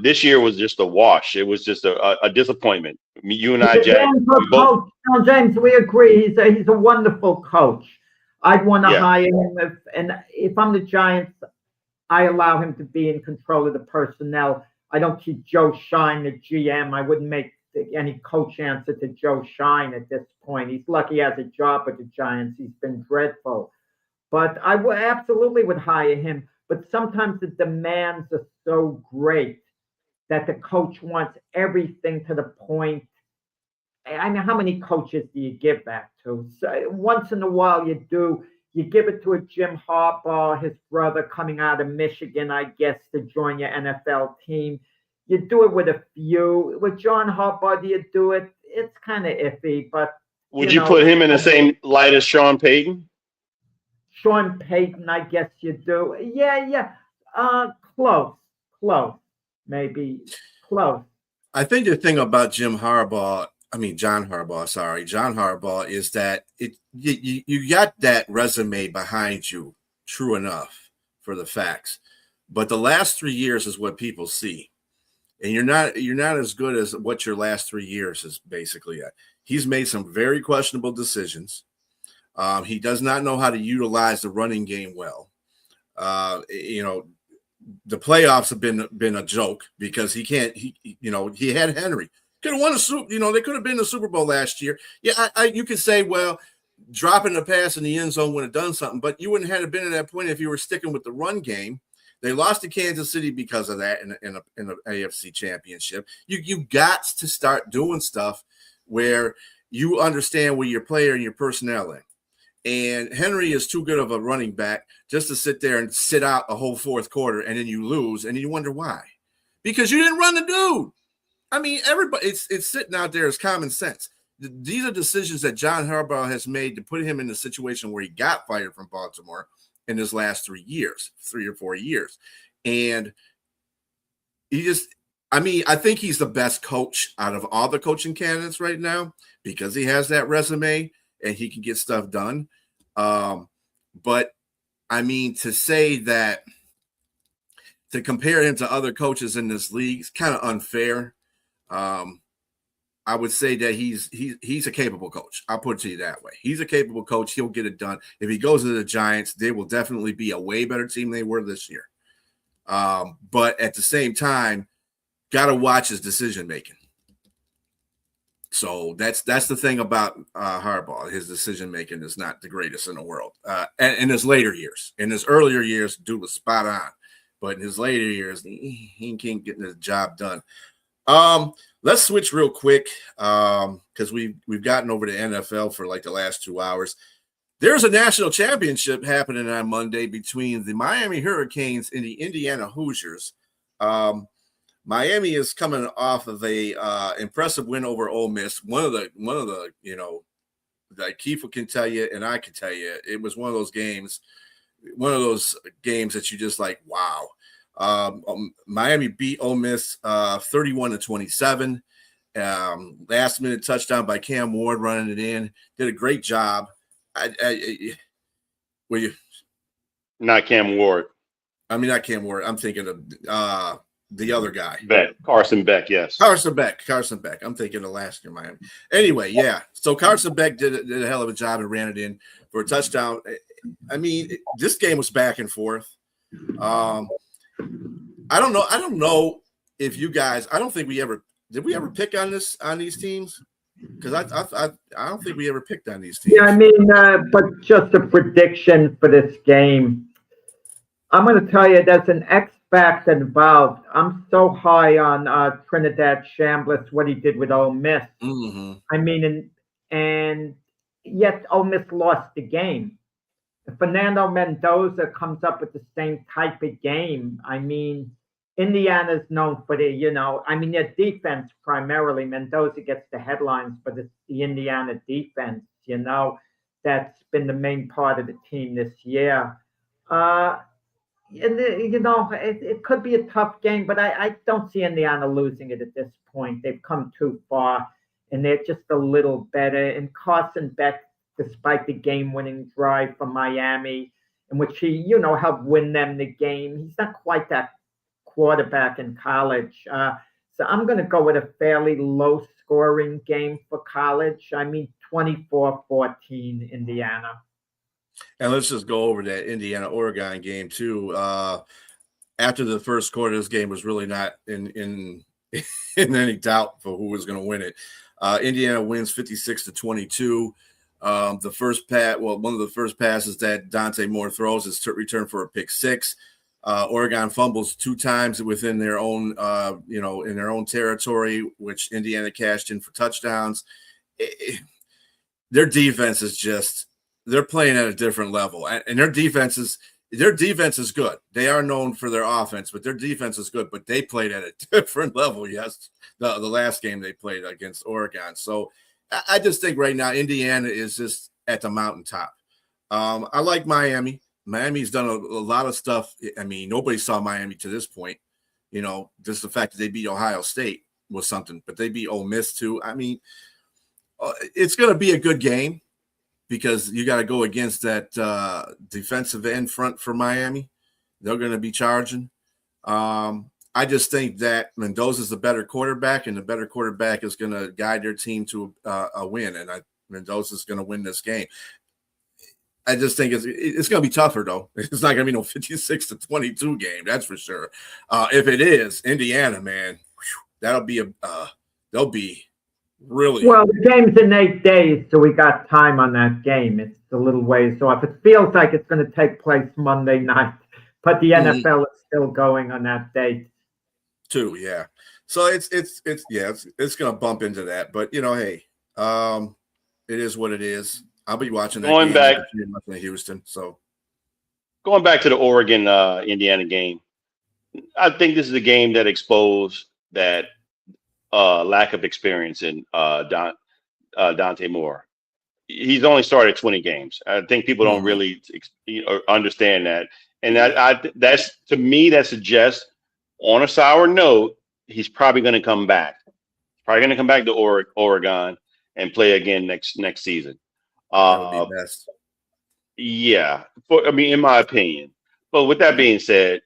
This year was just a wash. It was just a disappointment. You and I, Jack, James, we agree. He's a wonderful coach. I'd want to hire him if I'm the Giants. I allow him to be in control of the personnel. I don't keep Joe Shine, the GM. I wouldn't make any coach answer to Joe Shine at this point. He's lucky he has a job with the Giants. He's been dreadful. But I absolutely would hire him. But sometimes the demands are so great that the coach wants everything to the point. I mean, how many coaches do you give that to? So once in a while you do. You give it to a Jim Harbaugh, his brother coming out of Michigan, I guess, to join your NFL team. You do it with a few. With John Harbaugh, do you do it? It's kind of iffy, but would you put him in the same light as Sean Payton? Sean Payton, I guess you do. Yeah. Close, maybe close. I think the thing about John Harbaugh, is that you got that resume behind you, true enough, for the facts. But the last 3 years is what people see. And you're not as good as what your last 3 years is basically at. He's made some very questionable decisions. He does not know how to utilize the running game well. The playoffs have been a joke because he had Henry. Could have won they could have been in the Super Bowl last year. Yeah, you could say, well, dropping the pass in the end zone would have done something, but you wouldn't have been at that point if you were sticking with the run game. They lost to Kansas City because of that in the AFC Championship. You got to start doing stuff where you understand where your player and your personnel in. And Henry is too good of a running back just to sit there and sit out a whole fourth quarter and then you lose and you wonder why. Because you didn't run the dude. I mean, everybody, it's sitting out there as common sense. These are decisions that John Harbaugh has made to put him in the situation where he got fired from Baltimore in his last 3 or 4 years. And I think he's the best coach out of all the coaching candidates right now because he has that resume and he can get stuff done. But I mean, to say that, to compare him to other coaches in this league is kind of unfair. I would say that he's a capable coach. I'll put it to you that way. He's a capable coach. He'll get it done. If he goes to the Giants, they will definitely be a way better team than they were this year. But at the same time, got to watch his decision-making. So that's the thing about Harbaugh. His decision-making is not the greatest in the world. And in his later years. In his earlier years, dude was spot on. But in his later years, he can't get the job done. Let's switch real quick because we've gotten over to NFL for like the last 2 hours. There's a national championship happening on Monday between the Miami Hurricanes and the Indiana Hoosiers. Miami is coming off of a impressive win over Ole Miss. One of the that Keefe can tell you, and I can tell you, it was one of those games that you just like, wow. Miami beat Ole Miss 31-27. Last minute touchdown by Cam Ward running it in. Did a great job. Were you not Cam Ward? I mean, not Cam Ward. I'm thinking of the other guy. Carson Beck, yes. Carson Beck. I'm thinking of last year, Miami. Anyway, yeah. So Carson Beck did a hell of a job and ran it in for a touchdown. I mean, this game was back and forth. I don't know if you guys. I don't think we ever pick on these teams, because I don't think we ever picked on these teams. Yeah, I mean, but just a prediction for this game. I'm going to tell you, there's an X factor involved. I'm so high on Trinidad Chambliss, what he did with Ole Miss. Mm-hmm. I mean, and yet Ole Miss lost the game. If Fernando Mendoza comes up with the same type of game, I mean, Indiana's known for their defense primarily. Mendoza gets the headlines, but it's the Indiana defense, that's been the main part of the team this year. It could be a tough game, but I don't see Indiana losing it at this point. They've come too far, and they're just a little better. And Carson Beck, despite the game-winning drive from Miami, in which he, helped win them the game, he's not quite that quarterback in college. So I'm going to go with a fairly low-scoring game for college. I mean, 24-14 Indiana. And let's just go over that Indiana-Oregon game too. After the first quarter, this game was really not in any doubt for who was going to win it. Indiana wins 56-22. One of the first passes that Dante Moore throws is to return for a pick six. Oregon fumbles 2 times within their own, in their own territory, which Indiana cashed in for touchdowns. Their defense is just. They're playing at a different level, and their defense is good. They are known for their offense, but their defense is good. But they played at a different level. Yes, the last game they played against Oregon. So I just think right now Indiana is just at the mountaintop. I like Miami. Miami's done a lot of stuff. I mean, nobody saw Miami to this point. Just the fact that they beat Ohio State was something, but they beat Ole Miss too. I mean, it's going to be a good game, because you got to go against that defensive end front for Miami. They're going to be charging. I just think that Mendoza's the better quarterback, and the better quarterback is going to guide their team to a win, and Mendoza's going to win this game. I just think it's going to be tougher, though. It's not going to be no 56-22 game, that's for sure. If it is, Indiana, man, they'll be really well. The game's in 8 days, so we got time on that game. It's a little ways off. It feels like it's going to take place Monday night, but the NFL is still going on that date too. Yeah, so it's going to bump into that. But hey, it is what it is. I'll be watching that. Going back to Houston. So going back to the Oregon Indiana game, I think this is a game that exposed that lack of experience in Dante Moore. He's only started 20 games. I think people don't really understand that. And that's to me, that suggests, on a sour note, he's probably going to come back. Probably going to come back to Oregon and play again next season. That would be best. Yeah, in my opinion. But with that being said,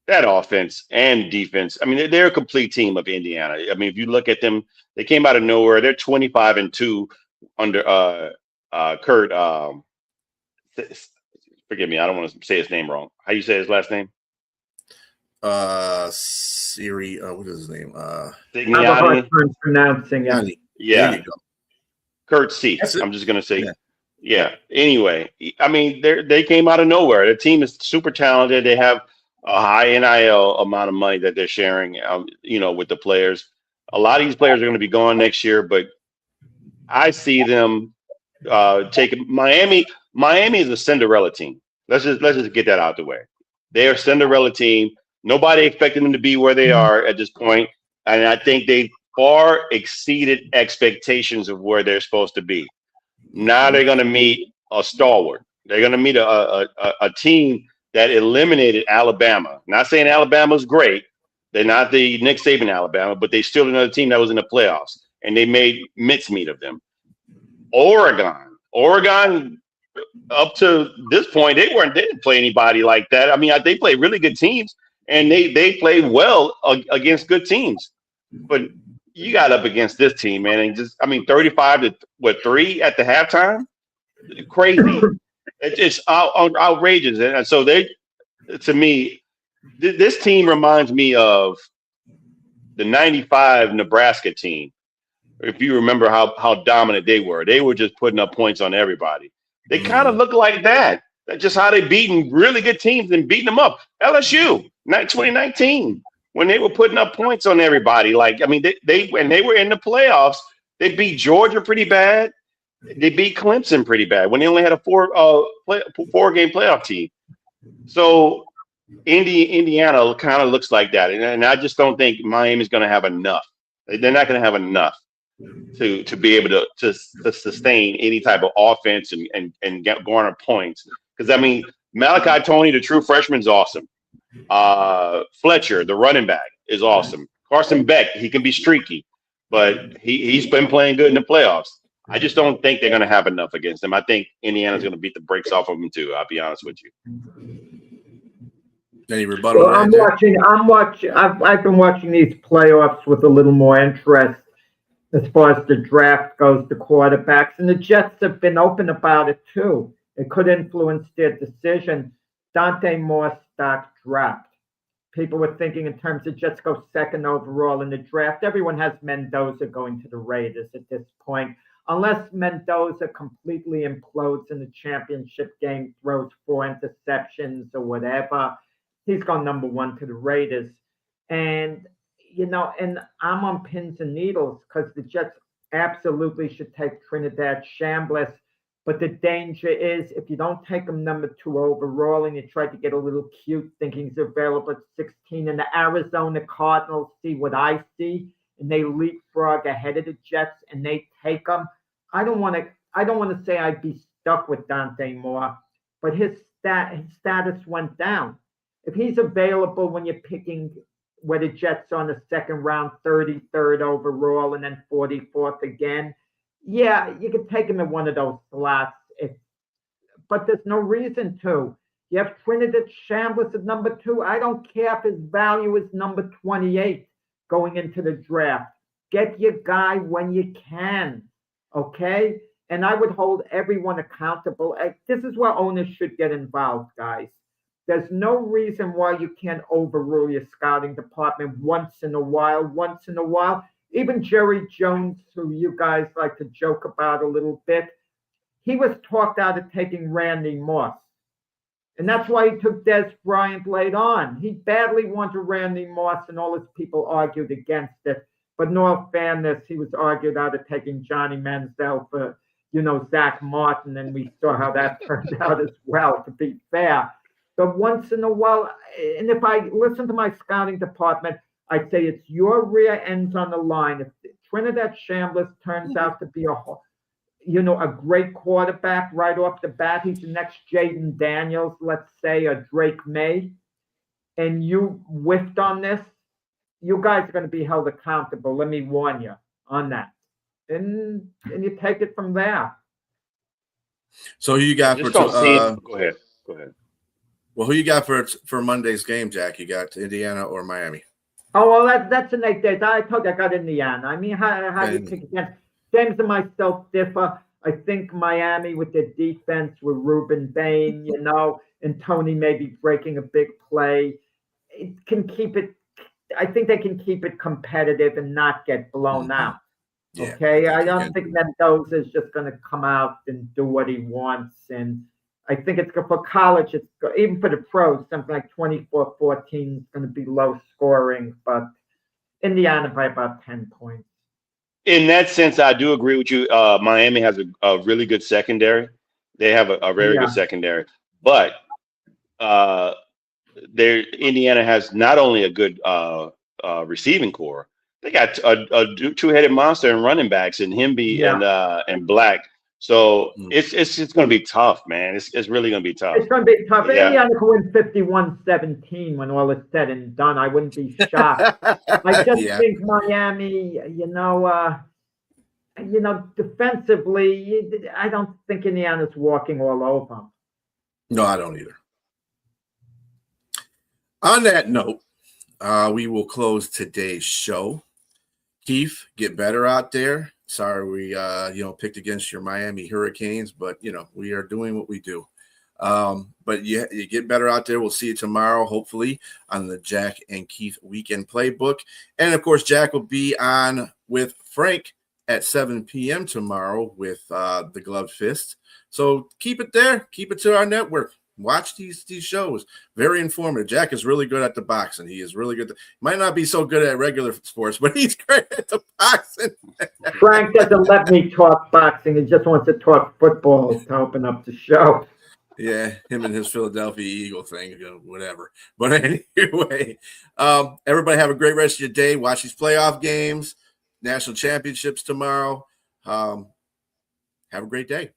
that offense and defense, I mean, they're a complete team of Indiana. I mean, if you look at them, they came out of nowhere. They're 25-2 under Kurt. Forgive me, I don't want to say his name wrong. How you say his last name? Siri. What is his name? I'm pronouncing it. Yeah. There you go. Kurt C. I'm just gonna say, yeah. Anyway, I mean, they came out of nowhere. The team is super talented. They have a high NIL amount of money that they're sharing, with the players. A lot of these players are going to be gone next year, but I see them taking Miami. Miami is a Cinderella team. Let's just get that out the way. They are a Cinderella team. Nobody expected them to be where they are at this point, and I think they far exceeded expectations of where they're supposed to be. Now they're going to meet a stalwart. They're going to meet a team that eliminated Alabama. Not saying Alabama's great. They're not the Nick Saban Alabama, but they still another team that was in the playoffs, and they made mincemeat of them. Oregon, up to this point, they didn't play anybody like that. I mean, they played really good teams, and they played well against good teams. But you got up against this team, man, and 35 to 3 at the halftime, crazy. It's outrageous, and so to me, this team reminds me of the '95 Nebraska team. If you remember how dominant they were just putting up points on everybody. They kind of look like that. That's just how they beating really good teams and beating them up. LSU, 2019, when they were putting up points on everybody. They when they were in the playoffs, they beat Georgia pretty bad. They beat Clemson pretty bad when they only had a 4-game playoff team. So Indiana kind of looks like that, and I just don't think Miami's going to have enough. They're not going to have enough to be able to sustain any type of offense and garner points. Because Malachi Toney, the true freshman, is awesome. Fletcher, the running back, is awesome. Carson Beck, he can be streaky, but he's been playing good in the playoffs. I just don't think they're going to have enough against them. I think Indiana's going to beat the brakes off of them too. I'll be honest with you. Any rebuttal? Well, I'm watching. I've been watching these playoffs with a little more interest as far as the draft goes, the quarterbacks, and the Jets have been open about it too. It could influence their decision. Dante Moore stock dropped. People were thinking in terms of Jets go second overall in the draft. Everyone has Mendoza going to the Raiders at this point. Unless Mendoza completely implodes in the championship game, throws 4 interceptions or whatever, he's gone number 1 to the Raiders. And, and I'm on pins and needles because the Jets absolutely should take Trinidad Chambliss. But the danger is if you don't take him number 2 overall and you try to get a little cute thinking he's available at 16, and the Arizona Cardinals see what I see, and they leapfrog ahead of the Jets and they take him. I don't want to say I'd be stuck with Dante Moore, but his status went down. If he's available when you're picking where the Jets on the second round, 33rd overall, and then 44th again, yeah, you could take him in one of those slots. But there's no reason to. You have Trinidad Chambliss at number 2. I don't care if his value is number 28 going into the draft. Get your guy when you can, okay? And I would hold everyone accountable. This is where owners should get involved, guys. There's no reason why you can't overrule your scouting department once in a while. Even Jerry Jones, who you guys like to joke about a little bit, he was talked out of taking Randy Moss. And that's why he took Des Bryant late on. He badly wanted Randy Moss, and all his people argued against it. But in all fairness, he was argued out of taking Johnny Manziel for, Zach Martin, and we saw how that turned out as well, to be fair. But once in a while, and if I listen to my scouting department, I'd say it's your rear ends on the line. If Trinidad Chambliss turns out to be a great quarterback right off the bat, he's the next Jaden Daniels, let's say, or Drake May, and you whiffed on this, you guys are going to be held accountable. Let me warn you on that. And you take it from there. So who you got for go ahead. Well, who you got for Monday's game, Jack? You got Indiana or Miami? Oh, well, that's an 8 days. I told you I got Indiana. I mean, how do you pick against? James and myself differ. I think Miami with their defense with Ruben Bain, and Tony maybe breaking a big play, it can keep it. I think they can keep it competitive and not get blown out. Yeah, okay, I don't think Mendoza is just going to come out and do what he wants, and I think it's for college. It's even for the pros, something like 24-14 is going to be low scoring, but Indiana by about 10 points. In that sense, I do agree with you. Miami has a really good secondary. They have a very good secondary, but Indiana has not only a good receiving core, they got a two-headed monster in running backs and Hemby and Black. So it's going to be tough, man. It's really going to be tough. It's going to be tough. Yeah. Indiana could win 51-17 when all is said and done. I wouldn't be shocked. I just think Miami, defensively, I don't think Indiana's walking all over them. No, I don't either. On that note, we will close today's show. Keith, get better out there. Sorry we picked against your Miami Hurricanes, but we are doing what we do. But you get better out there. We'll see you tomorrow, hopefully, on the Jack and Keith Weekend Playbook. And of course, Jack will be on with Frank at 7 p.m. tomorrow with the Gloved Fist. So keep it there. Keep it to our network. Watch these shows. Very informative. Jack is really good at the boxing. He is really good. Might not be so good at regular sports, but he's great at the boxing. Frank doesn't let me talk boxing. He just wants to talk football to open up the show. Yeah, him and his Philadelphia Eagle thing, whatever. But anyway, everybody have a great rest of your day. Watch these playoff games, national championships tomorrow. Have a great day.